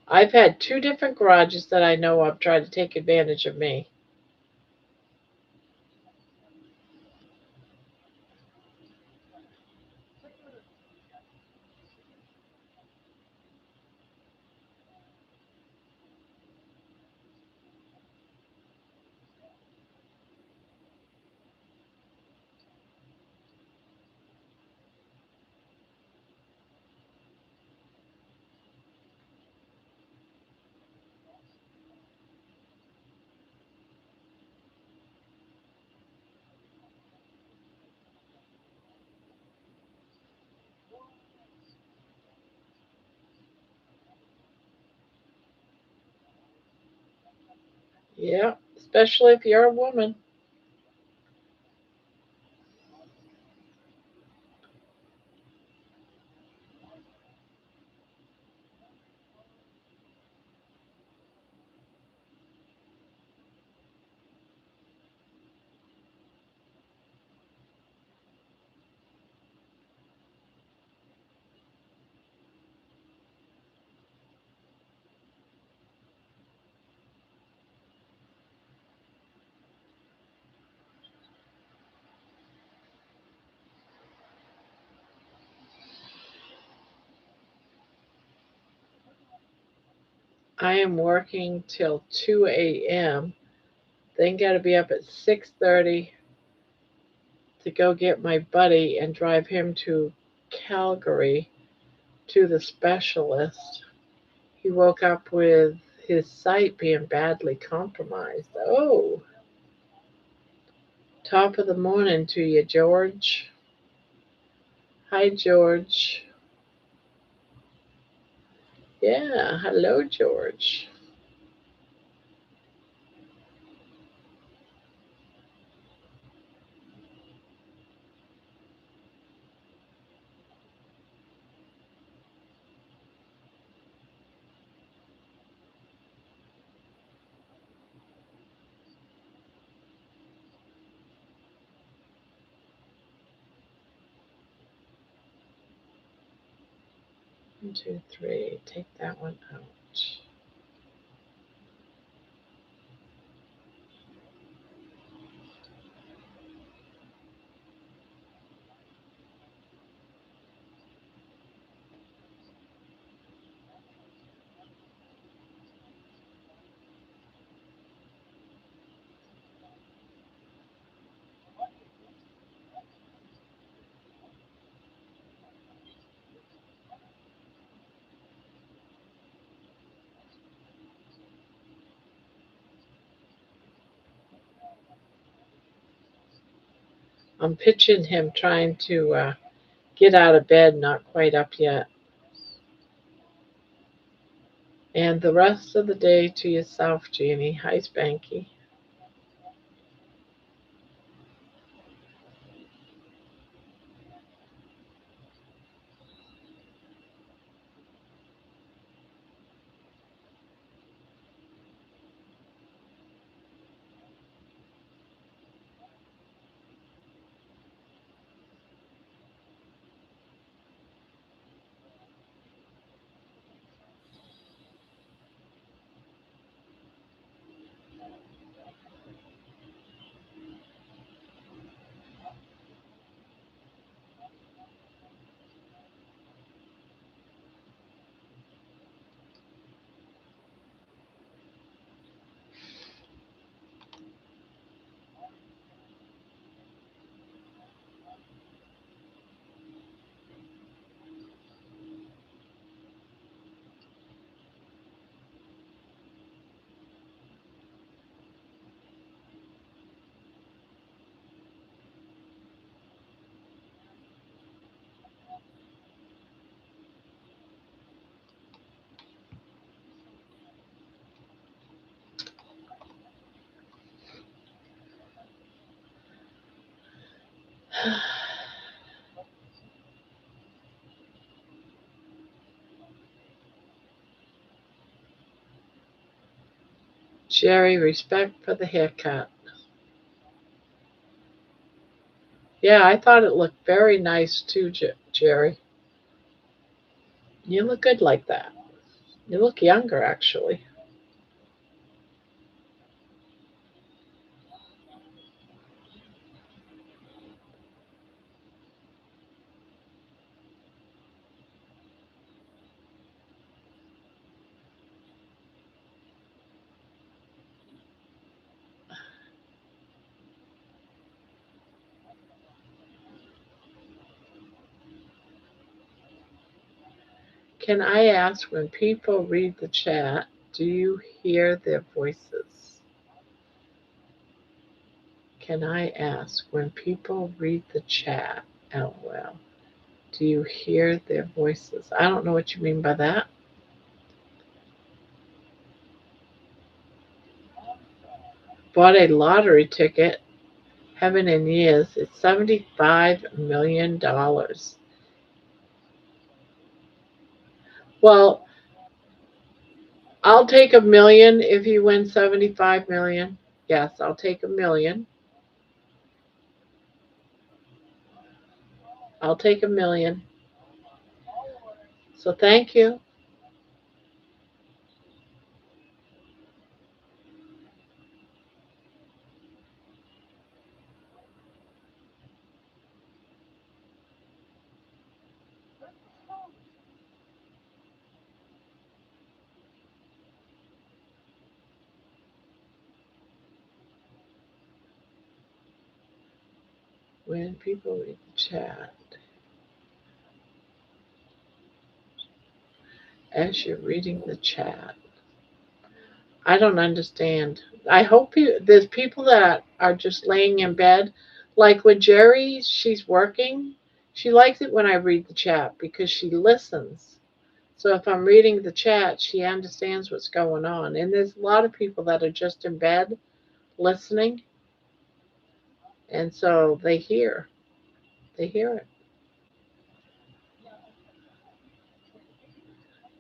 I've had 2 different garages that I know of try to take advantage of me. Yeah, especially if you're a woman. I am working till 2 a.m. Then got to be up at 6:30 to go get my buddy and drive him to Calgary to the specialist. He woke up with his sight being badly compromised. Oh, top of the morning to you, George. Hi, George. Yeah, hello, George. One, two, three. Take that one out. 'I'm pitching him trying to get out of bed, not quite up yet. And the rest of the day to yourself, Jeannie. Hi, Spanky. Jerry, respect for the haircut. Yeah, I thought it looked very nice too, Jerry. You look good like that. You look younger, actually. Can I ask, when people read the chat, do you hear their voices? Can I ask, when people read the chat, LOL, do you hear their voices? I don't know what you mean by that. Bought a lottery ticket, heaven and years. It's $75 million. Well, I'll take a million if you win 75 million. Yes, I'll take a million. I'll take a million. So thank you. When people read the chat, as you're reading the chat, I don't understand. I hope there's people that are just laying in bed. Like with Jerry, she's working. She likes it when I read the chat because she listens. So if I'm reading the chat, she understands what's going on. And there's a lot of people that are just in bed listening. And so they hear. They hear it.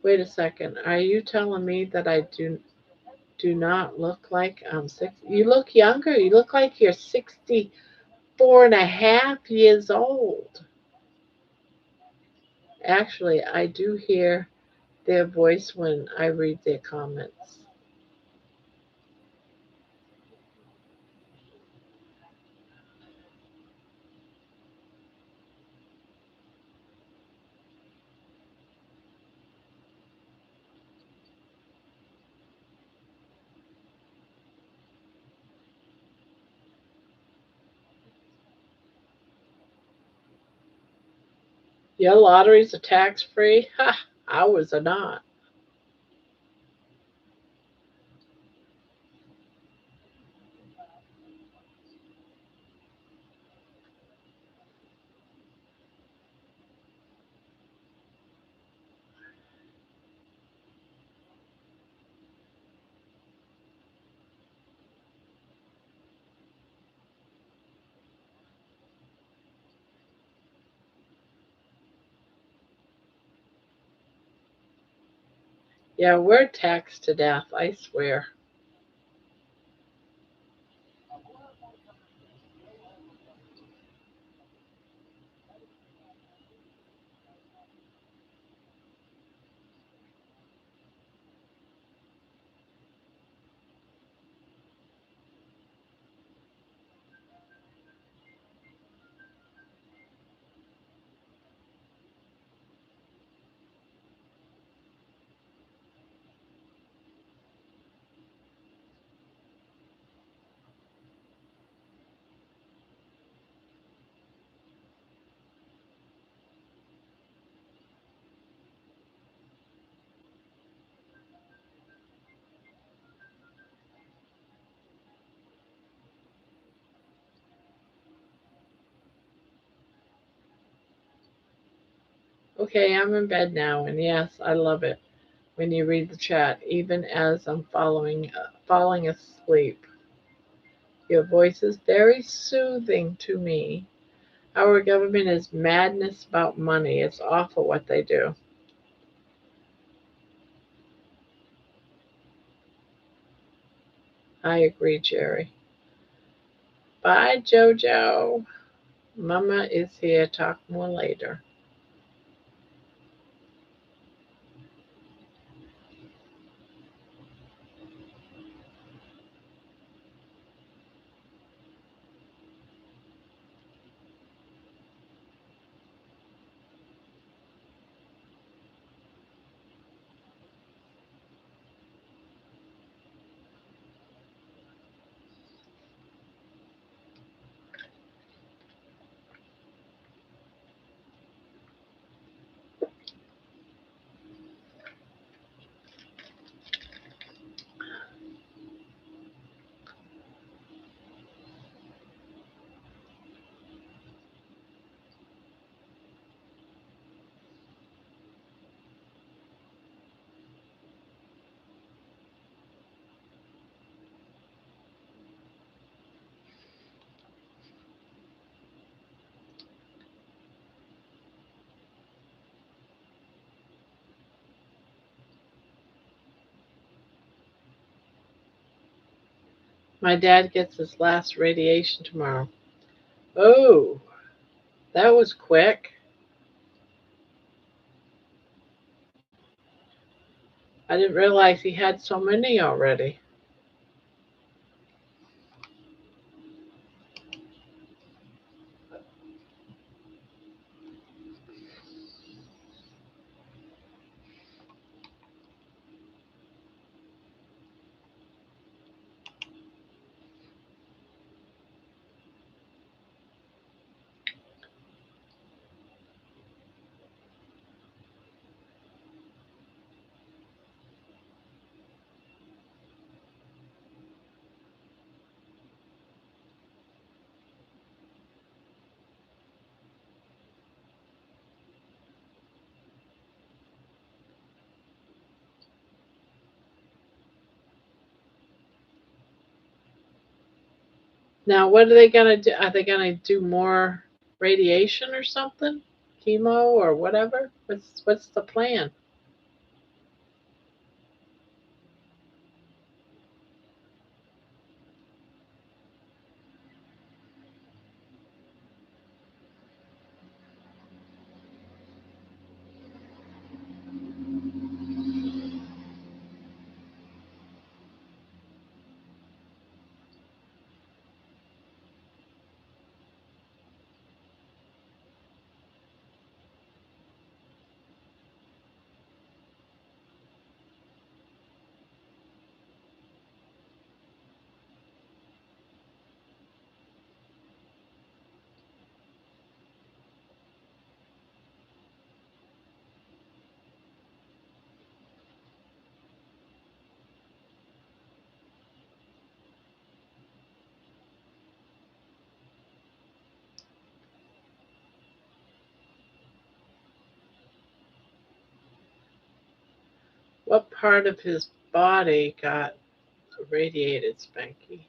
Wait a second. Are you telling me that I do not look like I'm 60? You look younger. You look like you're 64.5 years old. Actually, I do hear their voice when I read their comments. Your lotteries are tax free? Ha! Ours are not. Yeah, we're taxed to death, I swear. Okay, I'm in bed now, and yes, I love it when you read the chat, even as I'm falling asleep. Your voice is very soothing to me. Our government is madness about money. It's awful what they do. I agree, Jerry. Bye, Jojo. Mama is here. Talk more later. My dad gets his last radiation tomorrow. Oh, that was quick. I didn't realize he had so many already. Now, what are they gonna do? Are they gonna do more radiation or something? Chemo or whatever? What's the plan? What part of his body got radiated, Spanky?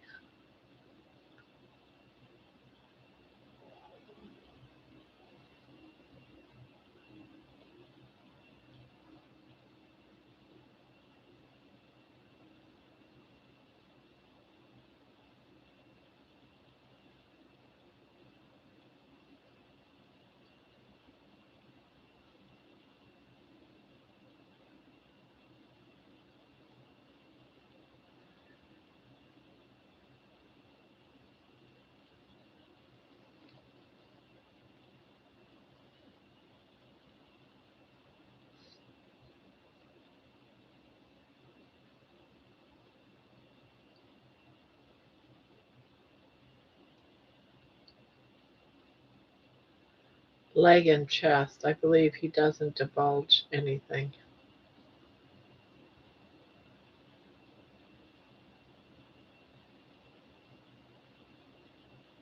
Leg and chest. I believe he doesn't divulge anything.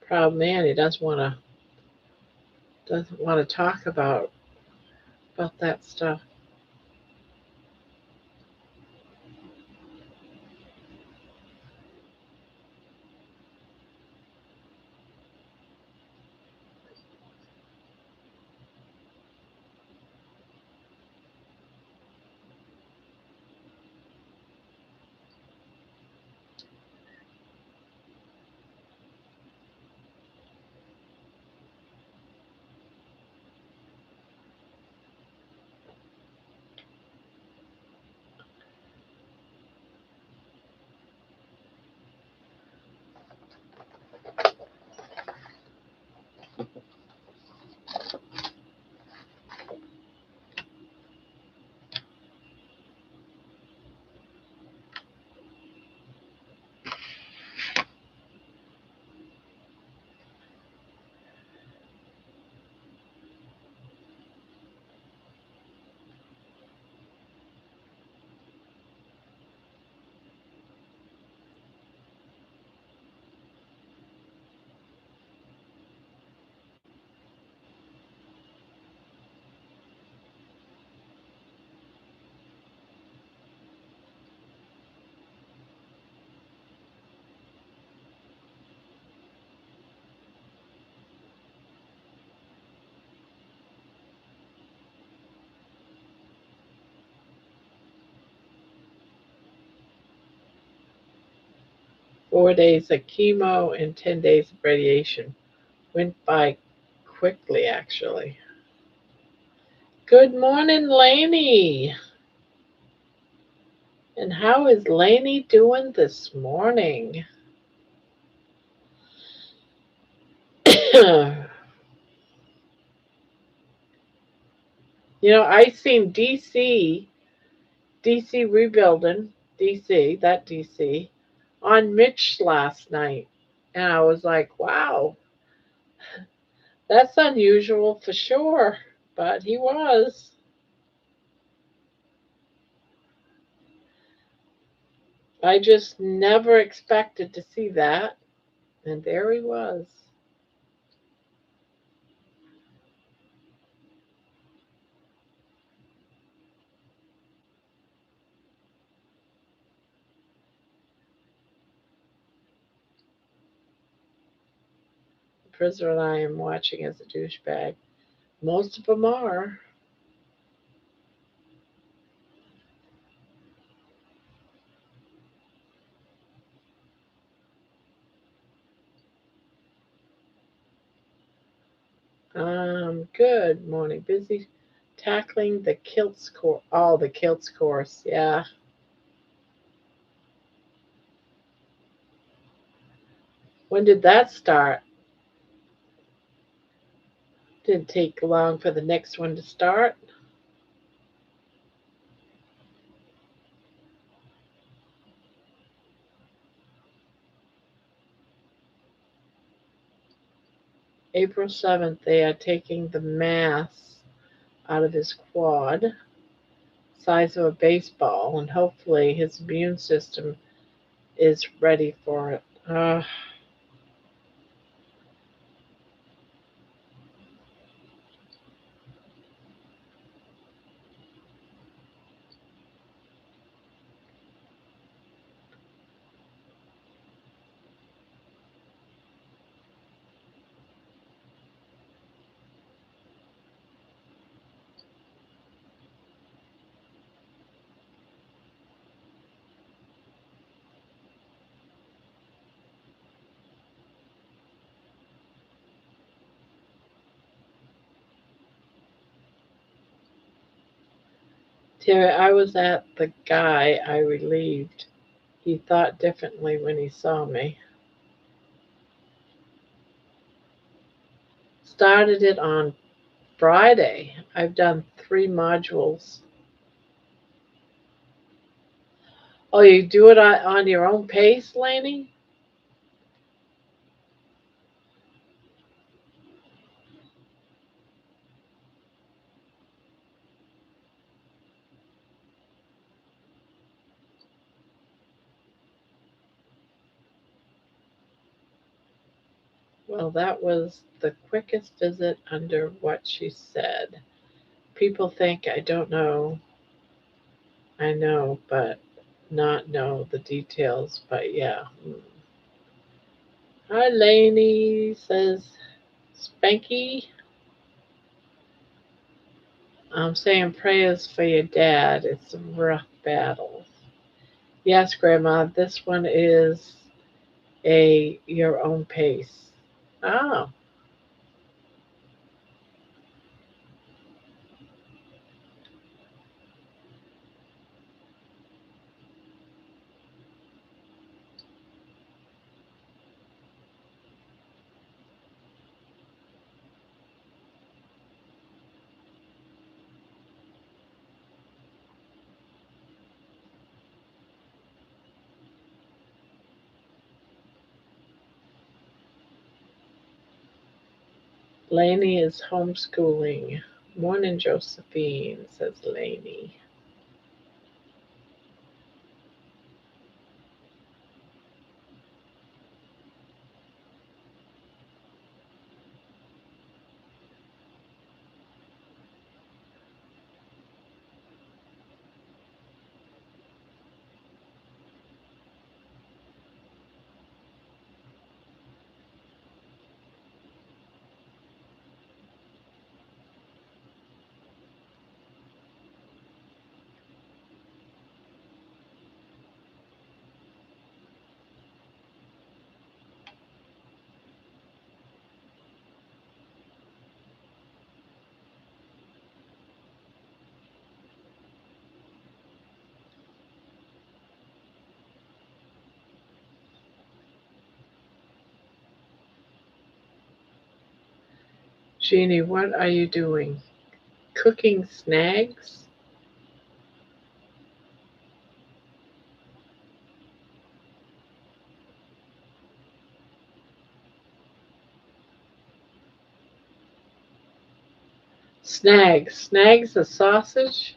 Proud man. He doesn't want to talk about that stuff. "4 days of chemo and 10 days of radiation went by quickly, actually." Good morning, Lainey. And how is Lainey doing this morning? I seen DC rebuilding, DC, on Mitch last night. And I was like, wow, that's unusual for sure. But he was. I just never expected to see that. And there he was. prisoner I am watching as a douchebag. Most of them are. Good morning. Busy tackling the kilts course. Oh, the kilts course. Yeah. When did that start? Didn't take long for the next one to start. April 7th, they are taking the mass out of his quad, size of a baseball, and hopefully his immune system is ready for it. Terry, I was at the guy I relieved. He thought differently when he saw me. Started it on Friday. I've done 3 modules. Oh, you do it on your own pace, Lainey? Well, that was the quickest visit under what she said. People think I don't know. I know, but not know the details. But yeah. Hi, Lainey, says Spanky. I'm saying prayers for your dad. It's a rough battle. Yes, Grandma, this one is a your own pace. Oh, Lainey is homeschooling. Morning, Josephine, says Lainey. Jeannie, what are you doing? Cooking snags? Snags. Snags a sausage?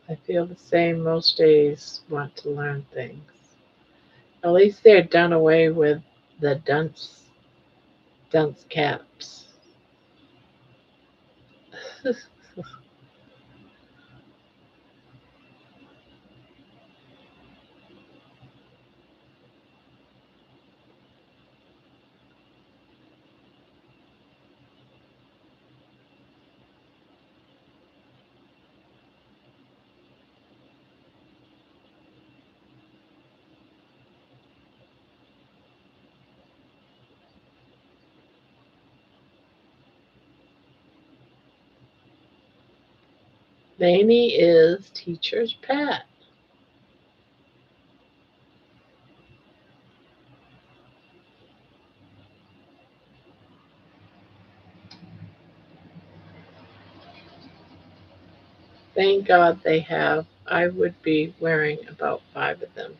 I feel the same most days, want to learn things. At least they're done away with the dunce caps. Lainey is teacher's pet. Thank God they have. I would be wearing about 5 of them.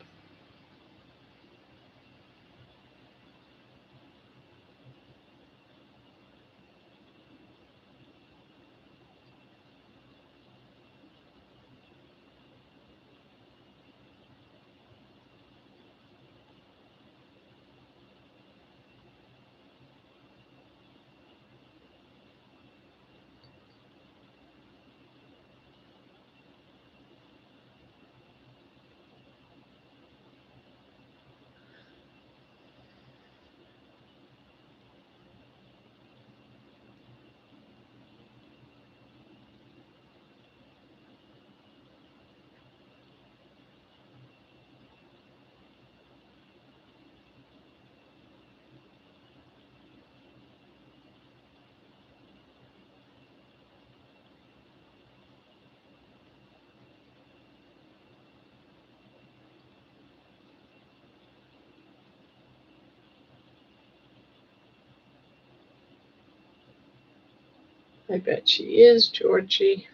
I bet she is, Georgie.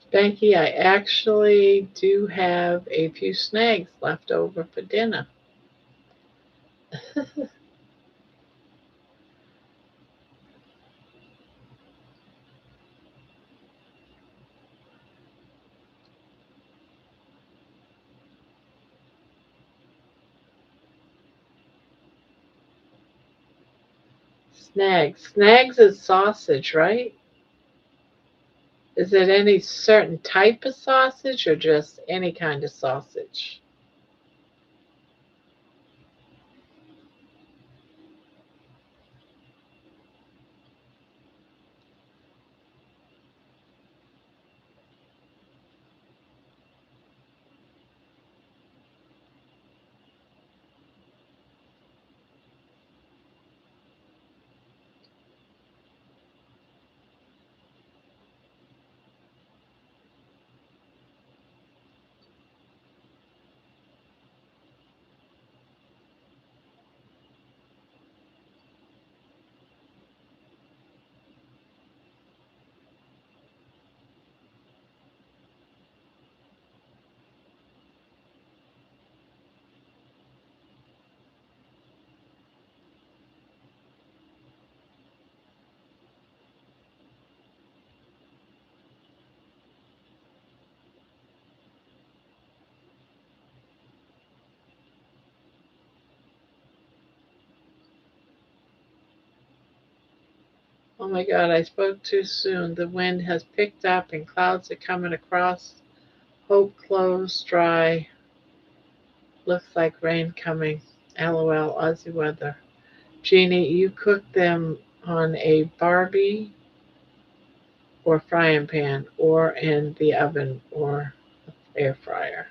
Spanky, I actually do have a few snags left over for dinner. Snags. Snags is sausage, right? Is it any certain type of sausage or just any kind of sausage? Oh my God, I spoke too soon. The wind has picked up and clouds are coming across. Hope clothes dry. Looks like rain coming. LOL, Aussie weather. Jeannie, you cook them on a Barbie or frying pan or in the oven or air fryer.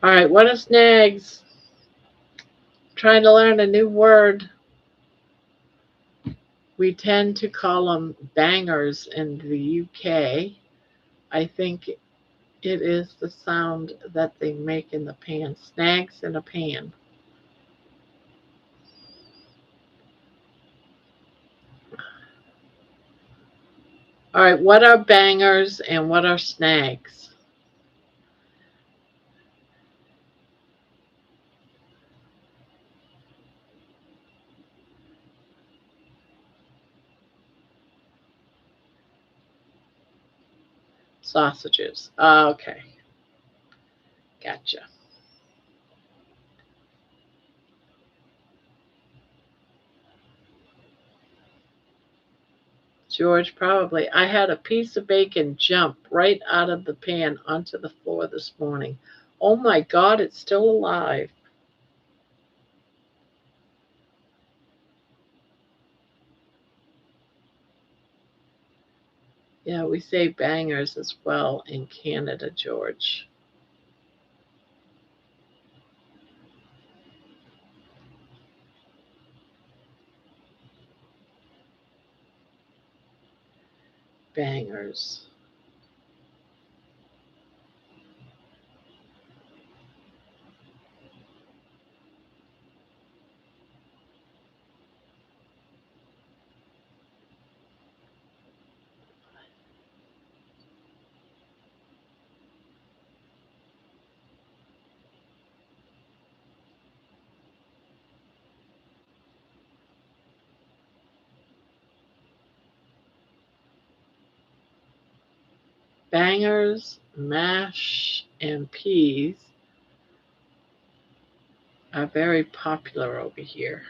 All right, what are snags? Trying to learn a new word. We tend to call them bangers in the UK. I think It is the sound that they make in the pan. Snags in a pan. All right, what are bangers and what are snags? Sausages. Okay, gotcha. George, probably. I had a piece of bacon jump right out of the pan onto the floor this morning. Oh my God, it's still alive. Yeah, we say bangers as well in Canada, George. Bangers. Bangers, mash, and peas are very popular over here.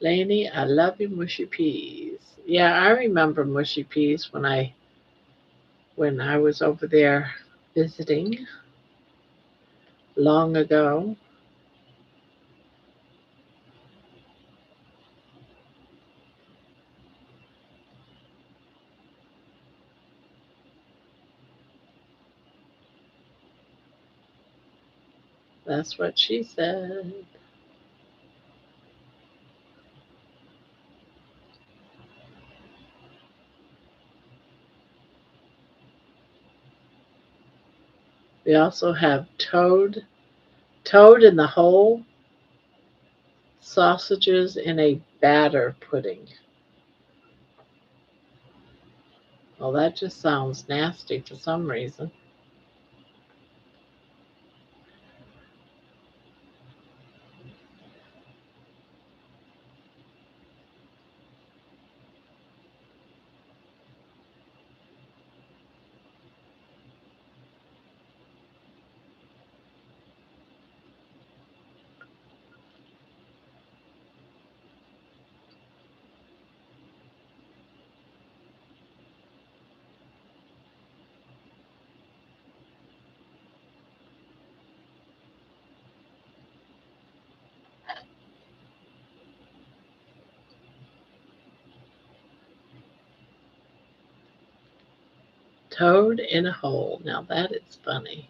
Laney, I love you, mushy peas. Yeah, I remember mushy peas when I was over there visiting long ago. That's what she said. We also have toad in the hole, sausages in a batter pudding. Well, that just sounds nasty for some reason. Toad in a hole. Now that is funny.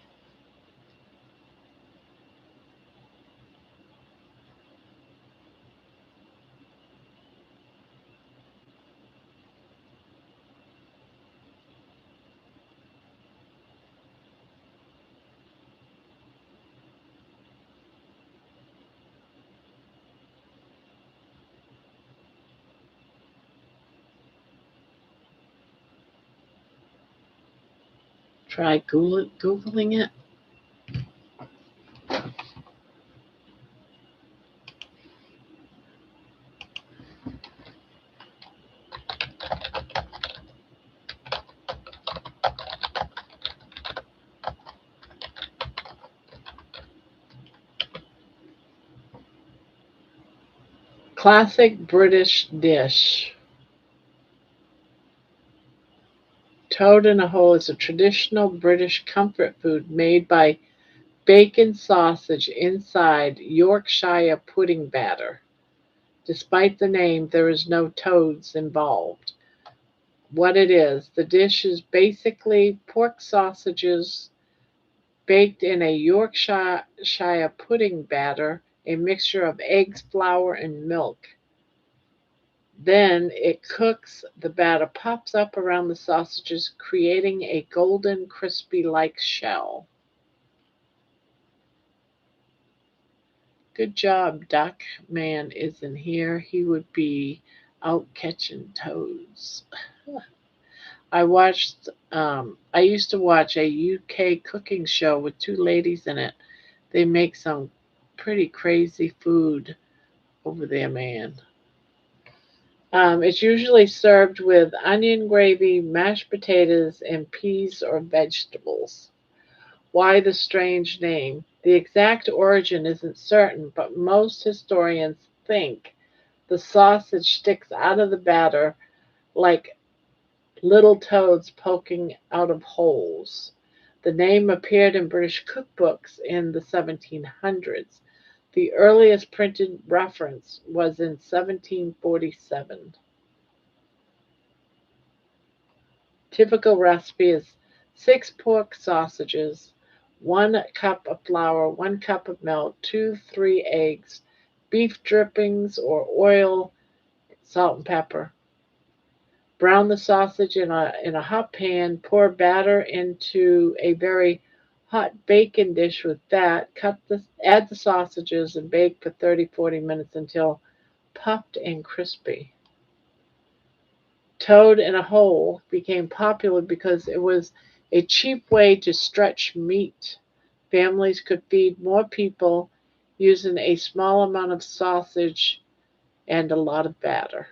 Try Googling it. Classic British dish. Toad in a hole is a traditional British comfort food made by bacon sausage inside Yorkshire pudding batter. Despite the name, there is no toads involved. What it is, the dish is basically pork sausages baked in a Yorkshire pudding batter, a mixture of eggs, flour, and milk. Then it cooks, the batter pops up around the sausages, creating a golden, crispy like shell. Good job, Duck Man isn't here. He would be out catching toads. I used to watch a UK cooking show with two ladies in it. They make some pretty crazy food over there, man. It's usually served with onion gravy, mashed potatoes, and peas or vegetables. Why the strange name? The exact origin isn't certain, but most historians think the sausage sticks out of the batter like little toads poking out of holes. The name appeared in British cookbooks in the 1700s. The earliest printed reference was in 1747. Typical recipe is 6 pork sausages, 1 cup of flour, 1 cup of milk, 2-3 eggs, beef drippings or oil, salt and pepper. Brown the sausage in a hot pan, pour batter into a very hot bacon dish with fat, add the sausages and bake for 30-40 minutes until puffed and crispy. Toad in a hole became popular because it was a cheap way to stretch meat. Families could feed more people using a small amount of sausage and a lot of batter.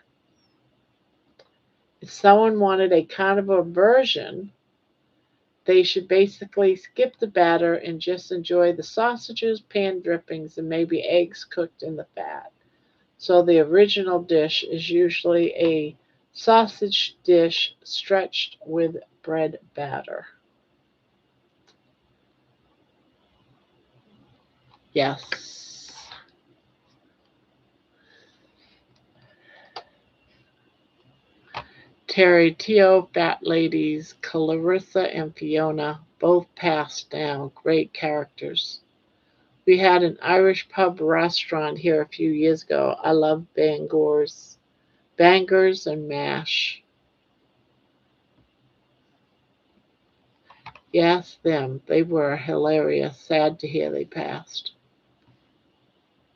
If someone wanted a carnivore version, they should basically skip the batter and just enjoy the sausages, pan drippings, and maybe eggs cooked in the fat. So the original dish is usually a sausage dish stretched with bread batter. Yes. Terry Teo, Fat Ladies, Clarissa and Fiona, both passed now. Great characters. We had an Irish pub restaurant here a few years ago. I love bangers and mash. Yes, them. They were hilarious. Sad to hear they passed.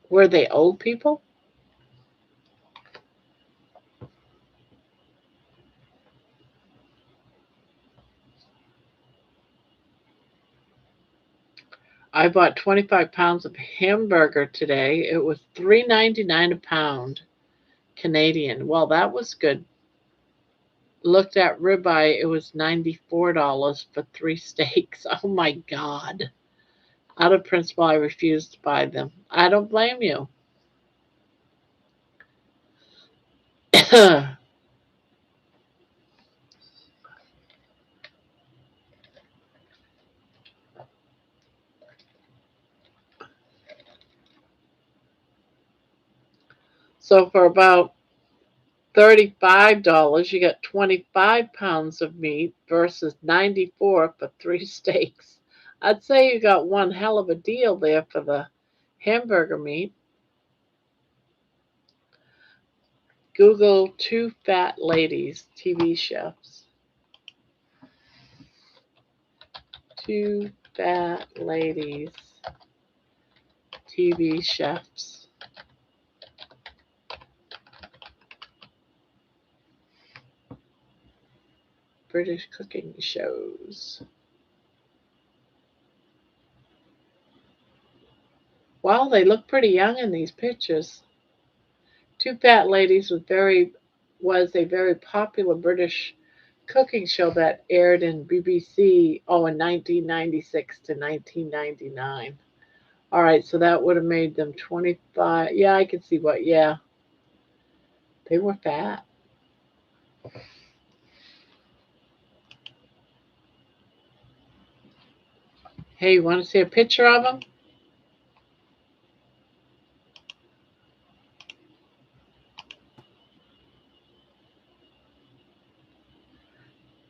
Were they old people? I bought 25 pounds of hamburger today. It was $3.99 a pound Canadian. Well, that was good. Looked at ribeye, it was $94 for 3 steaks. Oh my God. Out of principle, I refused to buy them. I don't blame you. So for about $35, you get 25 pounds of meat versus 94 for 3 steaks. I'd say you got one hell of a deal there for the hamburger meat. Google 2 fat ladies TV chefs. 2 fat ladies TV chefs. British cooking shows. Wow, they look pretty young in these pictures. 2 Fat Ladies was a very popular British cooking show that aired in BBC in 1996 to 1999. All right, so that would have made them 25. Yeah, I can see what. Yeah, they were fat. Hey, you want to see a picture of them?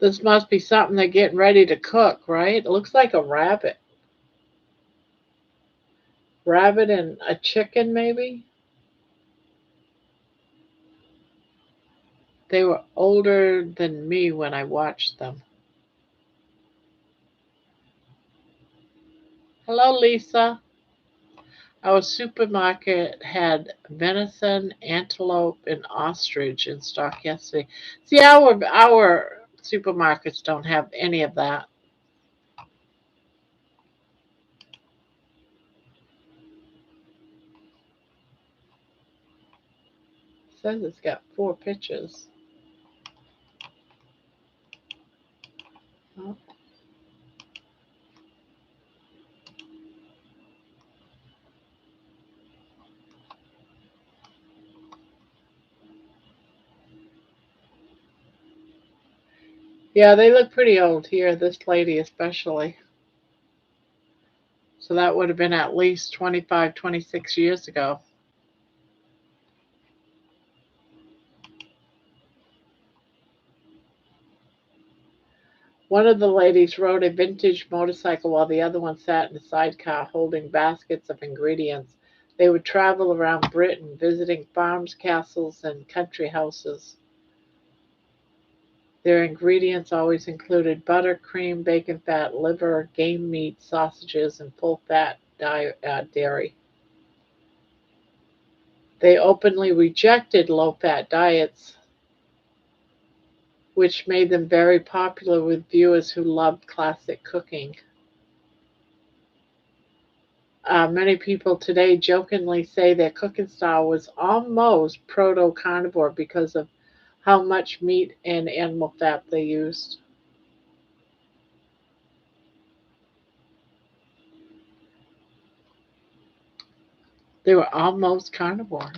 This must be something they're getting ready to cook, right? It looks like a rabbit. Rabbit and a chicken, maybe? They were older than me when I watched them. Hello, Lisa. Our supermarket had venison, antelope, and ostrich in stock yesterday. See, our supermarkets don't have any of that. It says it's got 4 pictures. Oh, yeah, they look pretty old here, this lady especially. So that would have been at least 25, 26 years ago. One of the ladies rode a vintage motorcycle while the other one sat in a sidecar holding baskets of ingredients. They would travel around Britain, visiting farms, castles, and country houses. Their ingredients always included butter, cream, bacon fat, liver, game meat, sausages, and full fat dairy. They openly rejected low fat diets, which made them very popular with viewers who loved classic cooking. Many people today jokingly say their cooking style was almost proto carnivore because of how much meat and animal fat they used. They were almost carnivore.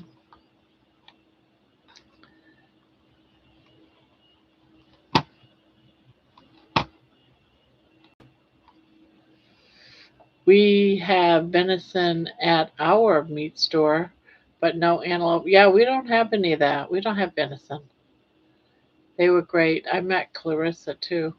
We have venison at our meat store, but no antelope. Yeah, we don't have any of that. We don't have venison. They were great. I met Clarissa too.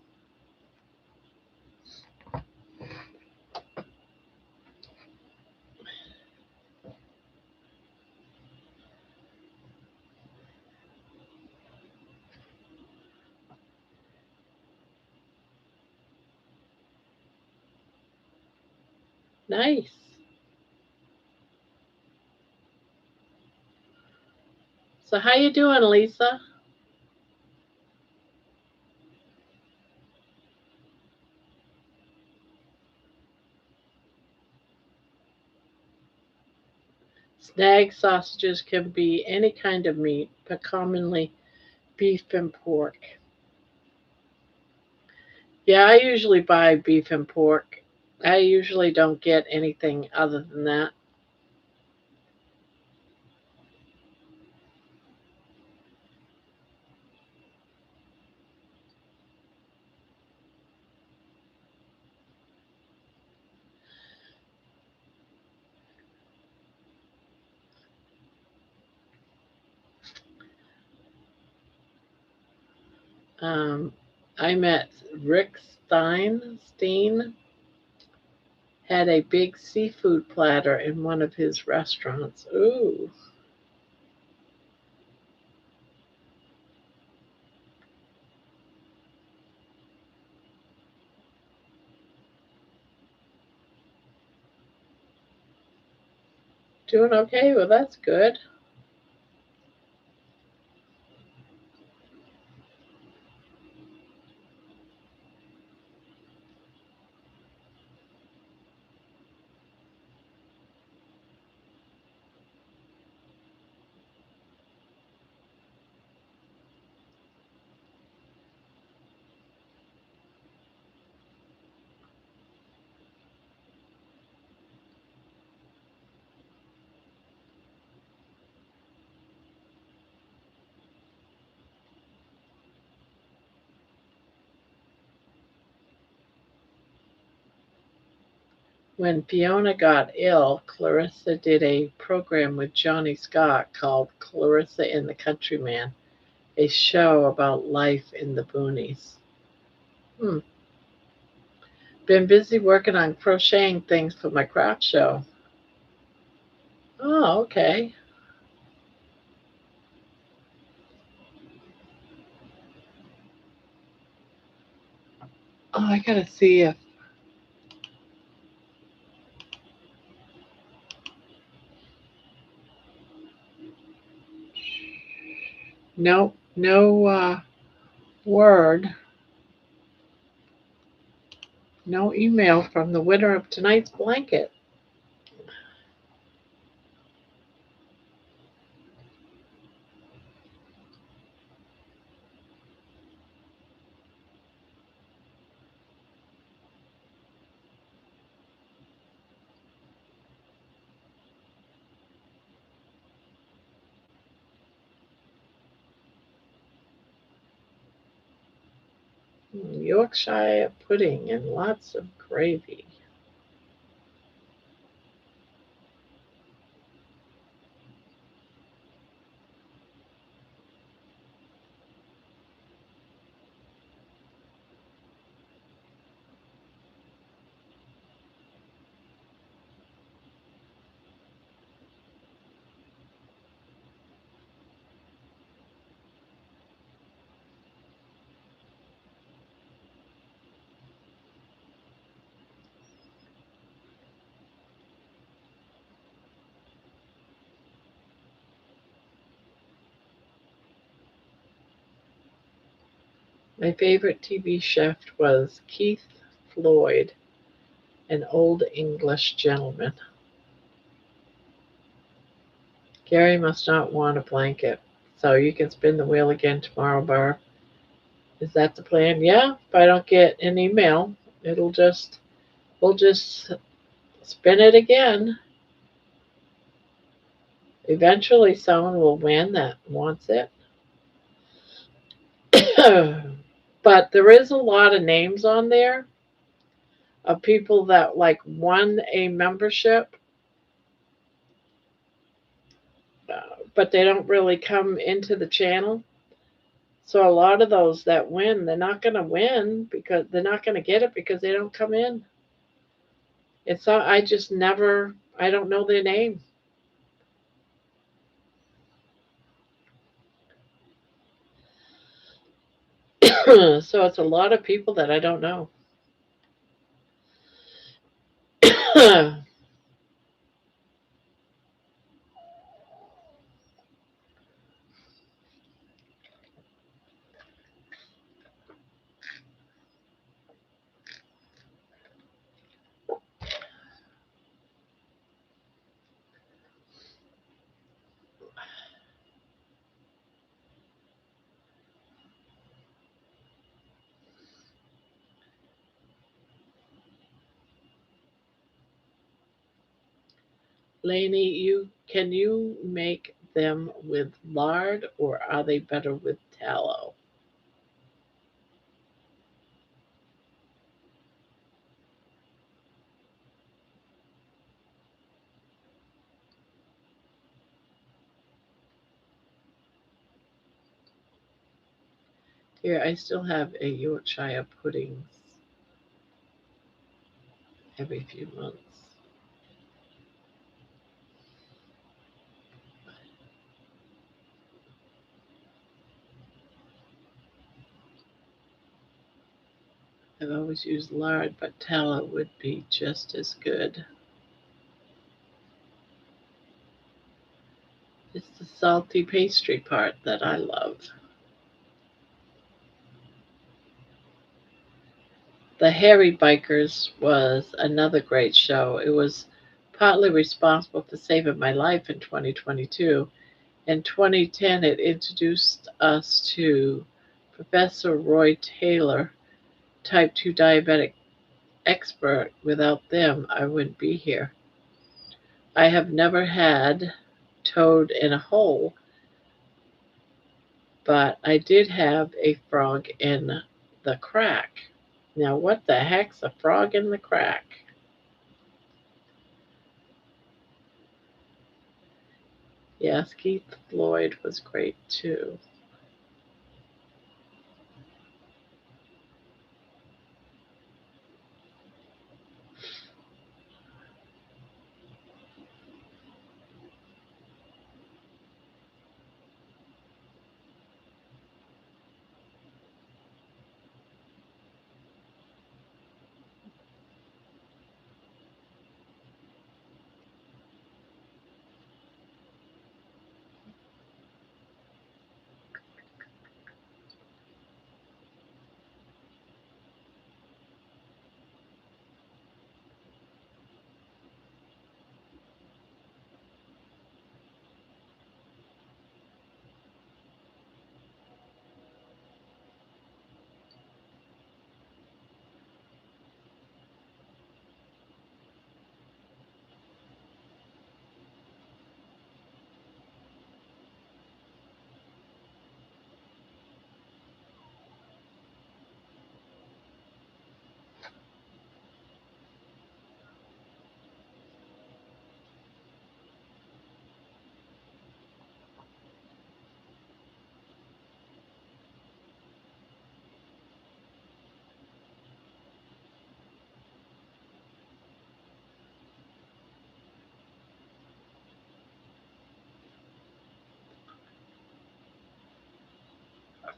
Nice. So how you doing, Lisa? Snag sausages can be any kind of meat, but commonly beef and pork. Yeah, I usually buy beef and pork. I usually don't get anything other than that. Um, I met Rick Steen had a big seafood platter in one of his restaurants. Ooh, doing okay? Well, that's good. When Fiona got ill, Clarissa did a program with Johnny Scott called Clarissa and the Countryman, a show about life in the boonies. Hmm. Been busy working on crocheting things for my craft show. Oh, okay. Oh, I gotta see if no word, no email from the winner of tonight's blanket. Yorkshire pudding and lots of gravy. My favorite TV chef was Keith Floyd, an old English gentleman. Gary must not want a blanket, so you can spin the wheel again tomorrow, Barb. Is that the plan? Yeah, if I don't get an email, we'll just spin it again. Eventually, someone will win that wants it. But there is a lot of names on there of people that like won a membership, but they don't really come into the channel. So a lot of those that win, they're not going to win because they're not going to get it because they don't come in. It's not, I just never, I don't know their name. So it's a lot of people that I don't know. Lainey, you make them with lard or are they better with tallow? Here, I still have a Yorkshire puddings every few months. I've always used lard, but tallow would be just as good. It's the salty pastry part that I love. The Hairy Bikers was another great show. It was partly responsible for saving my life in 2022. In 2010, it introduced us to Professor Roy Taylor, type 2 diabetic expert. Without them, I wouldn't be here. I have never had toad in a hole, but I did have a frog in the crack. Now, what the heck's a frog in the crack? Yes, Keith Lloyd was great too.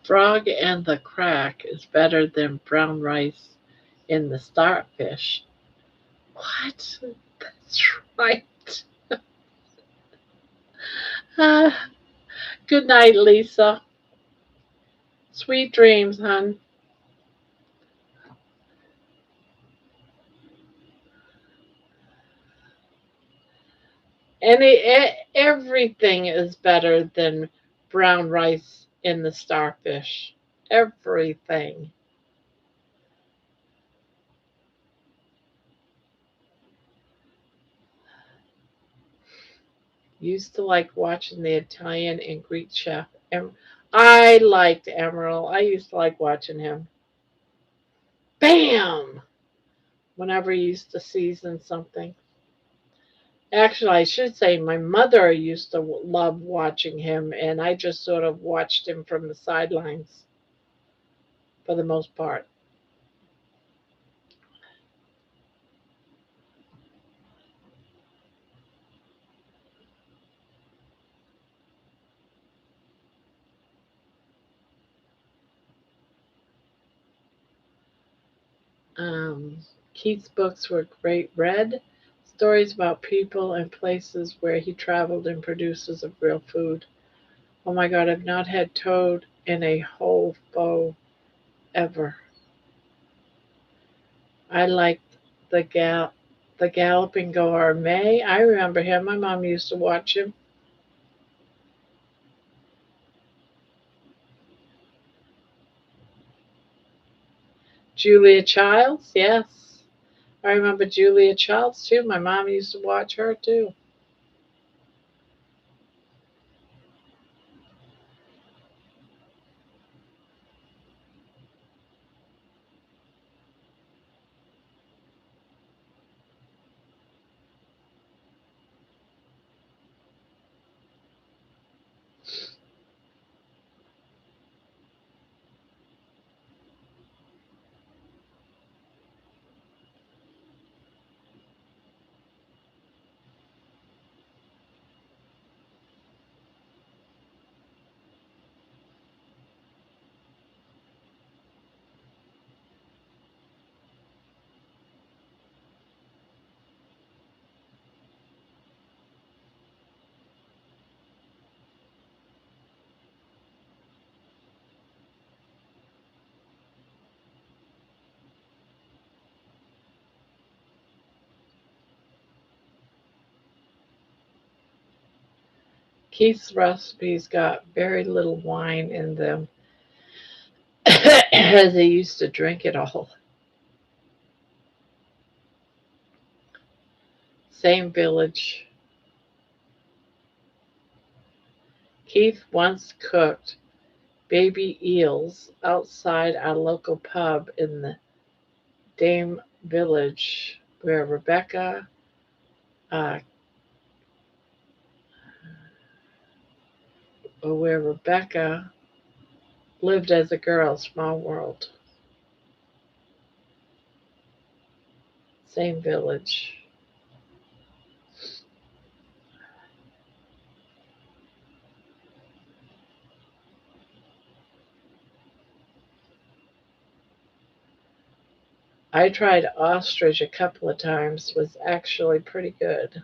Frog and the Crack is better than brown rice in the starfish. What? That's right. Ah, good night, Lisa. Sweet dreams, hon. Everything is better than brown rice in the starfish. Everything. Used to like watching the Italian and Greek chef. I liked Emerald. I used to like watching him. Bam! Whenever he used to season something. Actually, I should say my mother used to love watching him, and I just sort of watched him from the sidelines for the most part. Um, Keith's books were great read. Stories about people and places where he traveled and produces of real food. Oh my God, I've not had toad in a whole bow ever. I liked the Galloping Gourmet. I remember him. My mom used to watch him. Julia Childs, yes. I remember Julia Childs too. My mom used to watch her too. Keith's recipes got very little wine in them as he used to drink it all. Same village. Keith once cooked baby eels outside our local pub in the Dame village where Rebecca uh, or where Rebecca lived as a girl. Small world. Same village. I tried ostrich a couple of times. Was actually pretty good.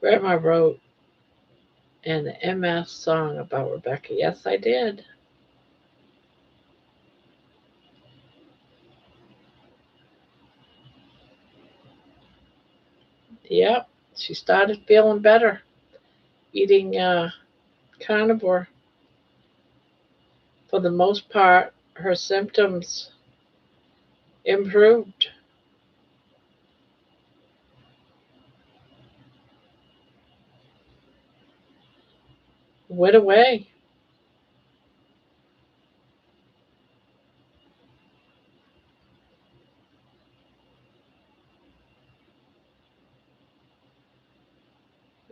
Grandma wrote an MS song about Rebecca. Yes, I did. Yep, she started feeling better eating carnivore. For the most part, her symptoms improved, went away.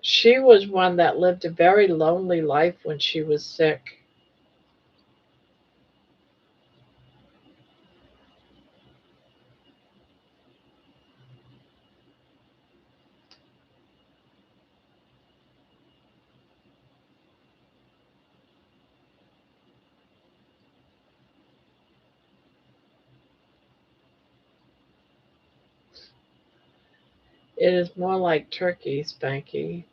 She was one that lived a very lonely life when she was sick. It is more like turkey, Spanky.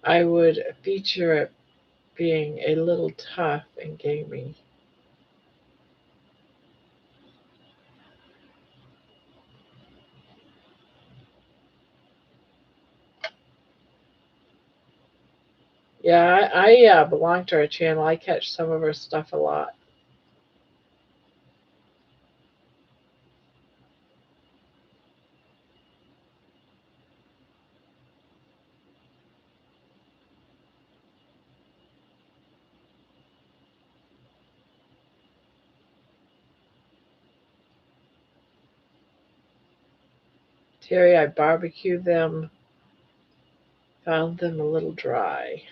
I would feature it being a little tough and gamey. Yeah, I belong to her channel. I catch some of her stuff a lot. Terry, I barbecue them, found them a little dry.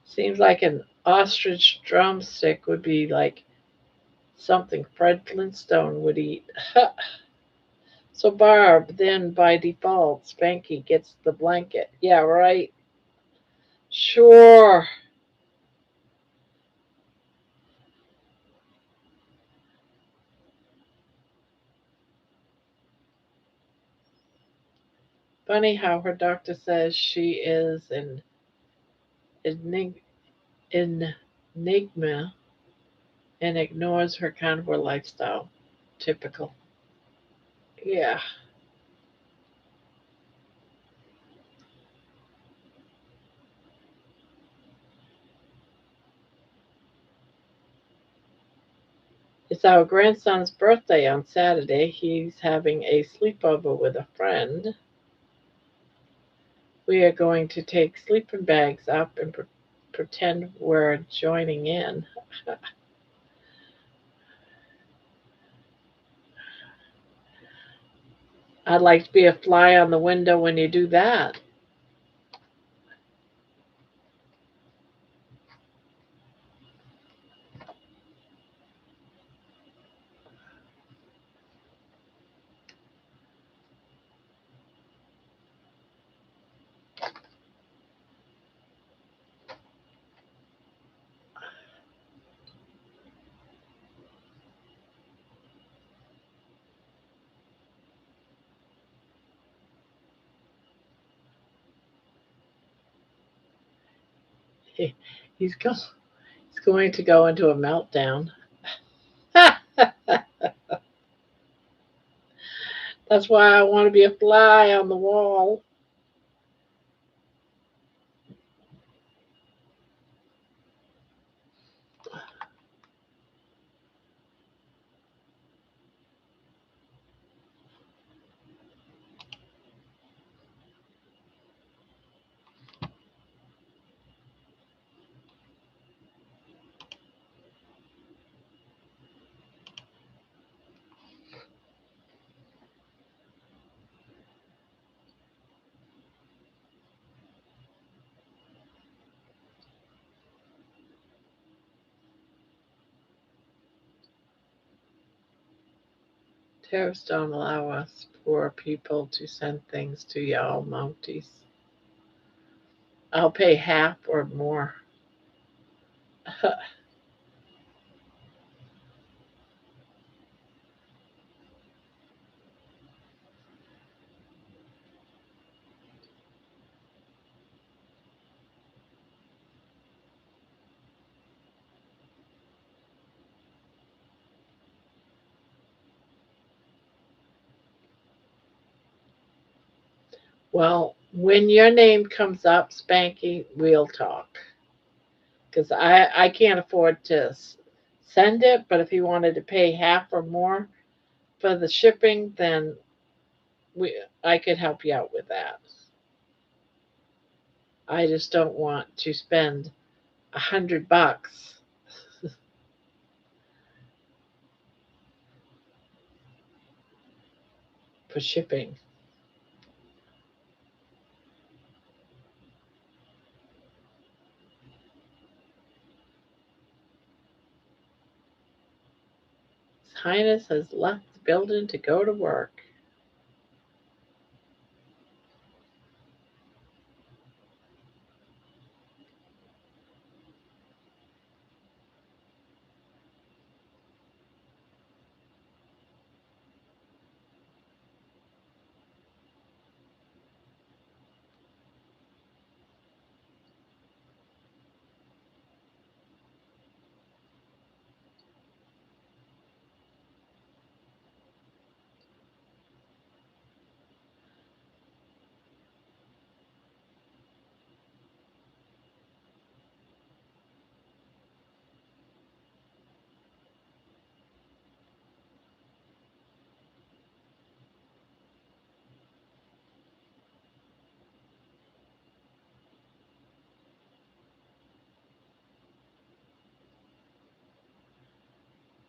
Seems like an ostrich drumstick would be like something Fred Flintstone would eat. So Barb, then by default, Spanky gets the blanket. Yeah, right. Sure. Funny how her doctor says she is an enig- enigma and ignores her carnivore lifestyle. Typical. Yeah. It's our grandson's birthday on Saturday. He's having a sleepover with a friend. We are going to take sleeping bags up and pretend we're joining in. I'd like to be a fly on the window when you do that. He's, go- he's going to go into a meltdown. That's why I want to be a fly on the wall. Tariffs don't allow us poor people to send things to y'all Mounties. I'll pay half or more. Well, when your name comes up, Spanky, we'll talk. Because I can't afford to send it, but if you wanted to pay half or more for the shipping, then I could help you out with that. I just don't want to spend $100 for shipping. His Highness has left the building to go to work.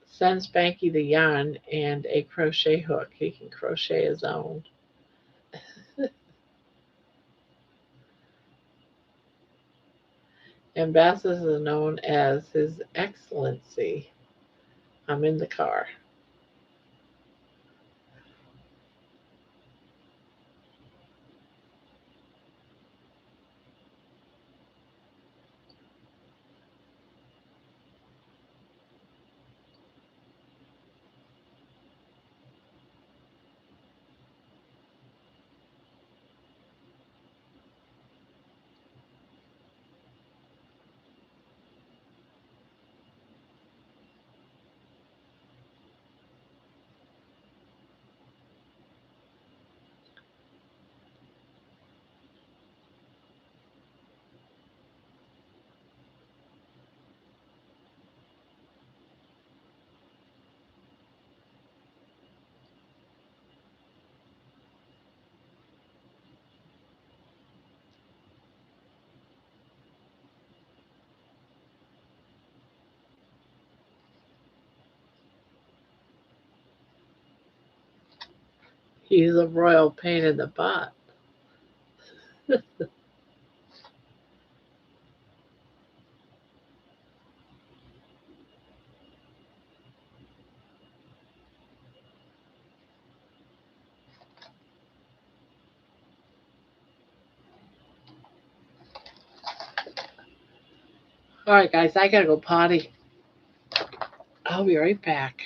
Send Spanky the yarn and a crochet hook. He can crochet his own. Ambassadors are known as His Excellency. I'm in the car. He's a royal pain in the butt. All right, guys, I gotta go potty. I'll be right back.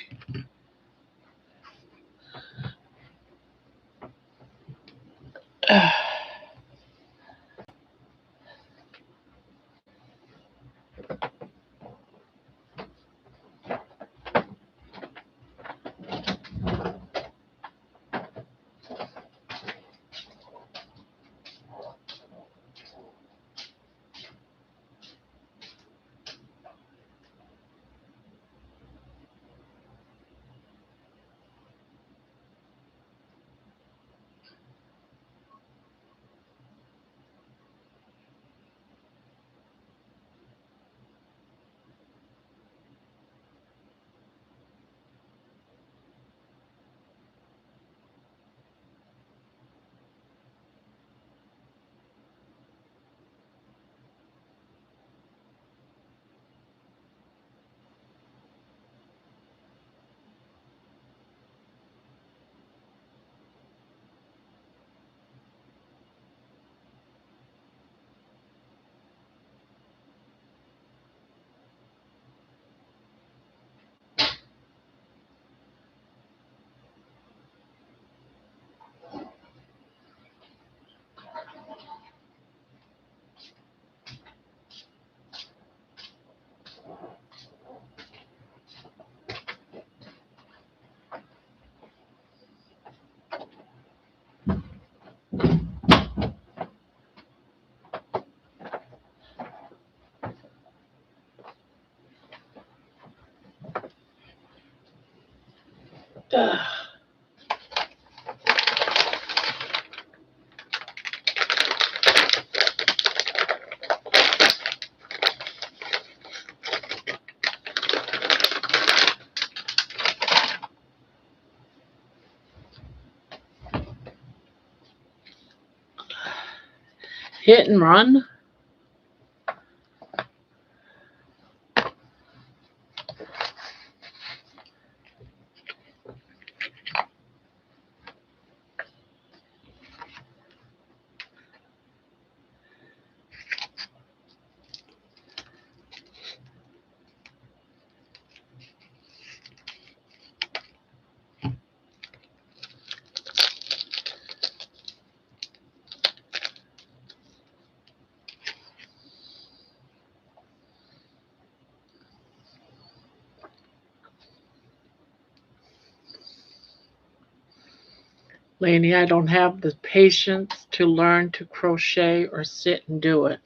Hit and run. Lainey, I don't have the patience to learn to crochet or sit and do it.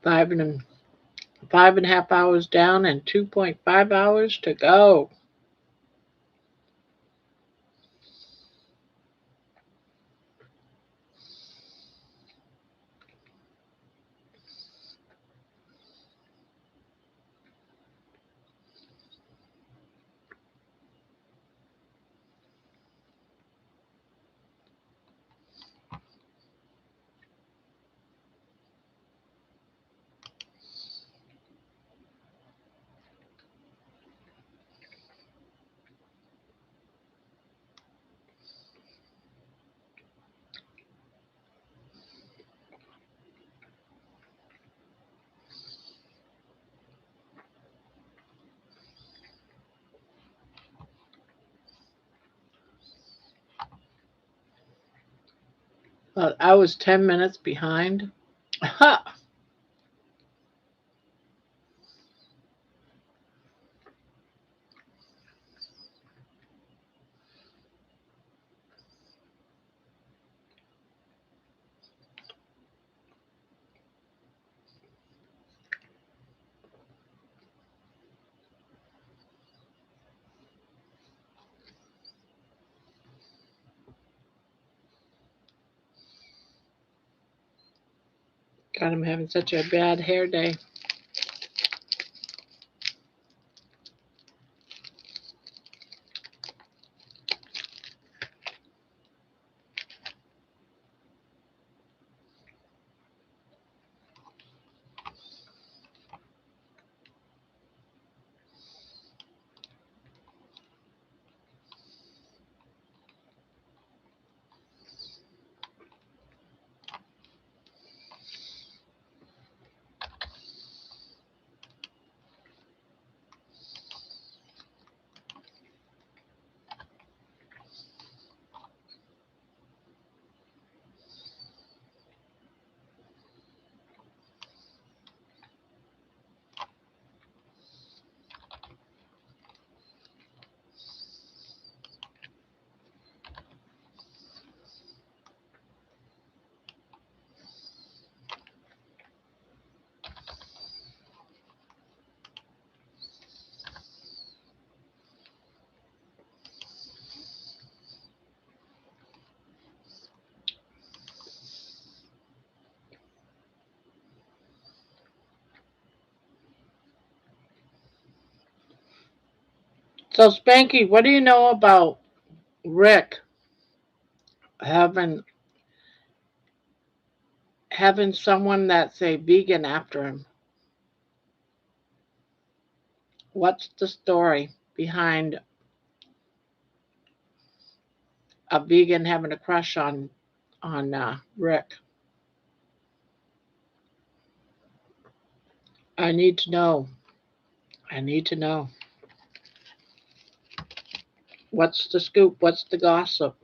Five and a half hours down and 2.5 hours to go. I was 10 minutes behind. God, I'm having such a bad hair day. So, Spanky, what do you know about Rick having someone that's a vegan after him? What's the story behind a vegan having a crush on Rick? I need to know. I need to know. What's the scoop? What's the gossip?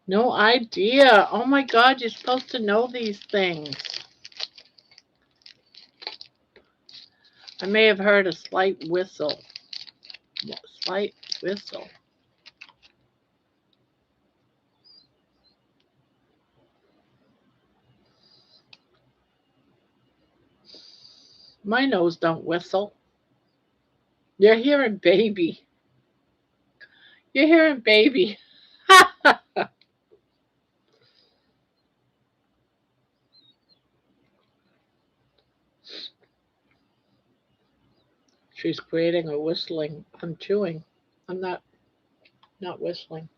No idea. Oh my God, you're supposed to know these things. I may have heard a slight whistle. Slight whistle. My nose don't whistle. You're hearing baby. You're hearing baby. She's creating a whistling. I'm chewing. I'm not whistling.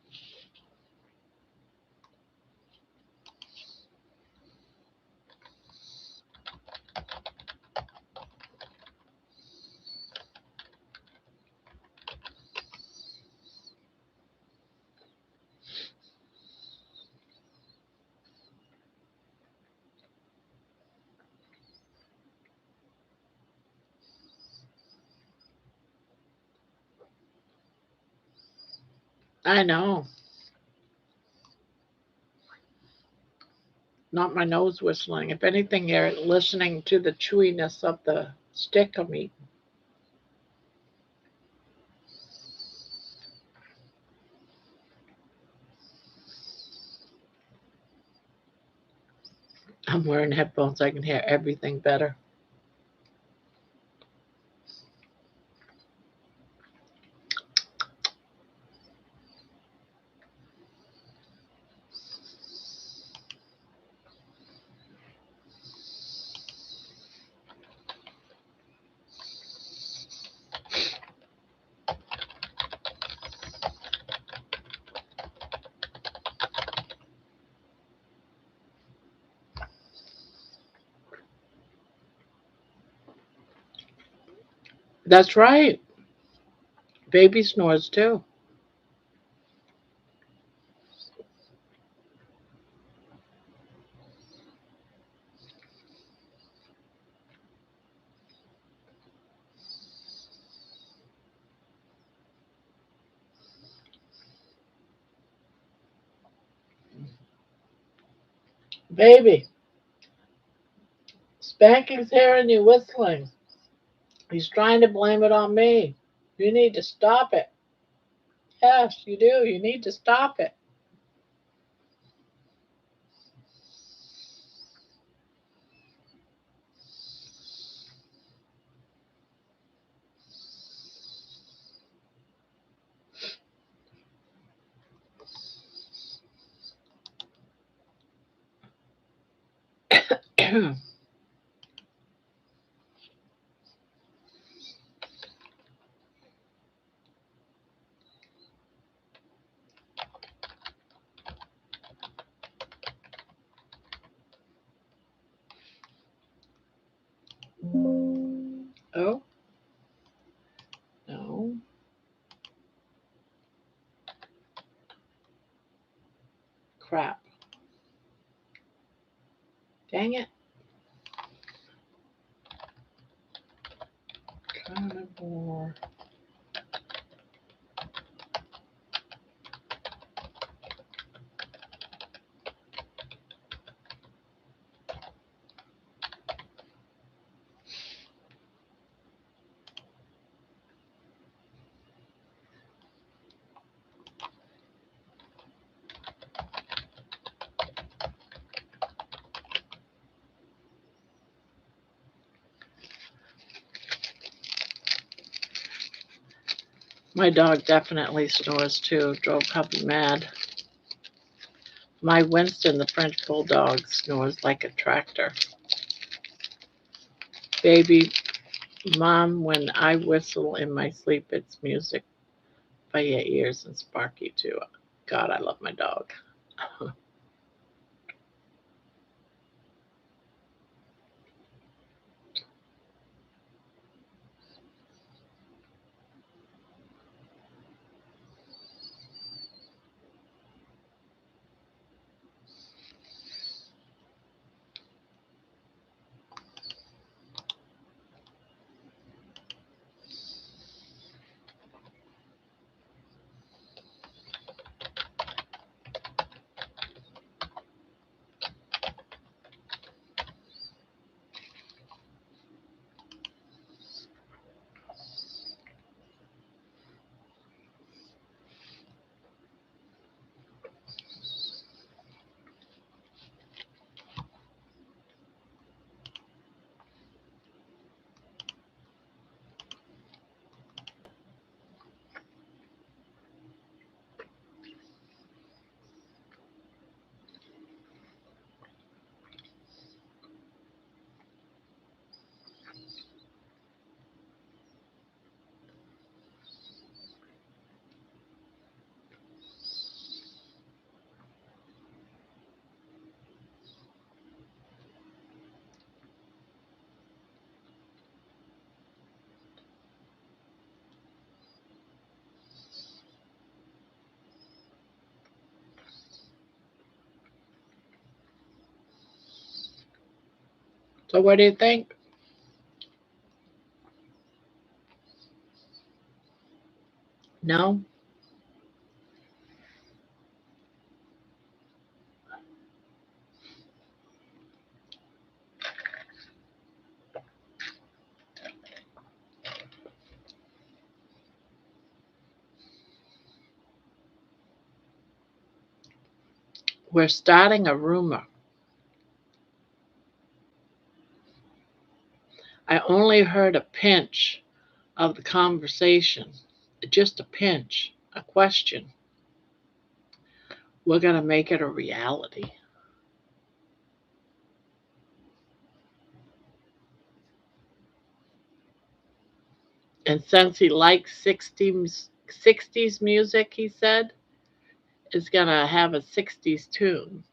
I know. Not my nose whistling. If anything, you're listening to the chewiness of the stick I'm eating. I'm wearing headphones so I can hear everything better. That's right. Baby snores too. Baby, Spanking's hearing you whistling. He's trying to blame it on me. You need to stop it. Yes, you do. You need to stop it. Oh, no. Crap. Dang it. Carnivore. My dog definitely snores too. Drove Puppy mad. My Winston, the French Bulldog, snores like a tractor. Baby, Mom, when I whistle in my sleep, it's music by your ears and Sparky too. God, I love my dog. So, what do you think? No? We're starting a rumor. only heard a pinch of the conversation, just a pinch, a question. We're going to make it a reality. And since he likes 60s music, he said, is going to have a 60s tune.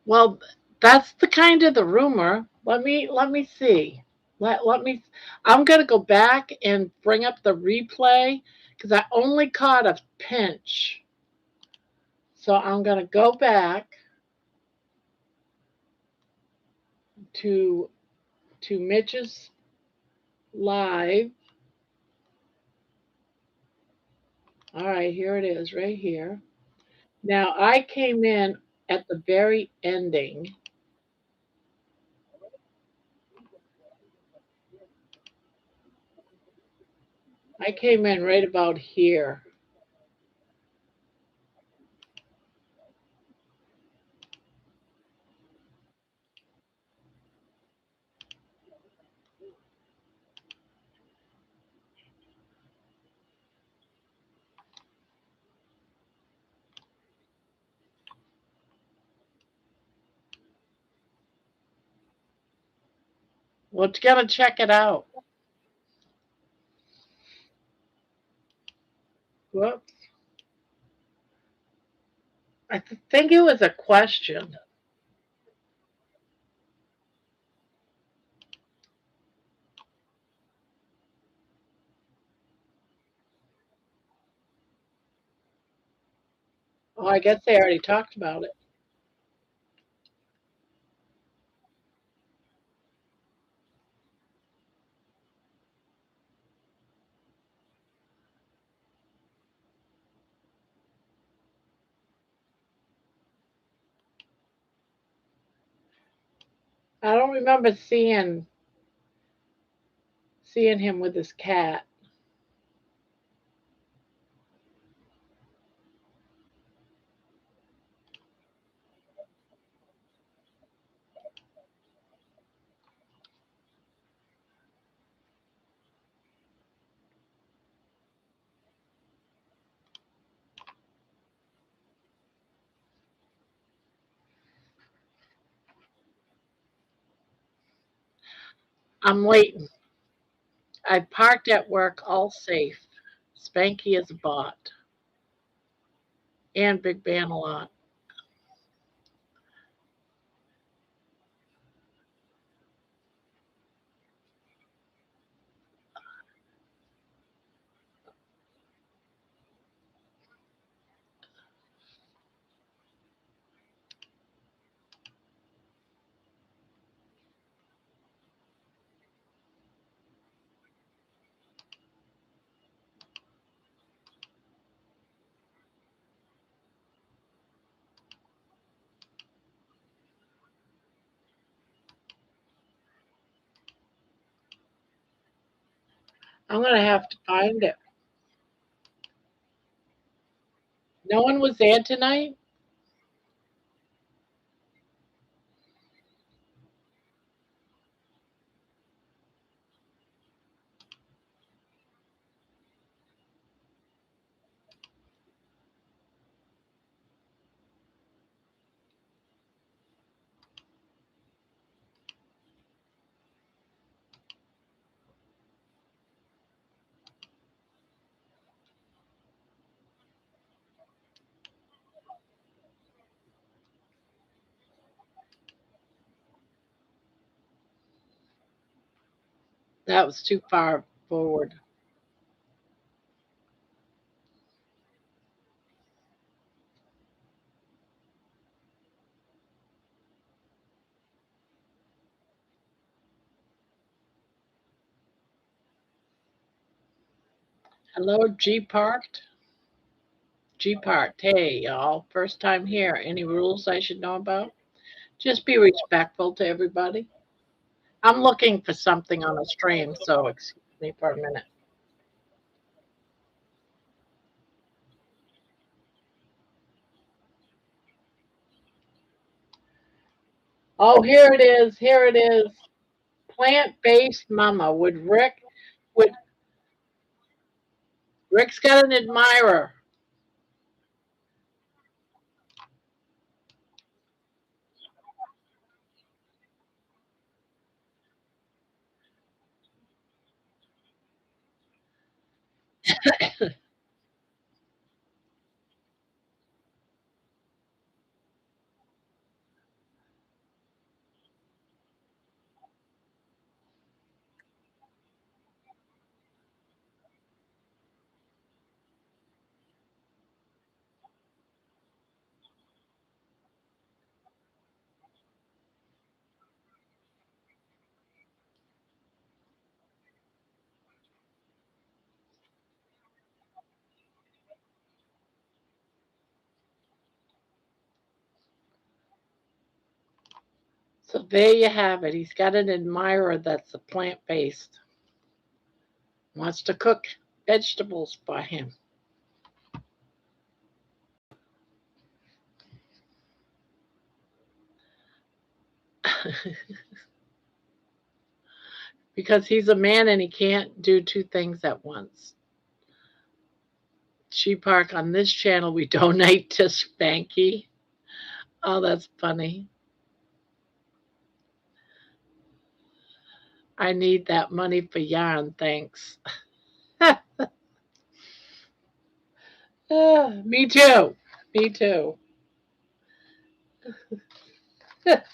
Well, that's the kind of the rumor. Let me see. Let me. I'm gonna go back and bring up the replay because I only caught a pinch. So I'm gonna go back to Mitch's live. All right, here it is, right here. Now I came in at the very ending. I came in right about here. Well, you gotta check it out. Whoops. Think it was a question. Oh, I guess they already talked about it. I don't remember seeing him with his cat. I'm waiting. I parked at work all safe. Spanky is a bot. And Big Ban a lot. I'm gonna have to find it. No one was there tonight? That was too far forward. Hello, G Parked. G Parked. Hey, y'all. First time here. Any rules I should know about? Just be respectful to everybody. I'm looking for something on the stream, so excuse me for a minute. Oh, here it is. Here it is. Plant-based mama. Would Rick's got an admirer. So there you have it. He's got an admirer that's a plant-based. Wants to cook vegetables for him. Because he's a man and he can't do two things at once. Sheep Park, on this channel, we donate to Spanky. Oh, that's funny. I need that money for yarn, thanks. Me too. Me too. That's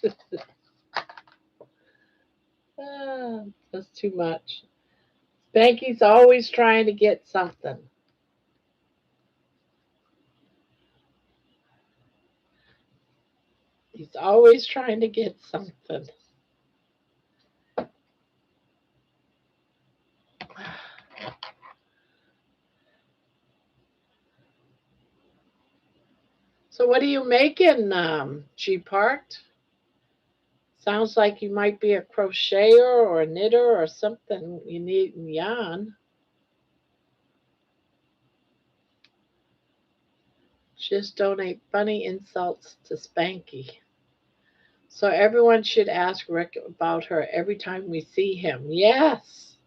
too much. Spanky's always trying to get something. He's always trying to get something. So what are you making, G Parked? Sounds like you might be a crocheter or a knitter or something. You need yarn. Just donate funny insults to Spanky. So everyone should ask Rick about her every time we see him. Yes.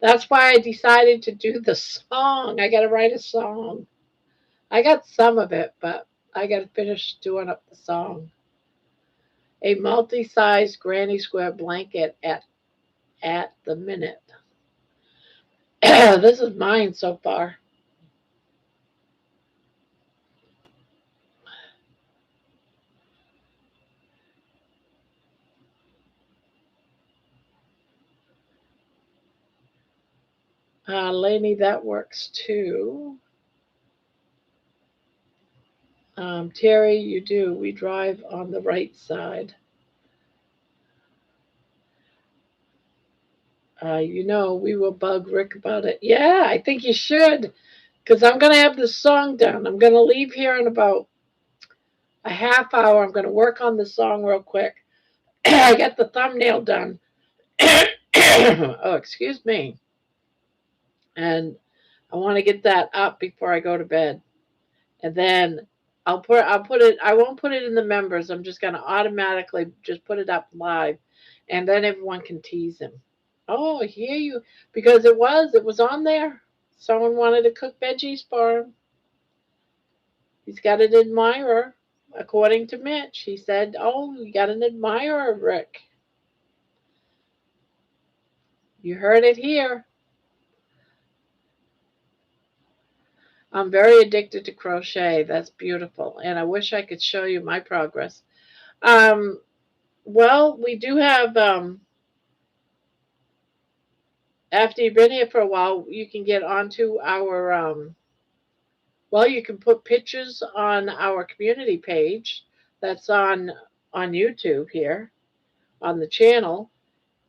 That's why I decided to do the song. I got to write a song. I got some of it, but I got to finish doing up the song. A multi-sized granny square blanket at the minute. This is mine so far. Lainey, that works too. Terry, you do. We drive on the right side. We will bug Rick about it. Yeah, I think you should, because I'm going to have this song done. I'm going to leave here in about a half hour. I'm going to work on the song real quick. I got the thumbnail done. Oh, excuse me. And I want to get that up before I go to bed. And then I'll put it, I won't put it in the members. I'm just going to automatically just put it up live. And then everyone can tease him. Oh, I hear you. Because it was on there. Someone wanted to cook veggies for him. He's got an admirer, according to Mitch. He said, oh, you got an admirer, Rick. You heard it here. I'm very addicted to crochet. That's beautiful. And I wish I could show you my progress. Well, we do have, after you've been here for a while, you can get onto our, you can put pictures on our community page that's on YouTube here on the channel.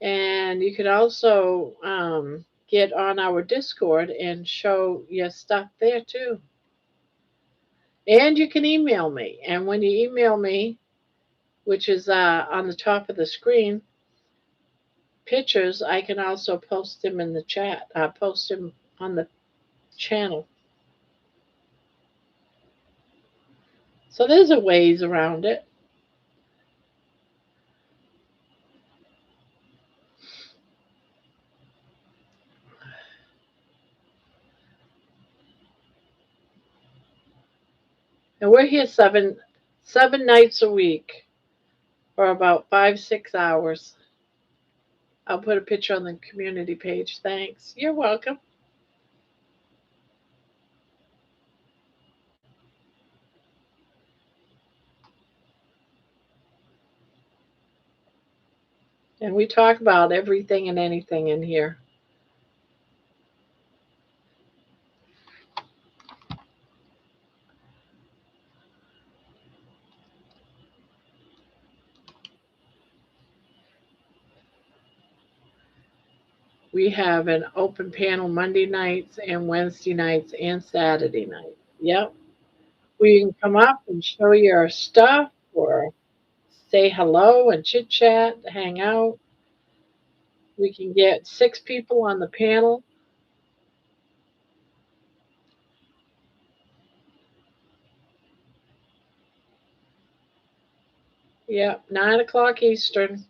And you can also get on our Discord and show your stuff there too. And you can email me. And when you email me, which is on the top of the screen, pictures, I can also post them in the chat. I post them on the channel. So there's a ways around it. And we're here seven nights a week for about 5-6 hours. I'll put a picture on the community page. Thanks. You're welcome. And we talk about everything and anything in here. We have an open panel Monday nights and Wednesday nights and Saturday night. Yep. We can come up and show you our stuff or say hello and chit chat, hang out. We can get 6 people on the panel. Yep, 9 o'clock Eastern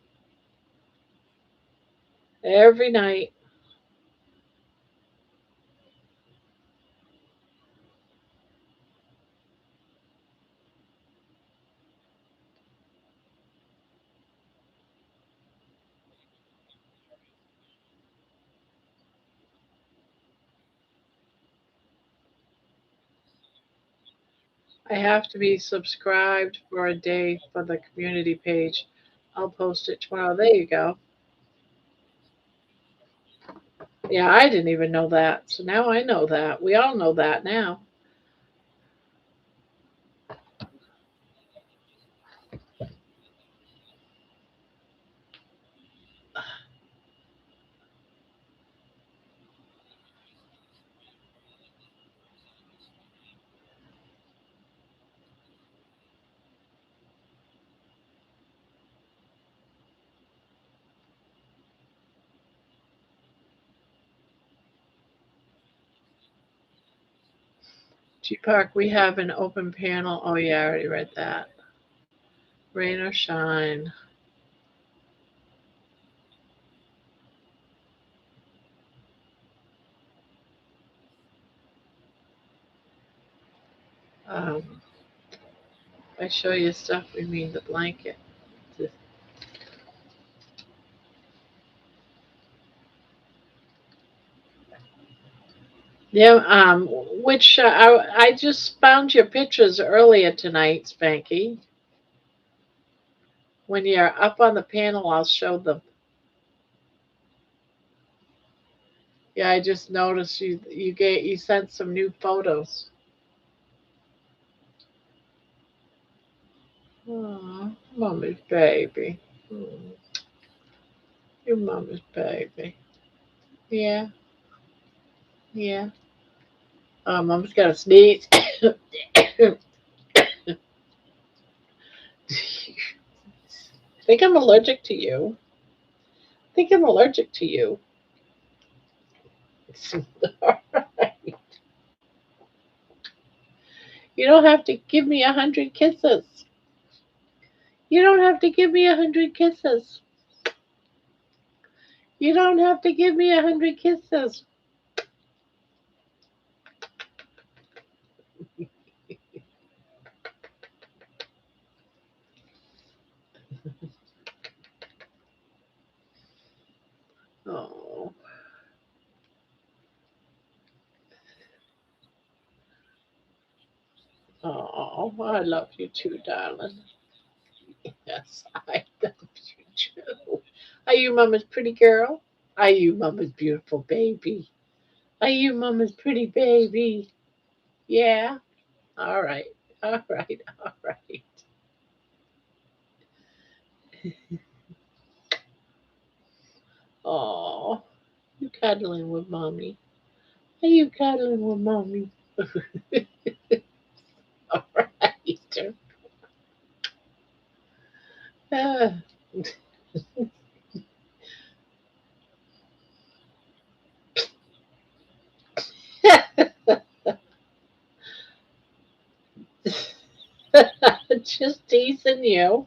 every night. I have to be subscribed for a day for the community page. I'll post it tomorrow. There you go. Yeah, I didn't even know that. So now I know that. We all know that now. G Park, we have an open panel. Oh, yeah, I already read that. Rain or shine. Um, I show you stuff, we mean the blanket. Yeah, which I just found your pictures earlier tonight, Spanky. When you're up on the panel, I'll show them. Yeah, I just noticed you sent some new photos. Oh, mommy's baby. Hmm. Your mama's baby. Yeah, yeah. Oh, mama's got a sneeze. I think I'm allergic to you. I think I'm allergic to you. All right. You don't have to give me 100 kisses. You don't have to give me 100 kisses. You don't have to give me 100 kisses. Oh, oh, I love you too, darling. Yes, I love you too. Are you mama's pretty girl? Are you mama's beautiful baby? Are you mama's pretty baby? Yeah. All right. All right. All right. Oh, you cuddling with mommy? Are you cuddling with mommy? All right. Uh, Louise and you.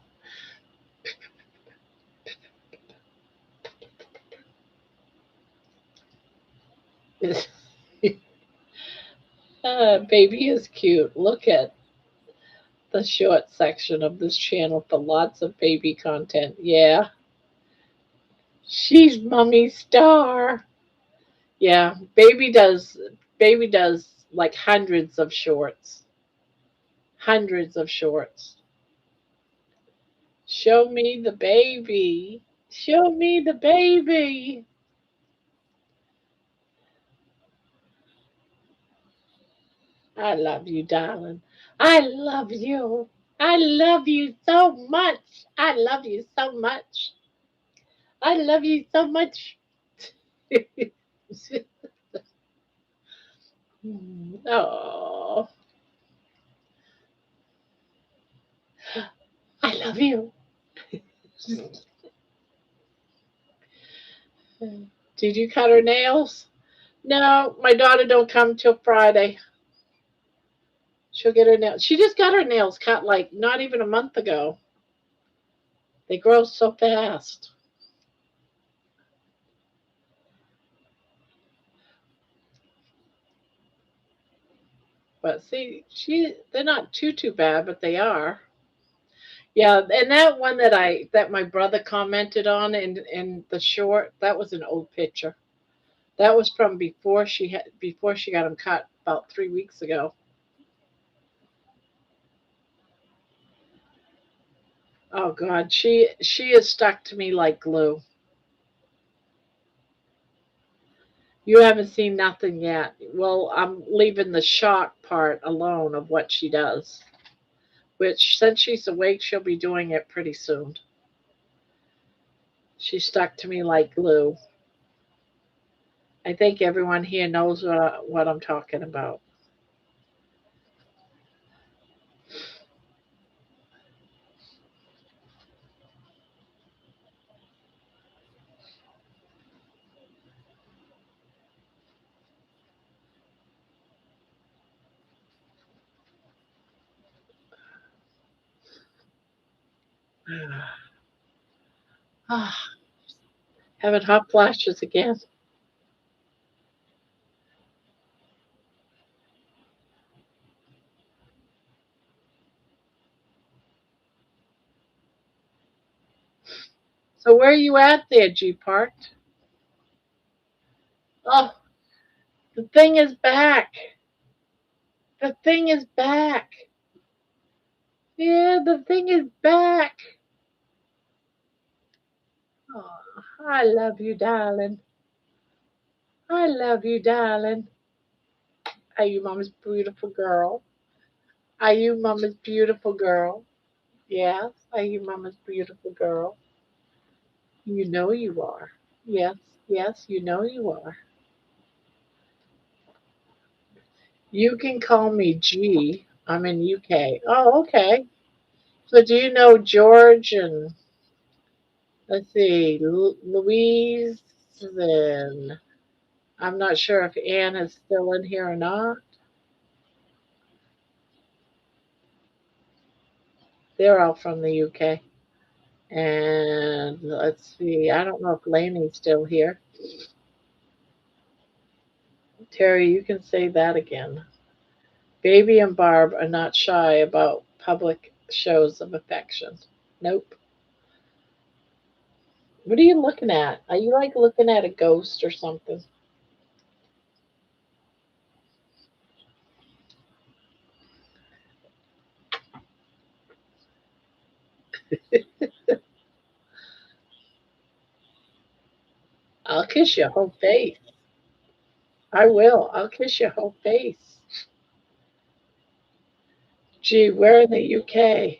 Baby is cute. Look at the short section of this channel for lots of baby content. Yeah, she's mommy's star. Yeah, baby does like hundreds of shorts. Hundreds of shorts. Show me the baby. Show me the baby. I love you, darling. I love you. I love you so much. I love you so much. I love you so much. Oh, I love you. Did you cut her nails? No, my daughter don't come till Friday. She'll get her nails. She just got her nails cut like not even a month ago. They grow so fast. But see, they're not too bad, but they are. Yeah, and that one that my brother commented on in the short, that was an old picture. That was from before she got them cut about 3 weeks ago. Oh God, she is stuck to me like glue. You haven't seen nothing yet. Well, I'm leaving the shock part alone of what she does. Which since she's awake, she'll be doing it pretty soon. She's stuck to me like glue. I think everyone here knows what I'm talking about. Ah, having hot flashes again. So where are you at there, G Park? Oh, the thing is back. The thing is back. Yeah, the thing is back. Oh, I love you, darling. I love you, darling. Are you mama's beautiful girl? Are you mama's beautiful girl? Yes. Are you mama's beautiful girl? You know you are. Yes, yes, you know you are. You can call me G. I'm in UK. Oh, okay. So do you know George and let's see, Louise and I'm not sure if Anne is still in here or not. They're all from the UK. And let's see, I don't know if Laney's still here. Terry, you can say that again. Baby and Barb are not shy about public shows of affection. Nope. What are you looking at? Are you like looking at a ghost or something? I'll kiss your whole face. I will. I'll kiss your whole face. Gee, we're in the UK.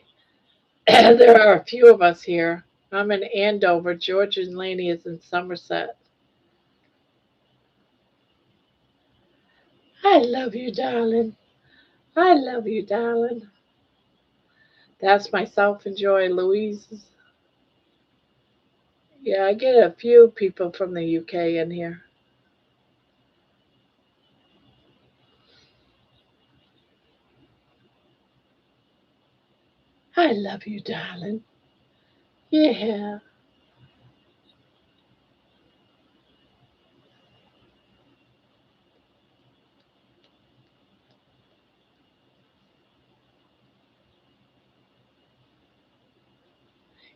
There are a few of us here. I'm in Andover. George and Laney is in Somerset. I love you, darling. I love you, darling. That's myself and Joy Louise. Yeah, I get a few people from the UK in here. I love you, darling. Yeah.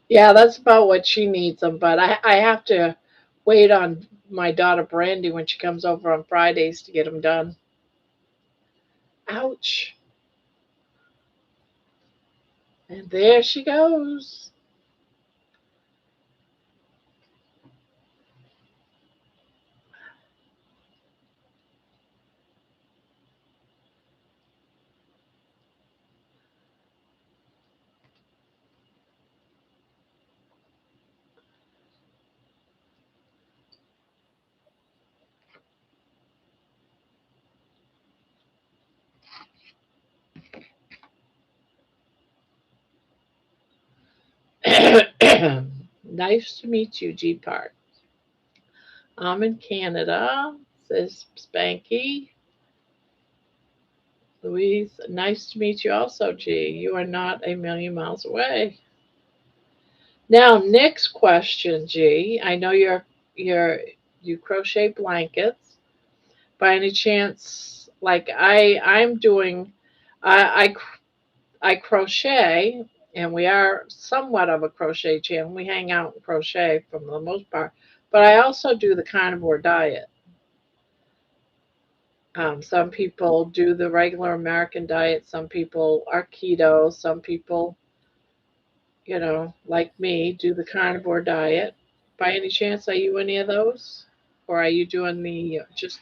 Yeah, that's about what she needs them. But I have to wait on my daughter Brandy when she comes over on Fridays to get them done. Ouch. And there she goes. Nice to meet you, G Park. I'm in Canada, says Spanky. Louise, nice to meet you also, G. You are not a million miles away. Now, next question, G. I know you're you crochet blankets. By any chance, like I'm doing, I I crochet, and we are somewhat of a crochet channel. We hang out and crochet for the most part, but I also do the carnivore diet. Some people do the regular American diet. Some people are keto. Some people, like me, do the carnivore diet. By any chance, are you any of those, or are you doing the just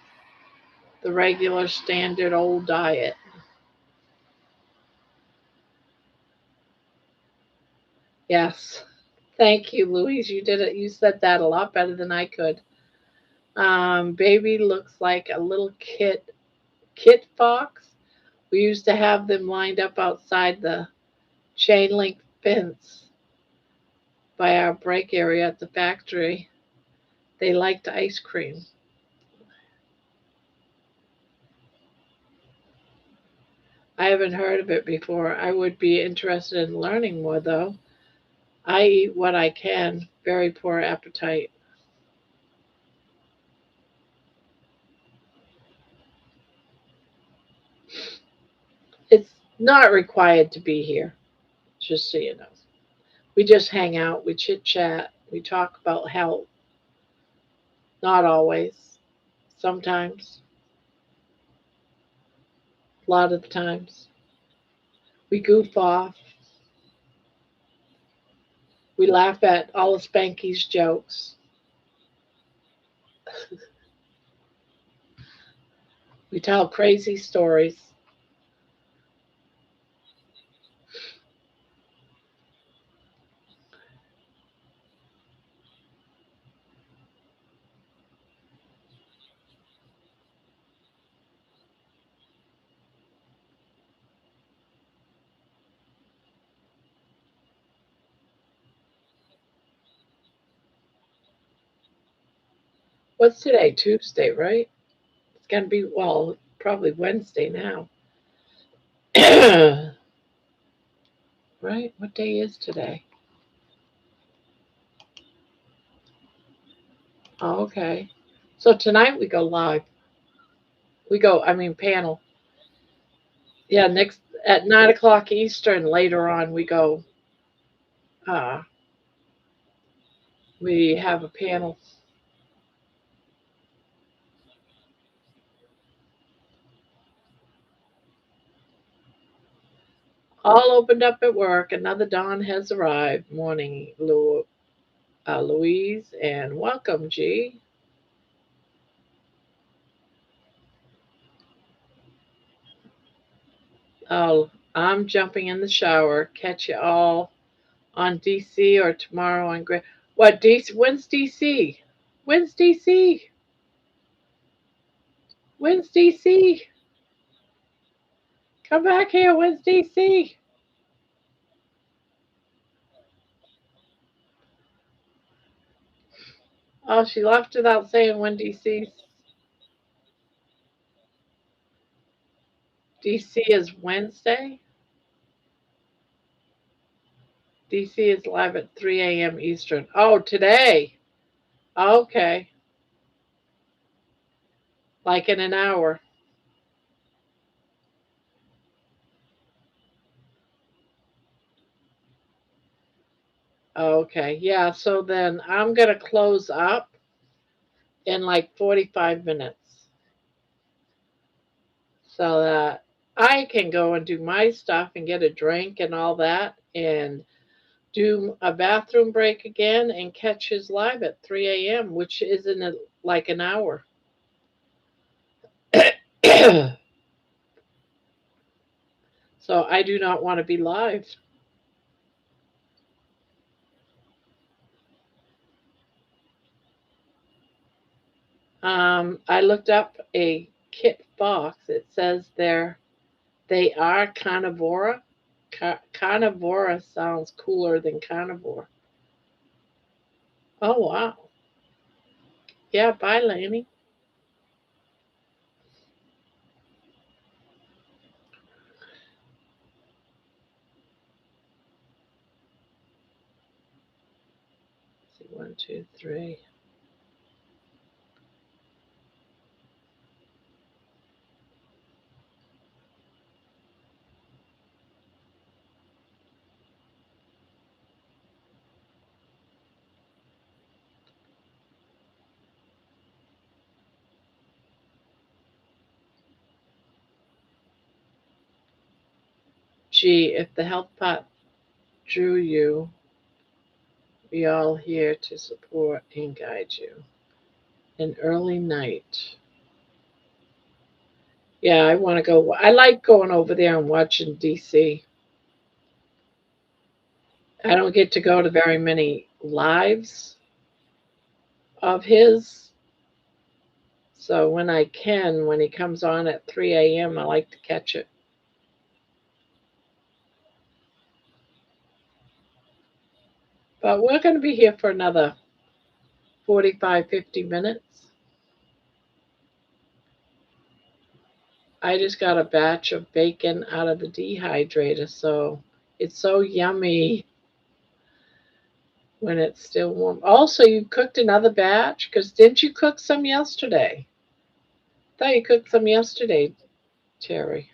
the regular standard old diet? Yes. Thank you, Louise. You did it. You said that a lot better than I could. Baby looks like a little kit fox. We used to have them lined up outside the chain link fence by our break area at the factory. They liked ice cream. I haven't heard of it before. I would be interested in learning more though. I eat what I can. Very poor appetite. It's not required to be here, just so you know. We just hang out, we chit chat, we talk about health. Not always. Sometimes. A lot of the times. We goof off. We laugh at all of Spanky's jokes. We tell crazy stories. What's today? Tuesday, right? It's going to be, well, probably Wednesday now. Right? What day is today? Oh, okay. So tonight we go live. Panel. Yeah, next at 9 o'clock Eastern. Later on, uh, we have a panel all opened up at work. Another dawn has arrived. Morning, Louise, and welcome, G. Oh, I'm jumping in the shower. Catch you all on DC or tomorrow on Gra. What DC? When's DC? When's DC? When's DC? Come back here. When's DC? Oh, she left without saying when DC is Wednesday. DC is live at 3 a.m. Eastern. Oh, today. Okay. Like in an hour. Okay. Yeah. So then I'm going to close up in like 45 minutes so that I can go and do my stuff and get a drink and all that and do a bathroom break again and catch his live at 3 a.m., which is in like an hour. So I do not want to be live. I looked up a kit fox. It says they are carnivora. Carnivora sounds cooler than carnivore. Oh wow. Yeah, bye, Laney. Let's see, 1, 2, 3. Gee, if the health pot drew you, we all here to support and guide you. An early night. Yeah, I want to go. I like going over there and watching DC. I don't get to go to very many lives of his. So when I can, when he comes on at 3 a.m., I like to catch it. But we're going to be here for another 45, 50 minutes. I just got a batch of bacon out of the dehydrator, so it's so yummy when it's still warm. Also, you cooked another batch? Because didn't you cook some yesterday? I thought you cooked some yesterday, Terry.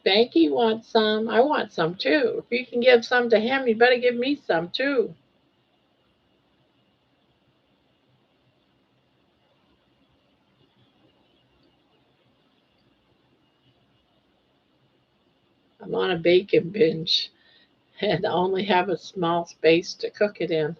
Spanky wants some. I want some too. If you can give some to him, you better give me some too. I'm on a bacon binge and only have a small space to cook it in.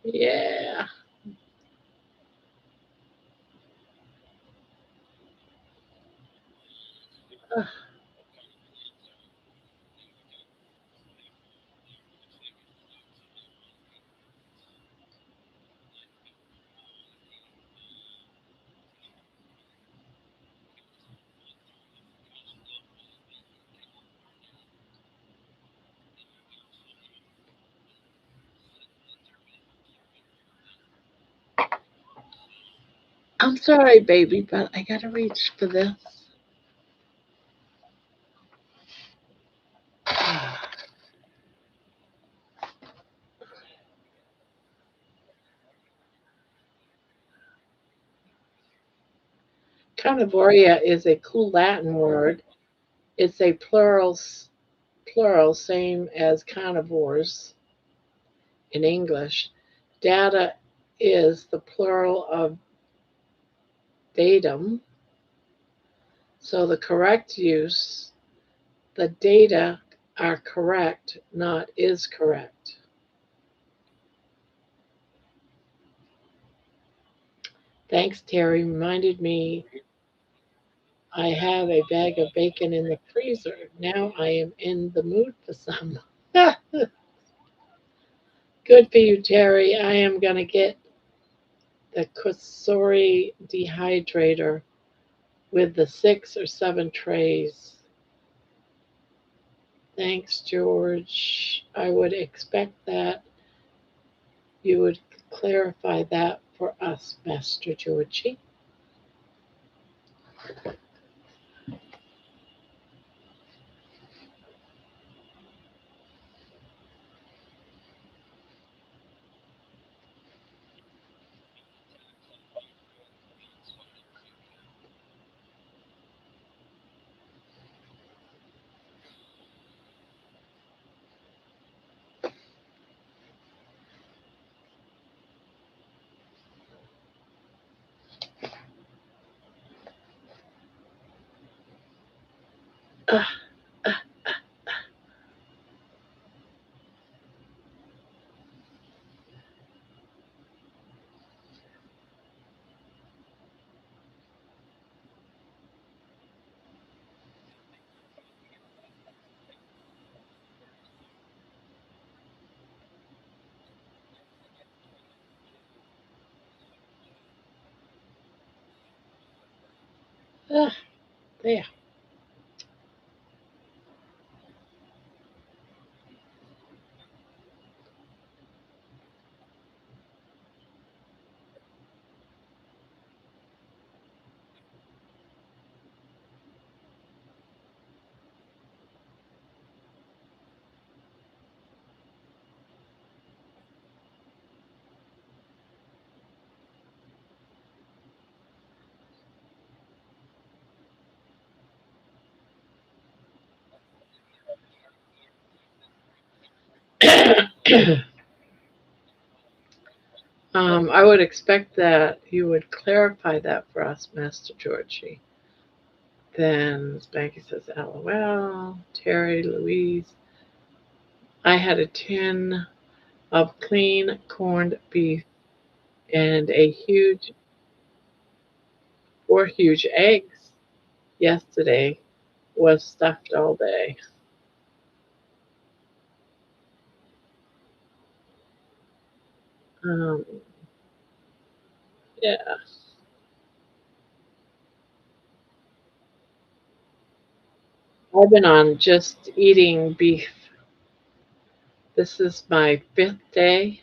Yeah. I'm sorry, baby, but I gotta reach for this. Carnivoria is a cool Latin word. It's a plural, same as carnivores in English. Data is the plural of datum, so the correct use, the data are correct, not is correct. Thanks, Terry. Reminded me I have a bag of bacon in the freezer. Now I am in the mood for some. Good for you, Terry. I am going to get the Kusori dehydrator with the 6 or 7 trays. Thanks, George. I would expect that you would clarify that for us, Master Georgie. Uh, uh, there. I would expect that you would clarify that for us, Master Georgie. Then Spanky says, LOL. Terry, Louise. I had a tin of clean corned beef and four huge eggs yesterday. Was stuffed all day. Um, yeah, I've been on just eating beef. This is my 5th day.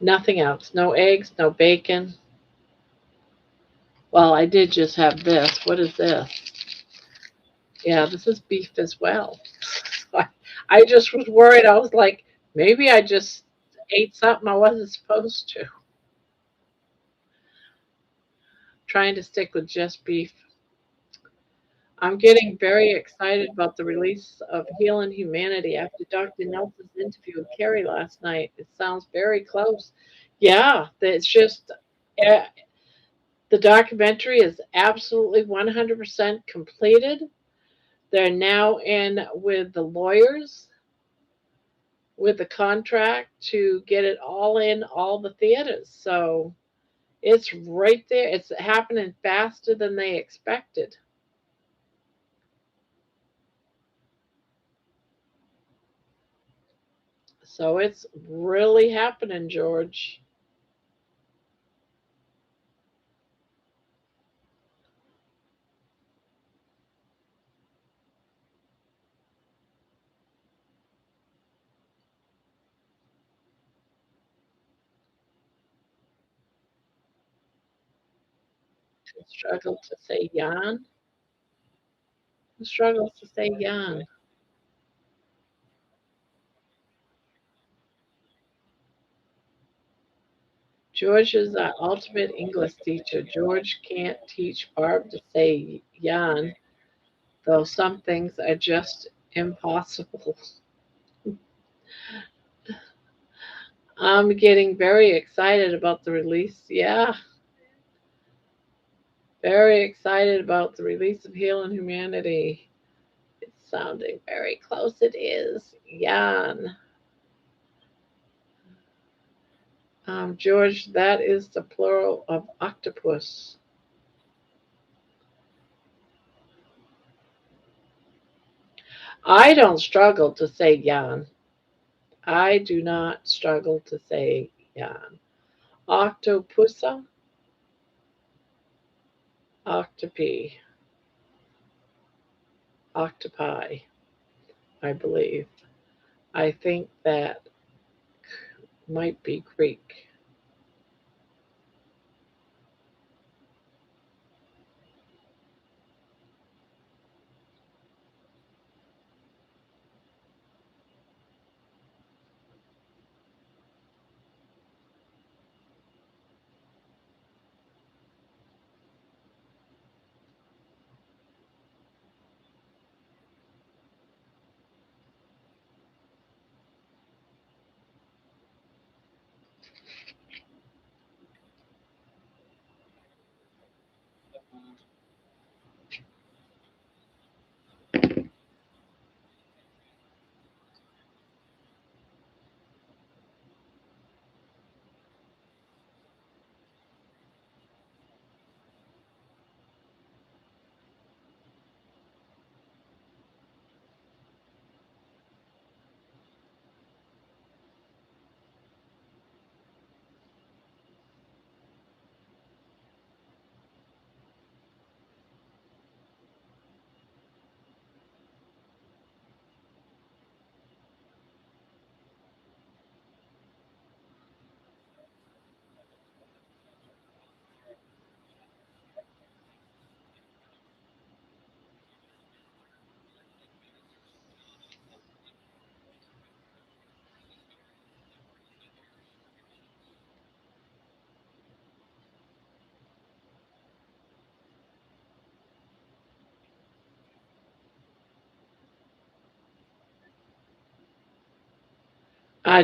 Nothing else. No eggs, no bacon. Well, I did just have this. What is this? Yeah, this is beef as well. I just was worried. I was like, maybe I just ate something I wasn't supposed to. Trying to stick with just beef. I'm getting very excited about the release of Healing Humanity after Dr. Nelson's interview with Carrie last night. It sounds very close. Yeah, it's just uh, the documentary is absolutely 100% completed. They're now in with the lawyers with the contract to get it all in all the theaters. So it's right there. It's happening faster than they expected. So it's really happening, George. Who struggled to say Jan? Who struggles to say Jan? George is our ultimate English teacher. George can't teach Barb to say Jan, though some things are just impossible. I'm getting very excited about the release. Yeah, very excited about the release of Healing Humanity. It's sounding very close. It is. Jan. George, that is the plural of octopus. I don't struggle to say Jan. I do not struggle to say Jan. Octopusa, octopi, octopi, I believe. I think that might be Greek.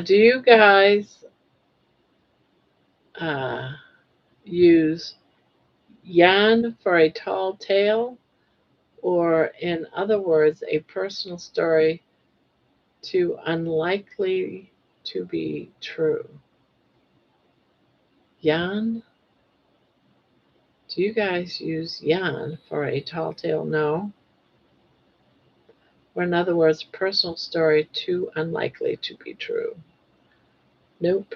Do you guys uh, use Jan for a tall tale, or in other words, a personal story too unlikely to be true? Jan? Do you guys use Jan for a tall tale? No. Or in other words, personal story too unlikely to be true? Nope.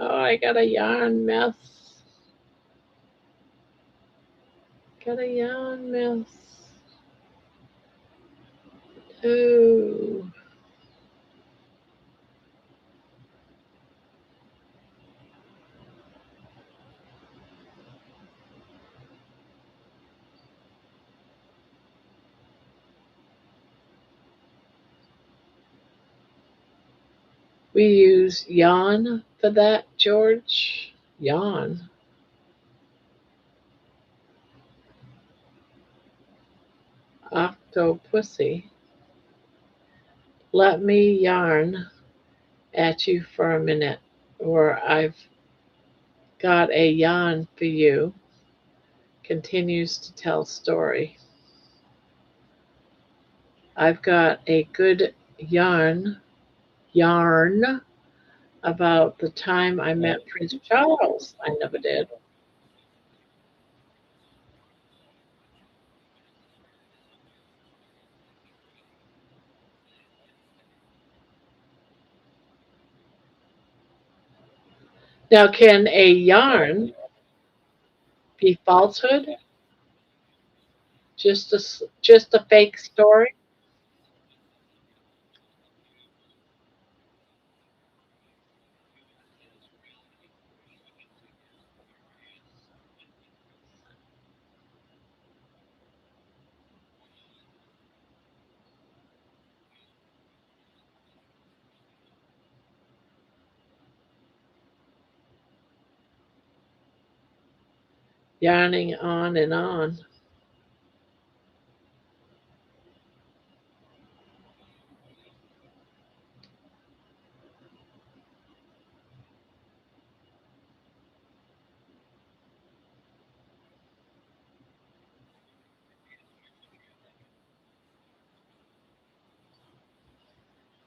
Oh, I got a yarn mess. Got a yarn mess. Oh. We use yawn for that, George. Yawn. Octopussy. Let me yarn at you for a minute, or I've got a yarn for you. Continues to tell story. I've got a good yarn about the time I met Prince Charles. I never did. Now, can a yarn be falsehood? Just a fake story? Yarning on and on.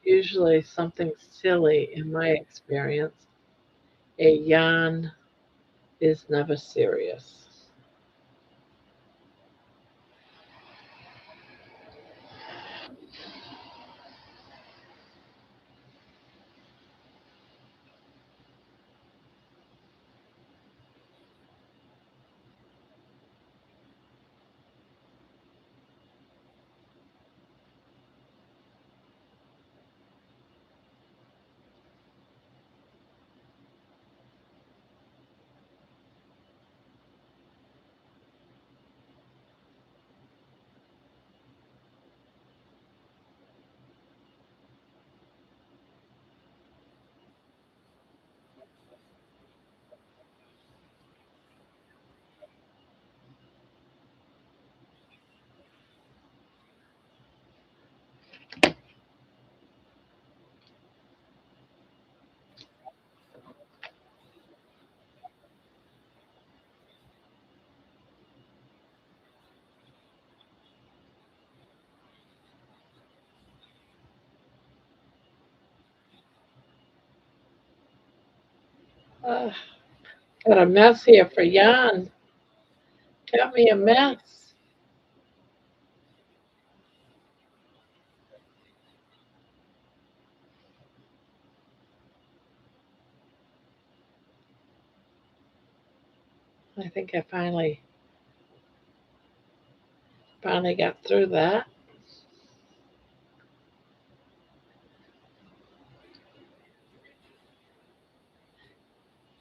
Usually something silly in my experience. A yarn is never serious. Ah, got a mess here for yarn. Got me a mess. I think I finally got through that.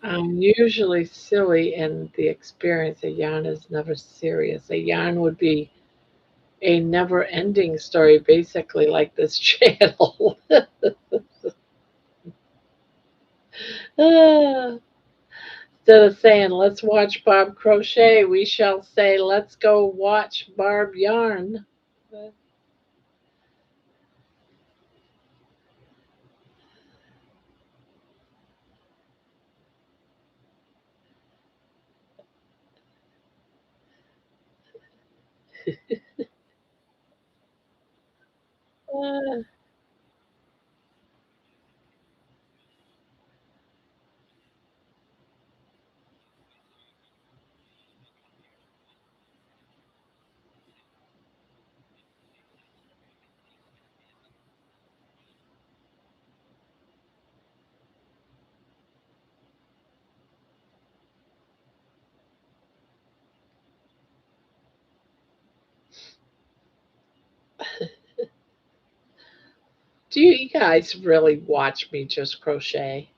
I'm usually silly in the experience. A yarn is never serious. A yarn would be a never ending story, basically, like this channel. Ah, instead of saying, let's watch Barb crochet, we shall say, let's go watch Barb yarn. Ah, do you guys really watch me just crochet?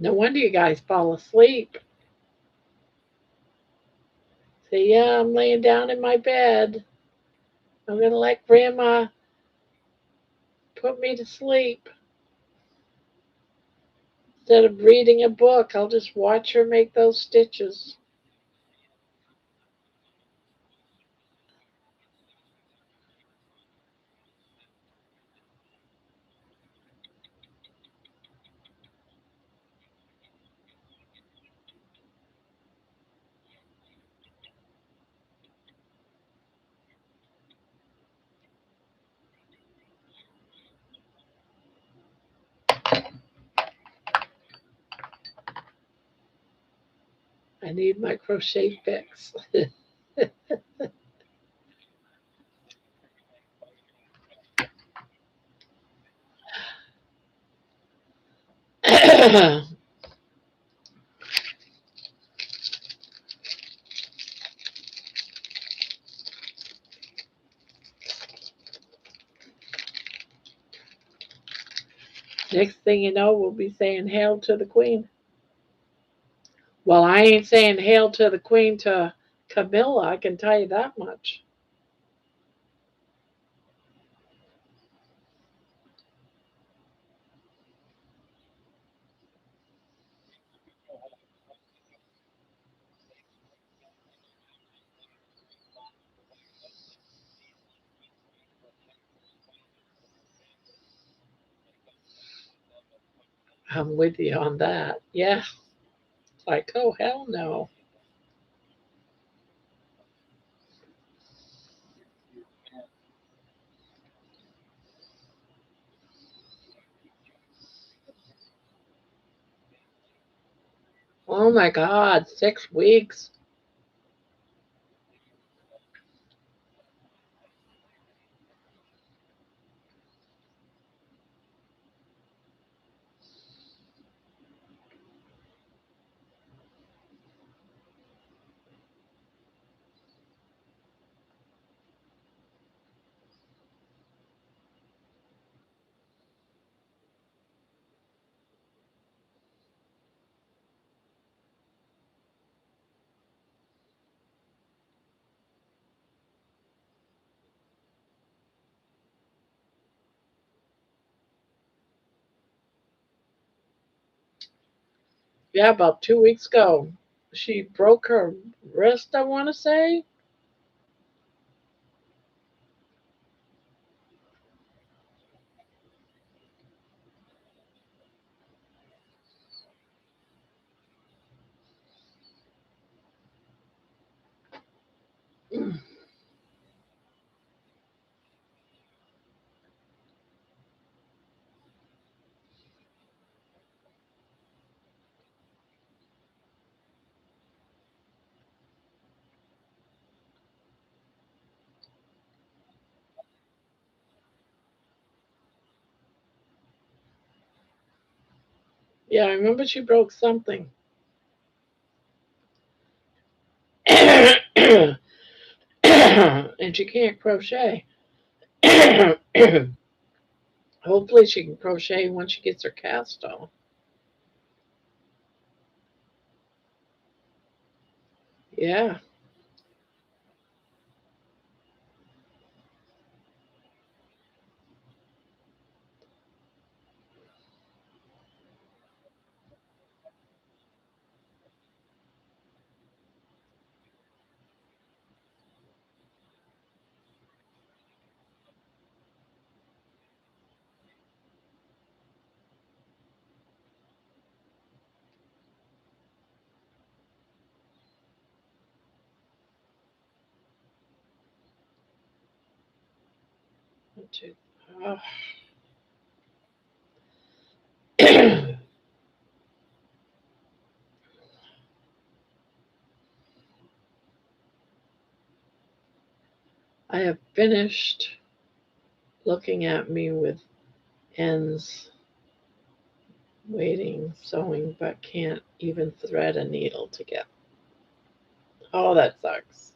No wonder you guys fall asleep. Say, yeah, I'm laying down in my bed. I'm going to let Grandma put me to sleep. Instead of reading a book, I'll just watch her make those stitches. I need my crochet fix. Next thing you know, we'll be saying hail to the queen. Well, I ain't saying hail to the queen to Camilla, I can tell you that much. I'm with you on that. Yeah. Like, oh, hell no. Oh my God, 6 weeks. Yeah, about 2 weeks ago. She broke her wrist, I want to say. Yeah, I remember she broke something. And she can't crochet. Hopefully she can crochet once she gets her cast on. Yeah. Oh. I have finished looking at me with ends waiting, sewing, but can't even thread a needle together. Oh, that sucks.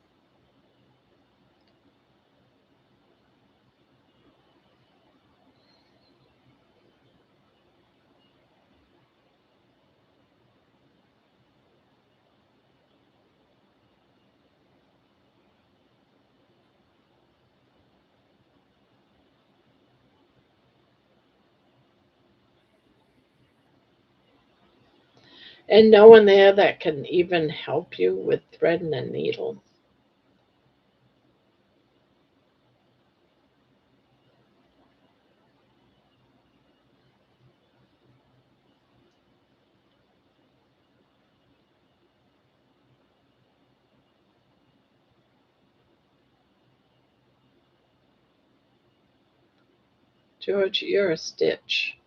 And no one there that can even help you with threading a needle. George, you're a stitch.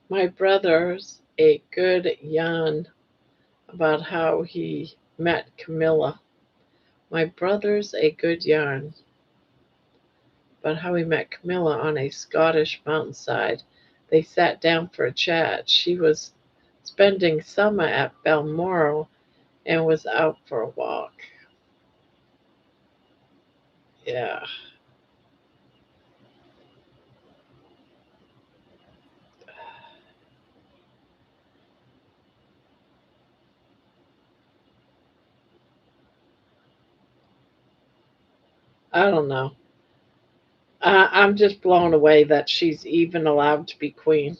My brother's a good yarn about how he met Camilla. My brother's a good yarn. About how he met Camilla on a Scottish mountainside. They sat down for a chat. She was spending summer at Balmoral and was out for a walk. Yeah. I don't know. I'm just blown away that she's even allowed to be queen.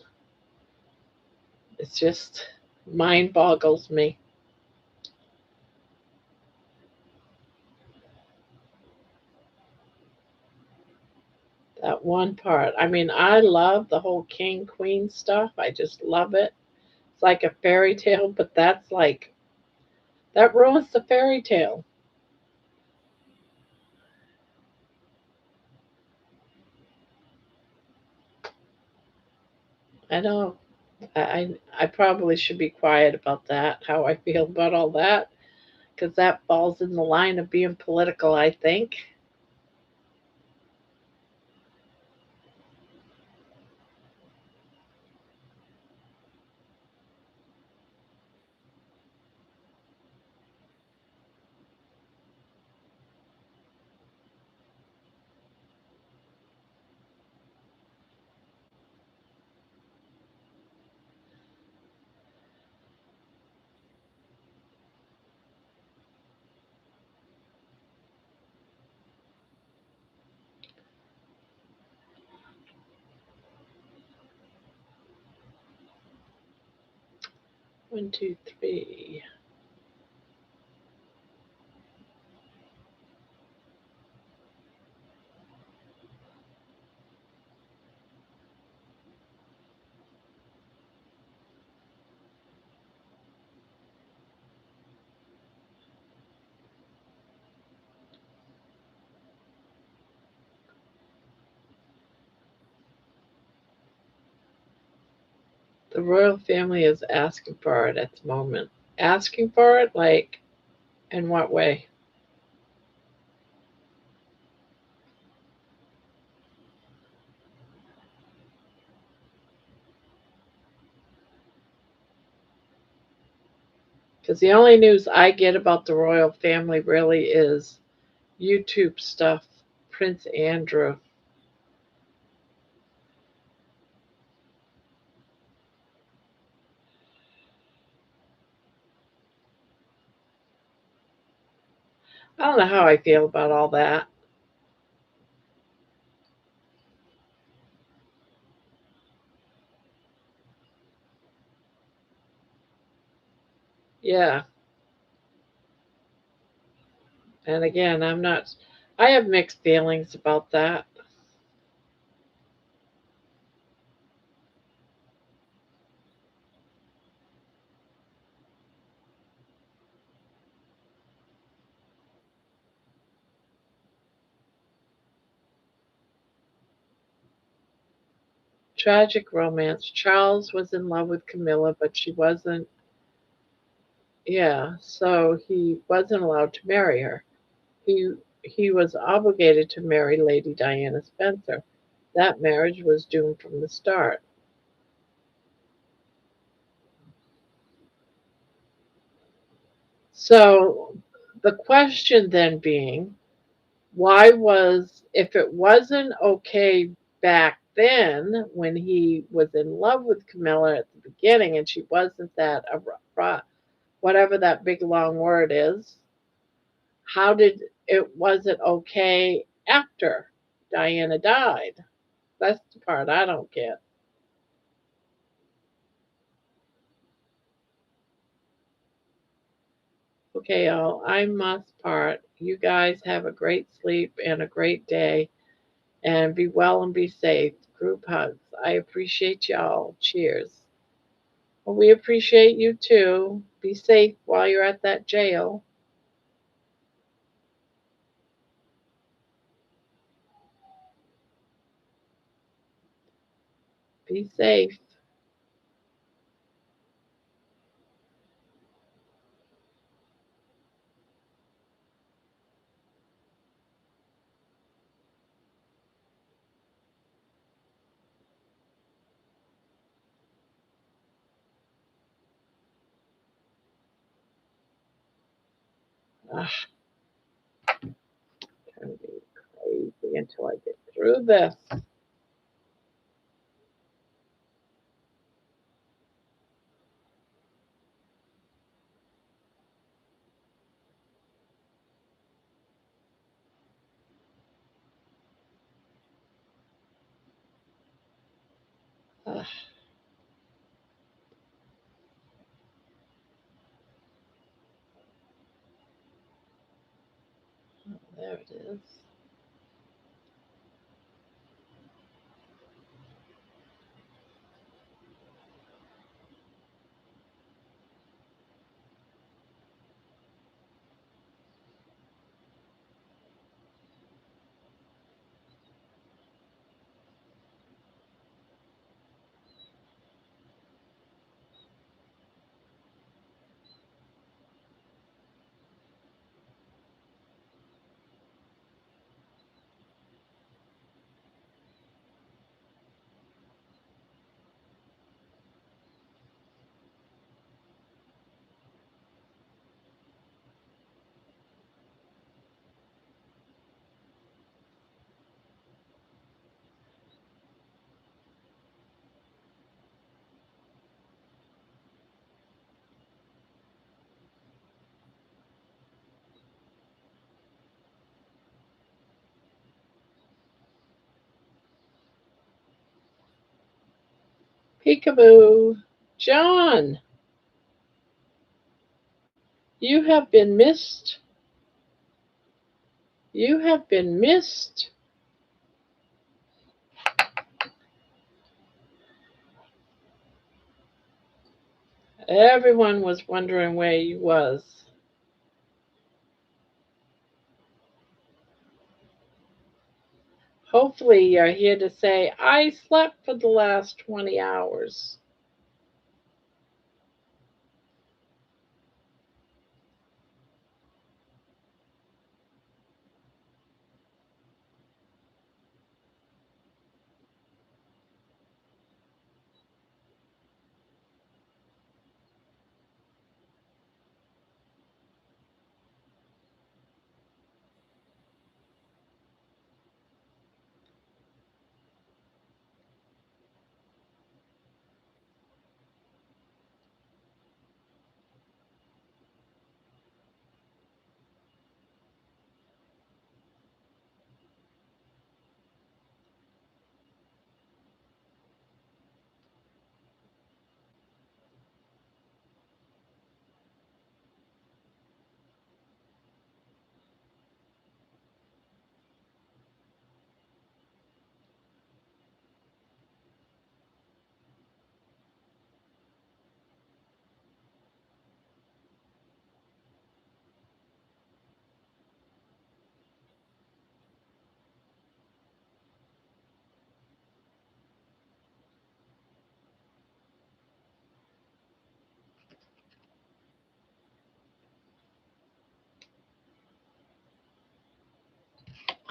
It's just mind boggles me. That one part. I mean, I love the whole king queen stuff. I just love it. It's like a fairy tale, but that's like that ruins the fairy tale. I know. I probably should be quiet about that. How I feel about all that, because that falls in the line of being political. I think. One, two, three. The royal family is asking for it at the moment. Asking for it, like, in what way? Because the only news I get about the royal family really is YouTube stuff. Prince Andrew. I don't know how I feel about all that. Yeah. And again, I'm not, I have mixed feelings about that. Tragic romance. Charles was in love with Camilla, but she wasn't. Yeah, so he wasn't allowed to marry her. He he was obligated to marry Lady Diana Spencer. That marriage was doomed from the start. So the question then being, why was, if it wasn't okay back then when he was in love with Camilla at the beginning and she wasn't that whatever that big long word is, how did it wasn't okay after Diana died? That's the part I don't get. Okay, y'all, I must part. You guys have a great sleep and a great day, and be well and be safe. Group hugs. I appreciate y'all. Cheers. Well, we appreciate you too. Be safe while you're at that jail. Be safe. Ugh, gonna be crazy until I get through this. Ugh. There it is. Peekaboo. John, you have been missed. You have been missed. Everyone was wondering where you was. Hopefully you're here to say, I slept for the last 20 hours.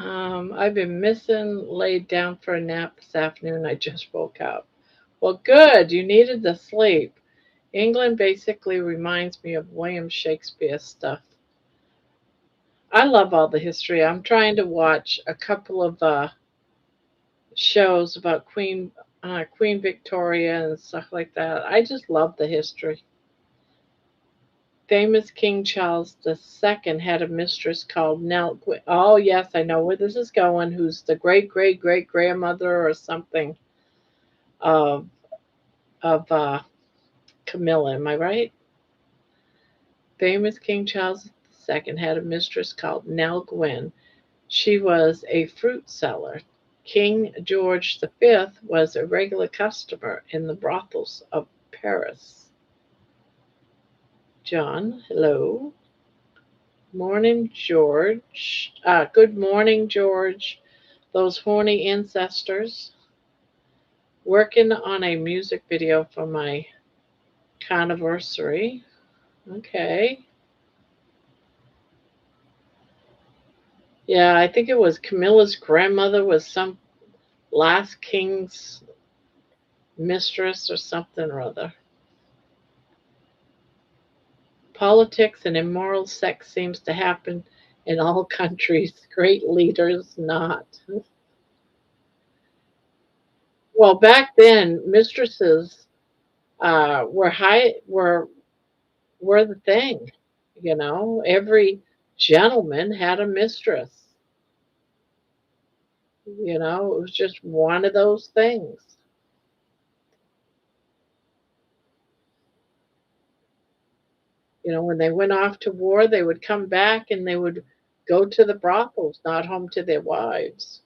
I've been missing, laid down for a nap this afternoon. I just woke up. Well, good. You needed the sleep. England basically reminds me of William Shakespeare stuff. I love all the history. I'm trying to watch a couple of shows about Queen Victoria and stuff like that. I just love the history. Famous King Charles II had a mistress called Nell. Oh yes, I know where this is going. Who's the great great great grandmother or something of Camilla? Am I right? Famous King Charles II had a mistress called Nell Gwyn. She was a fruit seller. King George V was a regular customer in the brothels of Paris. John, hello. Morning, George. Good morning, George. Those horny ancestors. Working on a music video for my Carnivore. Okay. Yeah, I think it was Camilla's grandmother was some last king's mistress or something or other. Politics and immoral sex seems to happen in all countries. Great leaders not. Well, back then, mistresses were the thing. Every gentleman had a mistress. It was just one of those things. When they went off to war, they would come back and they would go to the brothels, not home to their wives.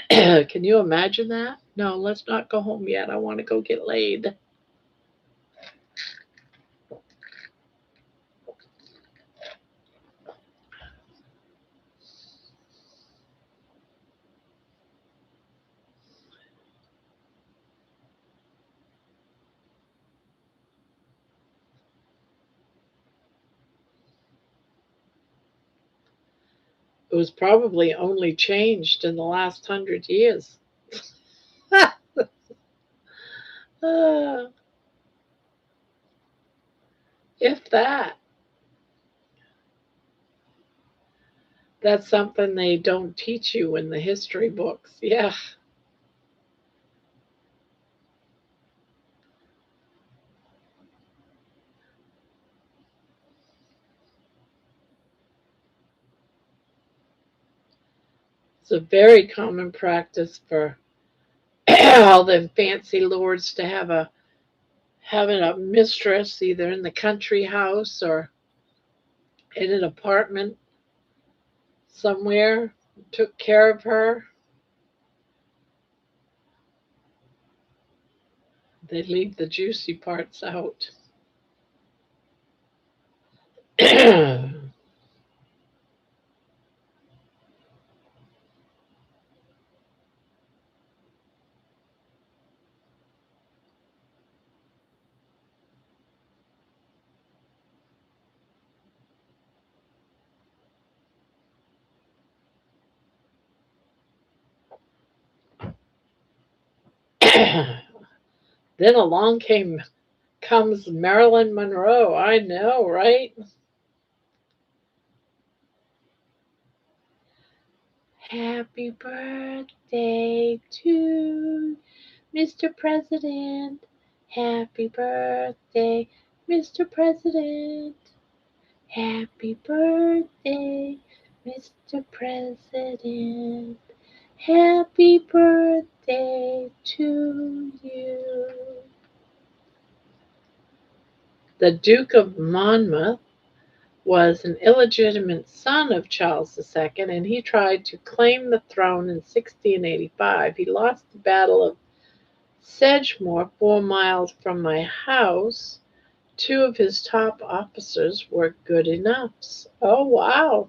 Can you imagine that? No, let's not go home yet. I want to go get laid. It was probably only changed in the last 100 years. Uh, if that. That's something they don't teach you in the history books. Yeah. It's a very common practice for all them fancy lords to having a mistress either in the country house or in an apartment somewhere, took care of her. They leave the juicy parts out. Then along comes Marilyn Monroe. I know, right? Happy birthday to Mr. President. Happy birthday, Mr. President. Happy birthday, Mr. President. Happy birthday to you. The Duke of Monmouth was an illegitimate son of Charles II, and he tried to claim the throne in 1685. He lost the Battle of Sedgemoor, 4 miles from my house. 2 of his top officers were good enoughs. Oh, wow.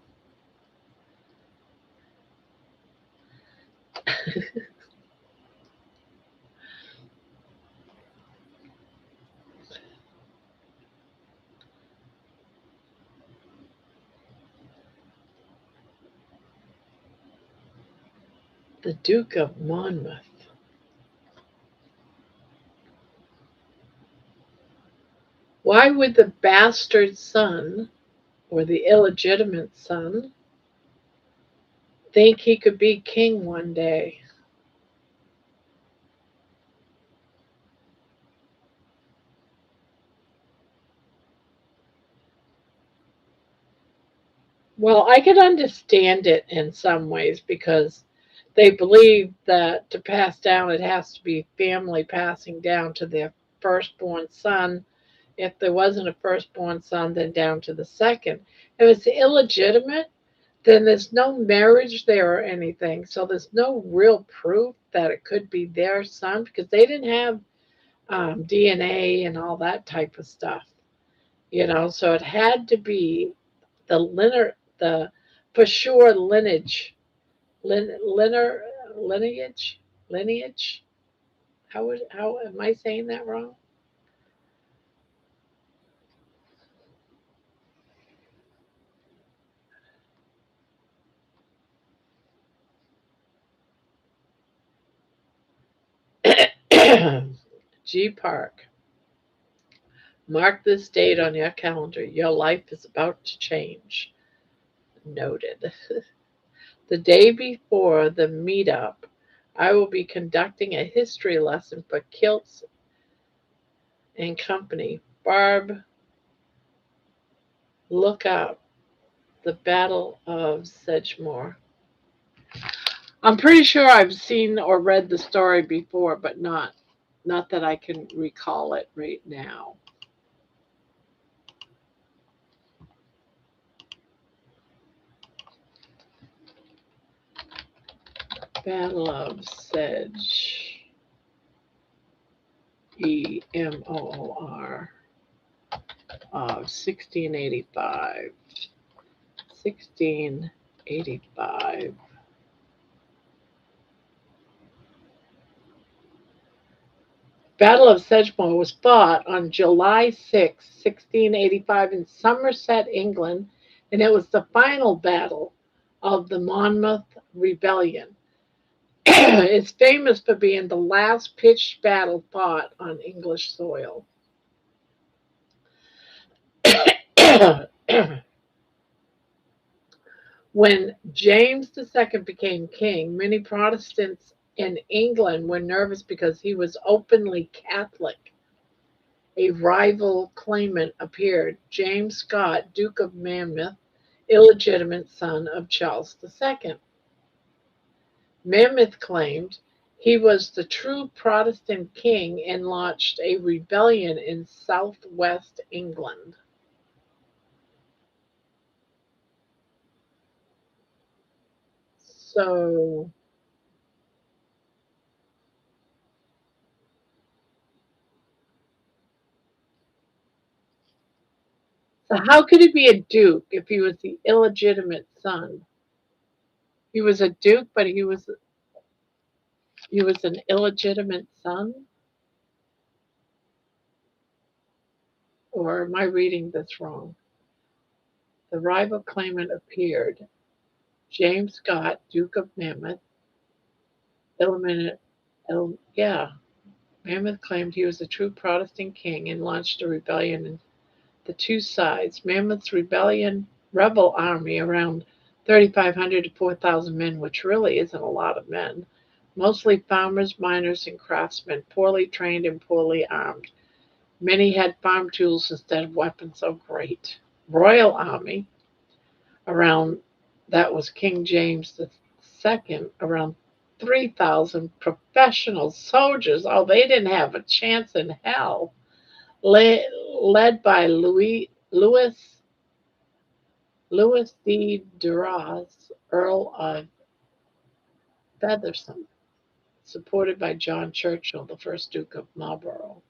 The Duke of Monmouth. Why would the bastard son, or the illegitimate son, think he could be king one day? Well, I could understand it in some ways because they believe that to pass down, it has to be family passing down to their firstborn son. If there wasn't a firstborn son, then down to the second. If it's illegitimate, then there's no marriage there or anything. So there's no real proof that it could be their son because they didn't have DNA and all that type of stuff. So it had to be the for sure lineage, lineage. How am I saying that wrong? G Park. Mark this date on your calendar. Your life is about to change. Noted. The day before the meetup, I will be conducting a history lesson for Kilts and Company. Barb, look up the Battle of Sedgemoor. I'm pretty sure I've seen or read the story before, but not that I can recall it right now. Battle of Sedge. EMOOR of 1685. 1685. Battle of Sedgemoor was fought on July 6, 1685 in Somerset, England, and it was the final battle of the Monmouth Rebellion. It's famous for being the last pitched battle fought on English soil. When James II became king, many Protestants in England were nervous because he was openly Catholic. A rival claimant appeared, James Scott, Duke of Monmouth, illegitimate son of Charles II. Monmouth claimed he was the true Protestant king and launched a rebellion in southwest England. So how could he be a duke if he was the illegitimate son? He was a duke, but he was an illegitimate son? Or am I reading this wrong? The rival claimant appeared, James Scott, Duke of Monmouth, Monmouth claimed he was a true Protestant king and launched a rebellion in the two sides. Monmouth's rebel army, around 3,500 to 4,000 men, which really isn't a lot of men, mostly farmers, miners, and craftsmen, poorly trained and poorly armed. Many had farm tools instead of weapons. Oh, great. Royal Army, that was King James II, around 3,000 professional soldiers. Oh, they didn't have a chance in hell. Led by Louis de Duras, Earl of Featherston, supported by John Churchill, the first Duke of Marlborough.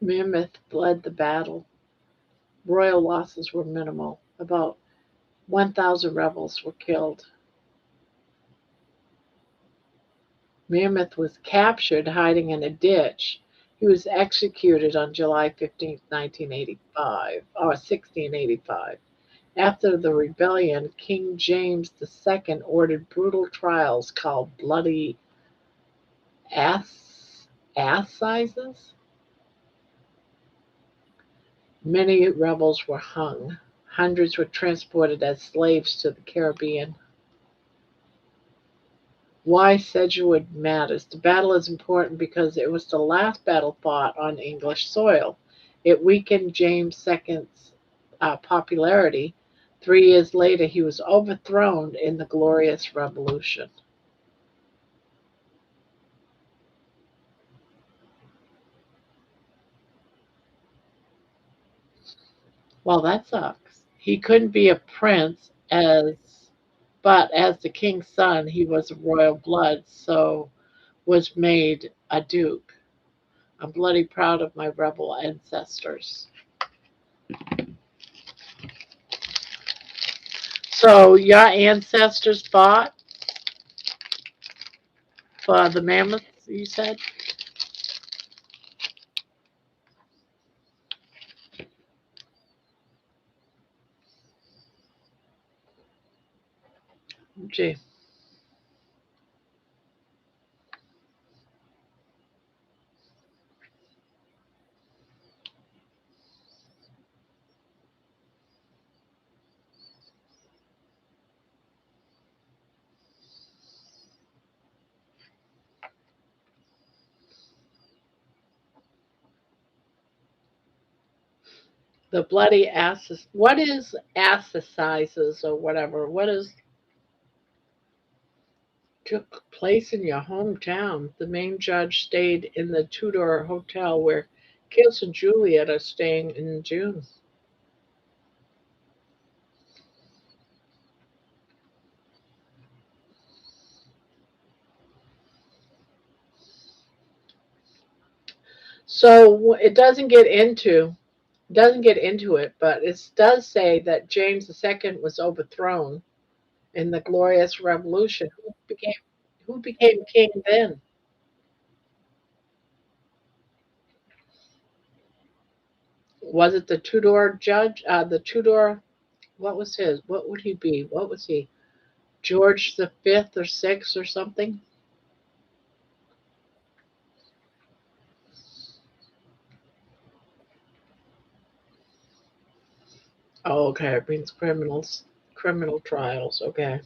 Monmouth led the battle. Royal losses were minimal. About 1,000 rebels were killed. Monmouth was captured hiding in a ditch. He was executed on July 15, 1685. After the rebellion, King James II ordered brutal trials called bloody assizes. Many rebels were hung. Hundreds were transported as slaves to the Caribbean. Why Sedgewood matters. The battle is important because it was the last battle fought on English soil. It weakened James II's popularity. 3 years later, he was overthrown in the Glorious Revolution. Well, that sucks. He couldn't be a prince but as the king's son, he was of royal blood, so was made a duke. I'm bloody proud of my rebel ancestors. So your ancestors fought? the mammoths, you said? Gee. The bloody asses. What is assizes or whatever? What is took place in your hometown? The main judge stayed in the Tudor Hotel where Kiss and Juliet are staying in June. So it doesn't get into it, but it does say that James II was overthrown in the Glorious Revolution. Who became king then? Was it the Tudor judge? The Tudor, what was his? What would he be? What was he? George the Fifth or Sixth or something? Oh, okay. It means criminal trials. Okay.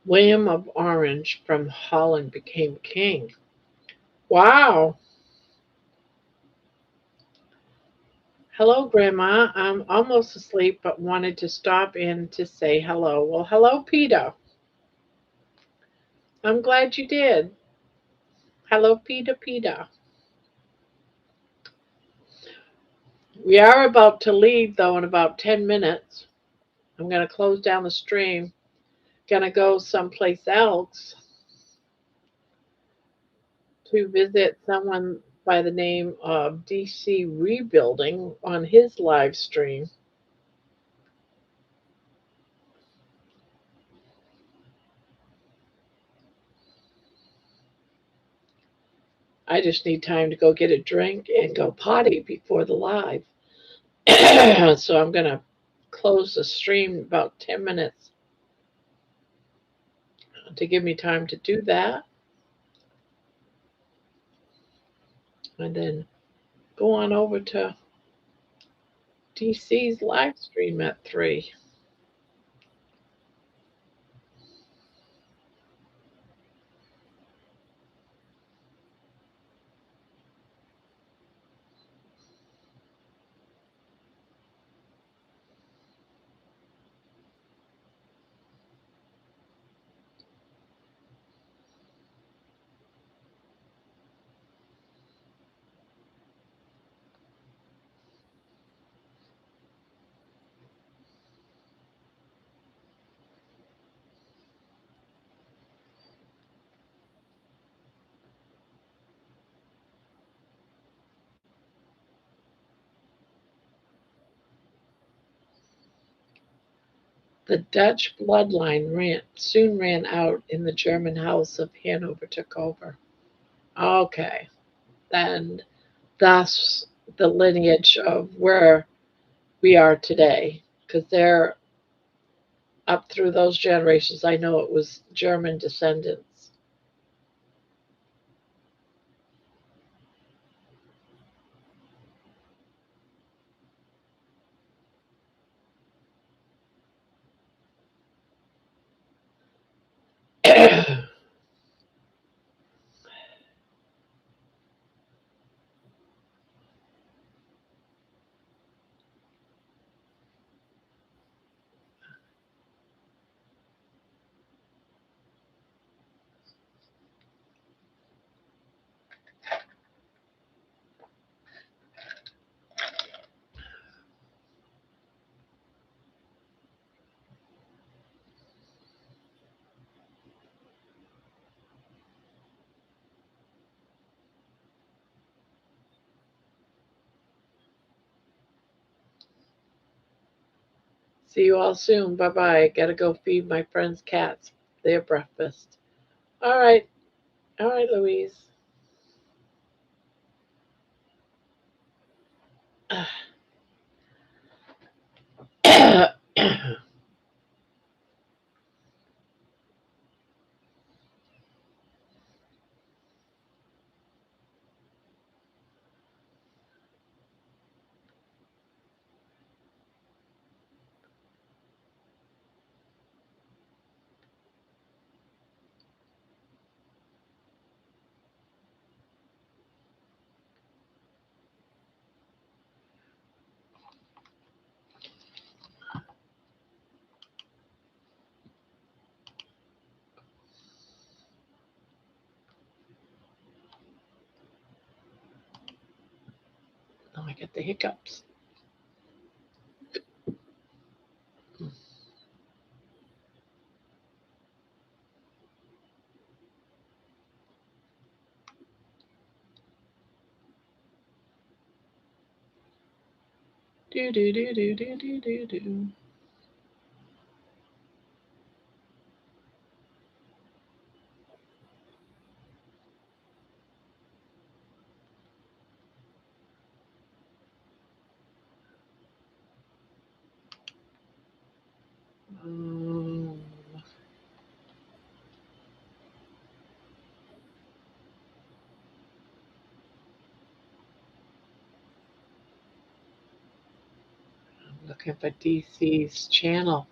William of Orange from Holland became king. Wow. Hello, Grandma. I'm almost asleep, but wanted to stop in to say hello. Well, hello, Peter. I'm glad you did. Hello, Peter, Peter. We are about to leave, though, in about 10 minutes. I'm going to close down the stream. Going to go someplace else to visit someone by the name of DC Rebuilding on his live stream. I just need time to go get a drink and go potty before the live. So I'm going to close the stream in about 10 minutes to give me time to do that. And then go on over to DC's live stream at 3. The Dutch bloodline soon ran out in the German House of Hanover took over. Okay, then that's the lineage of where we are today, because they're up through those generations. I know it was German descendants. See you all soon. Bye bye. Gotta go feed my friends' cats their breakfast. All right. All right, Louise. Oh, I get the hiccups. Do do do do do do do do. Um, I'm looking for DC's channel,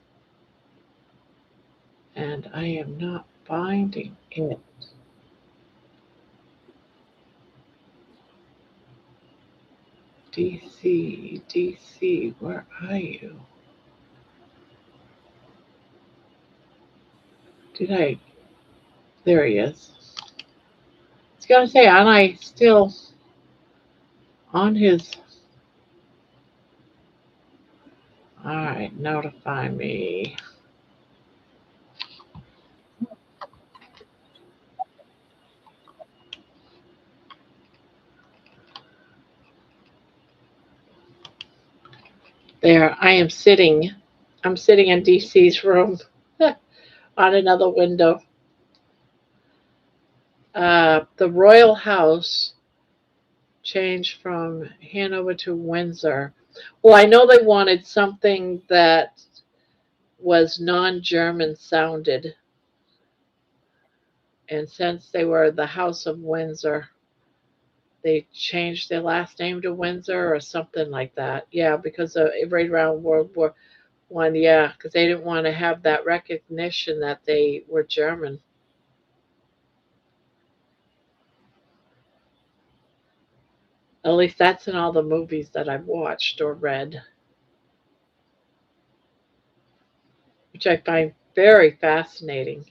and I am not finding it. DC, DC, where are you? Did I? There he is. I was gonna say, aren't I still on his? All right, notify me. There, I am sitting. I'm sitting in DC's room on another window. The royal house changed from Hanover to Windsor. Well, I know they wanted something that was non German sounded. And since they were the House of Windsor, they changed their last name to Windsor or something like that. Yeah, because right around World War I, yeah, because they didn't want to have that recognition that they were German. At least that's in all the movies that I've watched or read, which I find very fascinating.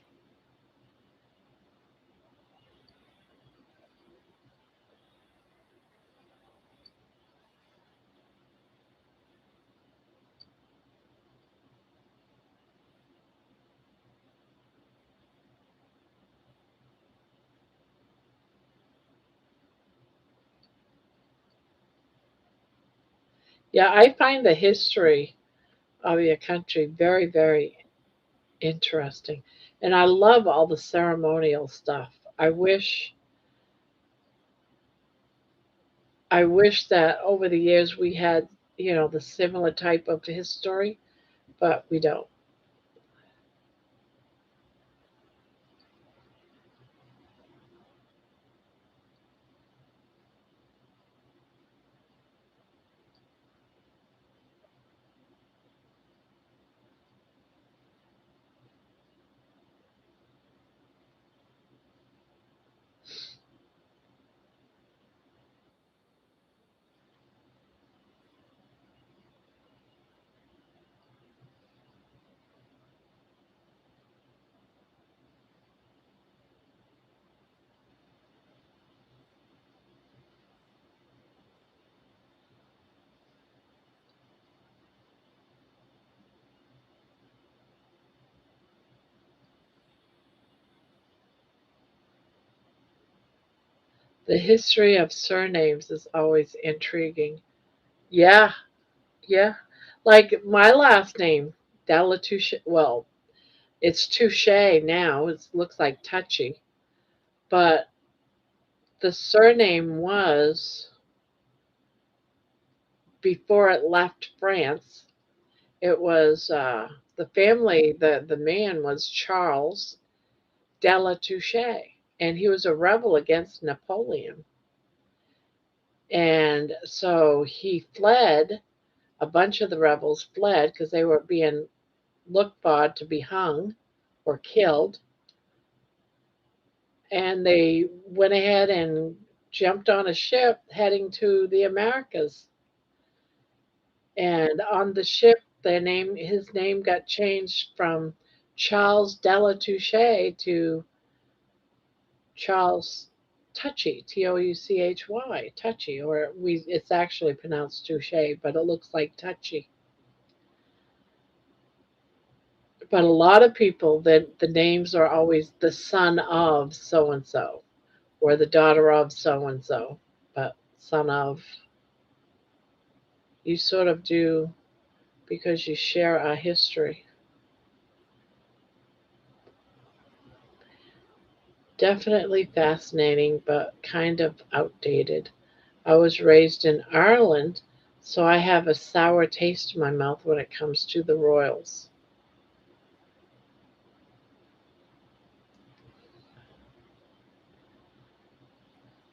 Yeah, I find the history of your country very, very interesting. And I love all the ceremonial stuff. I wish I wish that over the years we had, the similar type of history, but we don't. The history of surnames is always intriguing. Yeah, yeah. Like my last name. Delatouche. Well, it's touche now. It looks like touchy, but the surname was before it left France. It was the family. The man was Charles Delatouche, and he was a rebel against Napoleon. And so he fled. A bunch of the rebels fled because they were being looked for to be hung or killed. And they went ahead and jumped on a ship heading to the Americas. And on the ship, his name got changed from Charles Delatouche to Charles Touchy, Touchy, Touchy, or it's actually pronounced Touche, but it looks like Touchy. But a lot of people, that the names are always the son of so and so or the daughter of so and so, but son of, you sort of do because you share a history. Definitely fascinating, but kind of outdated. I was raised in Ireland, so I have a sour taste in my mouth when it comes to the royals.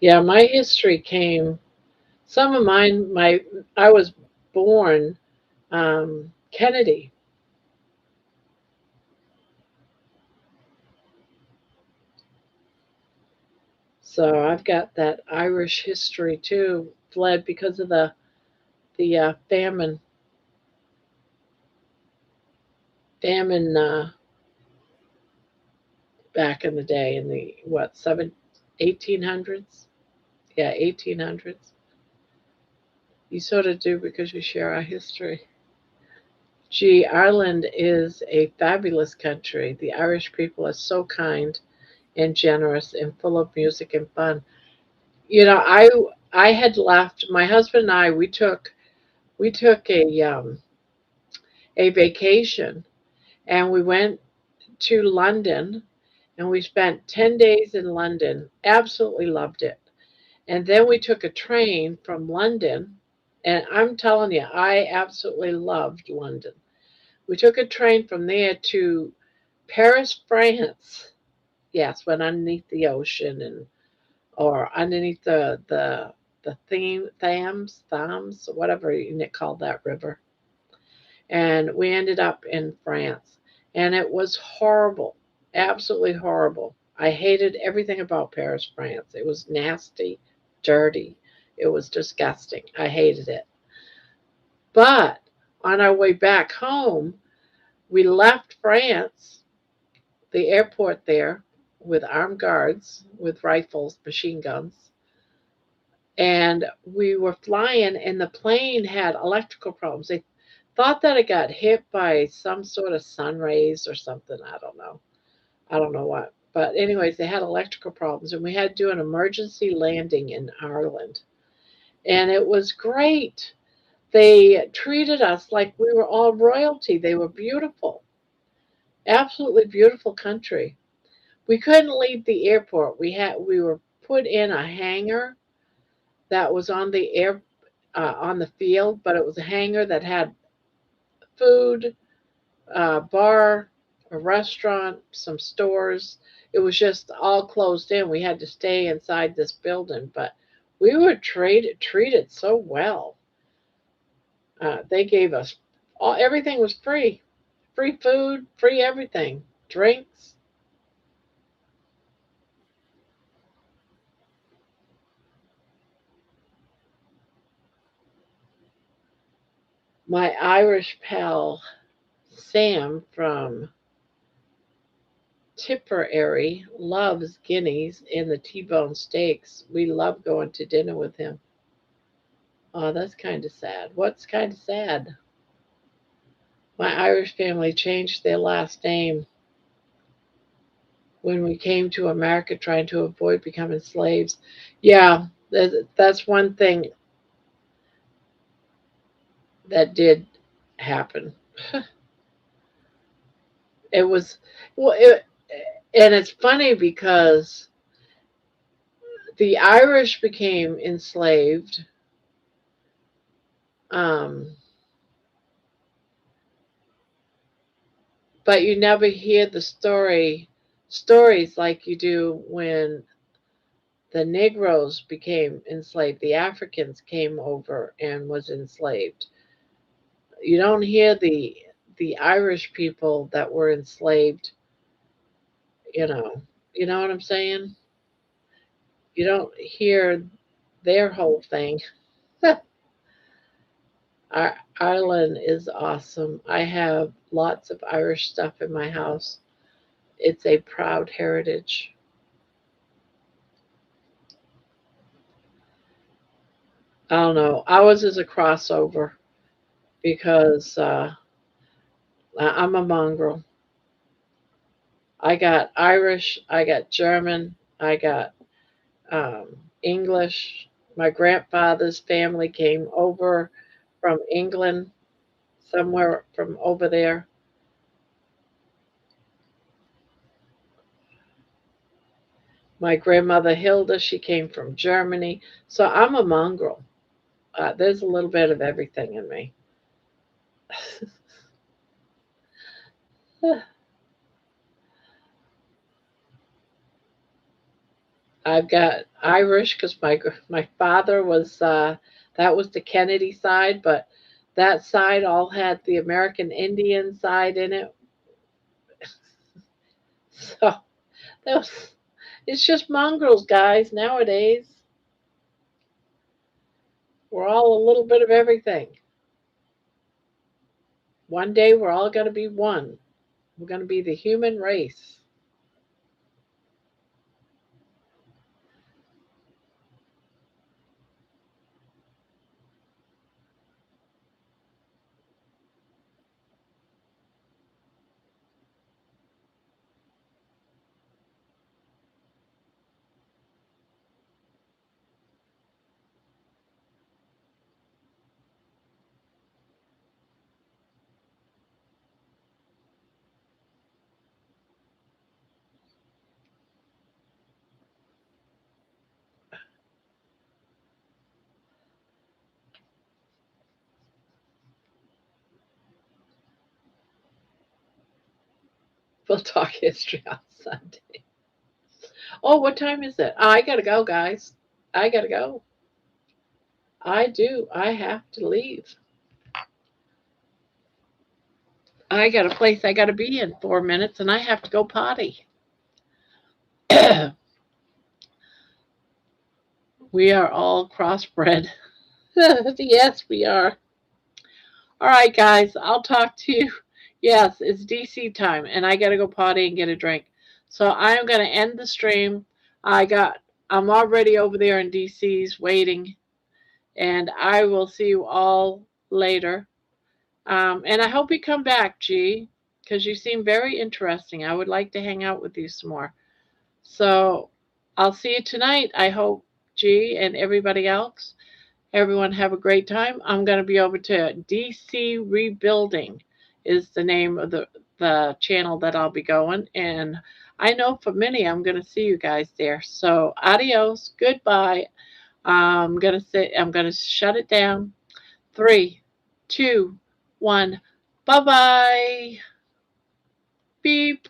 Yeah, my history came, some of mine, I was born Kennedy. So I've got that Irish history too. Fled because of the famine back in the day in the what 1800s. Yeah, 1800s. You sort of do because you share our history. Gee, Ireland is a fabulous country. The Irish people are so kind and generous and full of music and fun. You know, I had left. My husband and I we took a vacation, and we went to London, and we spent 10 days in London. Absolutely loved it. And then we took a train from London, and I'm telling you, I absolutely loved London. We took a train from there to Paris, France. Yes, went underneath the ocean and or underneath the Thames, whatever you call that river. And we ended up in France, and it was horrible, absolutely horrible. I hated everything about Paris, France. It was nasty, dirty. It was disgusting. I hated it. But on our way back home, we left France, the airport there, with armed guards with rifles, machine guns, and we were flying, and the plane had electrical problems. They thought that it got hit by some sort of sun rays or something. I don't know. I don't know what. But anyways, they had electrical problems, and we had to do an emergency landing in Ireland. And it was great. They treated us like we were all royalty. They were beautiful. Absolutely beautiful country. We couldn't leave the airport. We were put in a hangar that was on the field, but it was a hangar that had food, bar, a restaurant, some stores. It was just all closed in. We had to stay inside this building, but we were treated so well. They gave us everything was free food, free everything, drinks. My Irish pal Sam from Tipperary loves guineas and the T-bone steaks. We love going to dinner with him. Oh, that's kind of sad. What's kind of sad? My Irish family changed their last name when we came to America trying to avoid becoming slaves. Yeah, that's one thing that did happen. It was, well, and it's funny because the Irish became enslaved. Um, but you never hear the stories like you do when the Negroes became enslaved. The Africans came over and was enslaved. You don't hear the Irish people that were enslaved, you know. You know what I'm saying? You don't hear their whole thing. Ireland is awesome. I have lots of Irish stuff in my house. It's a proud heritage. I don't know. Ours is a crossover because I'm a mongrel. I got Irish, I got German, I got English. My grandfather's family came over from England, somewhere from over there. My grandmother Hilda, she came from Germany. So I'm a mongrel. There's a little bit of everything in me. I've got Irish because my father was that was the Kennedy side, but that side all had the American Indian side in it. So that was it's just mongrels, guys. Nowadays, we're all a little bit of everything. One day, we're all going to be one. We're going to be the human race. We'll talk history on Sunday. Oh, what time is it? I got to go, guys. I got to go. I do. I have to leave. I got a place I got to be in 4 minutes, and I have to go potty. We are all crossbred. Yes, we are. All right, guys. I'll talk to you. Yes, it's DC time, and I got to go potty and get a drink. So I am going to end the stream. I got. I'm already over there in DC's waiting, and I will see you all later. And I hope you come back, G, because you seem very interesting. I would like to hang out with you some more. So I'll see you tonight. I hope, G, and everybody else. Everyone have a great time. I'm going to be over to DC Rebuilding is the name of the channel that I'll be going. And I know for many, I'm going to see you guys there. So adios. Goodbye. I'm going to shut it down. 3, 2, 1. Bye bye. Beep.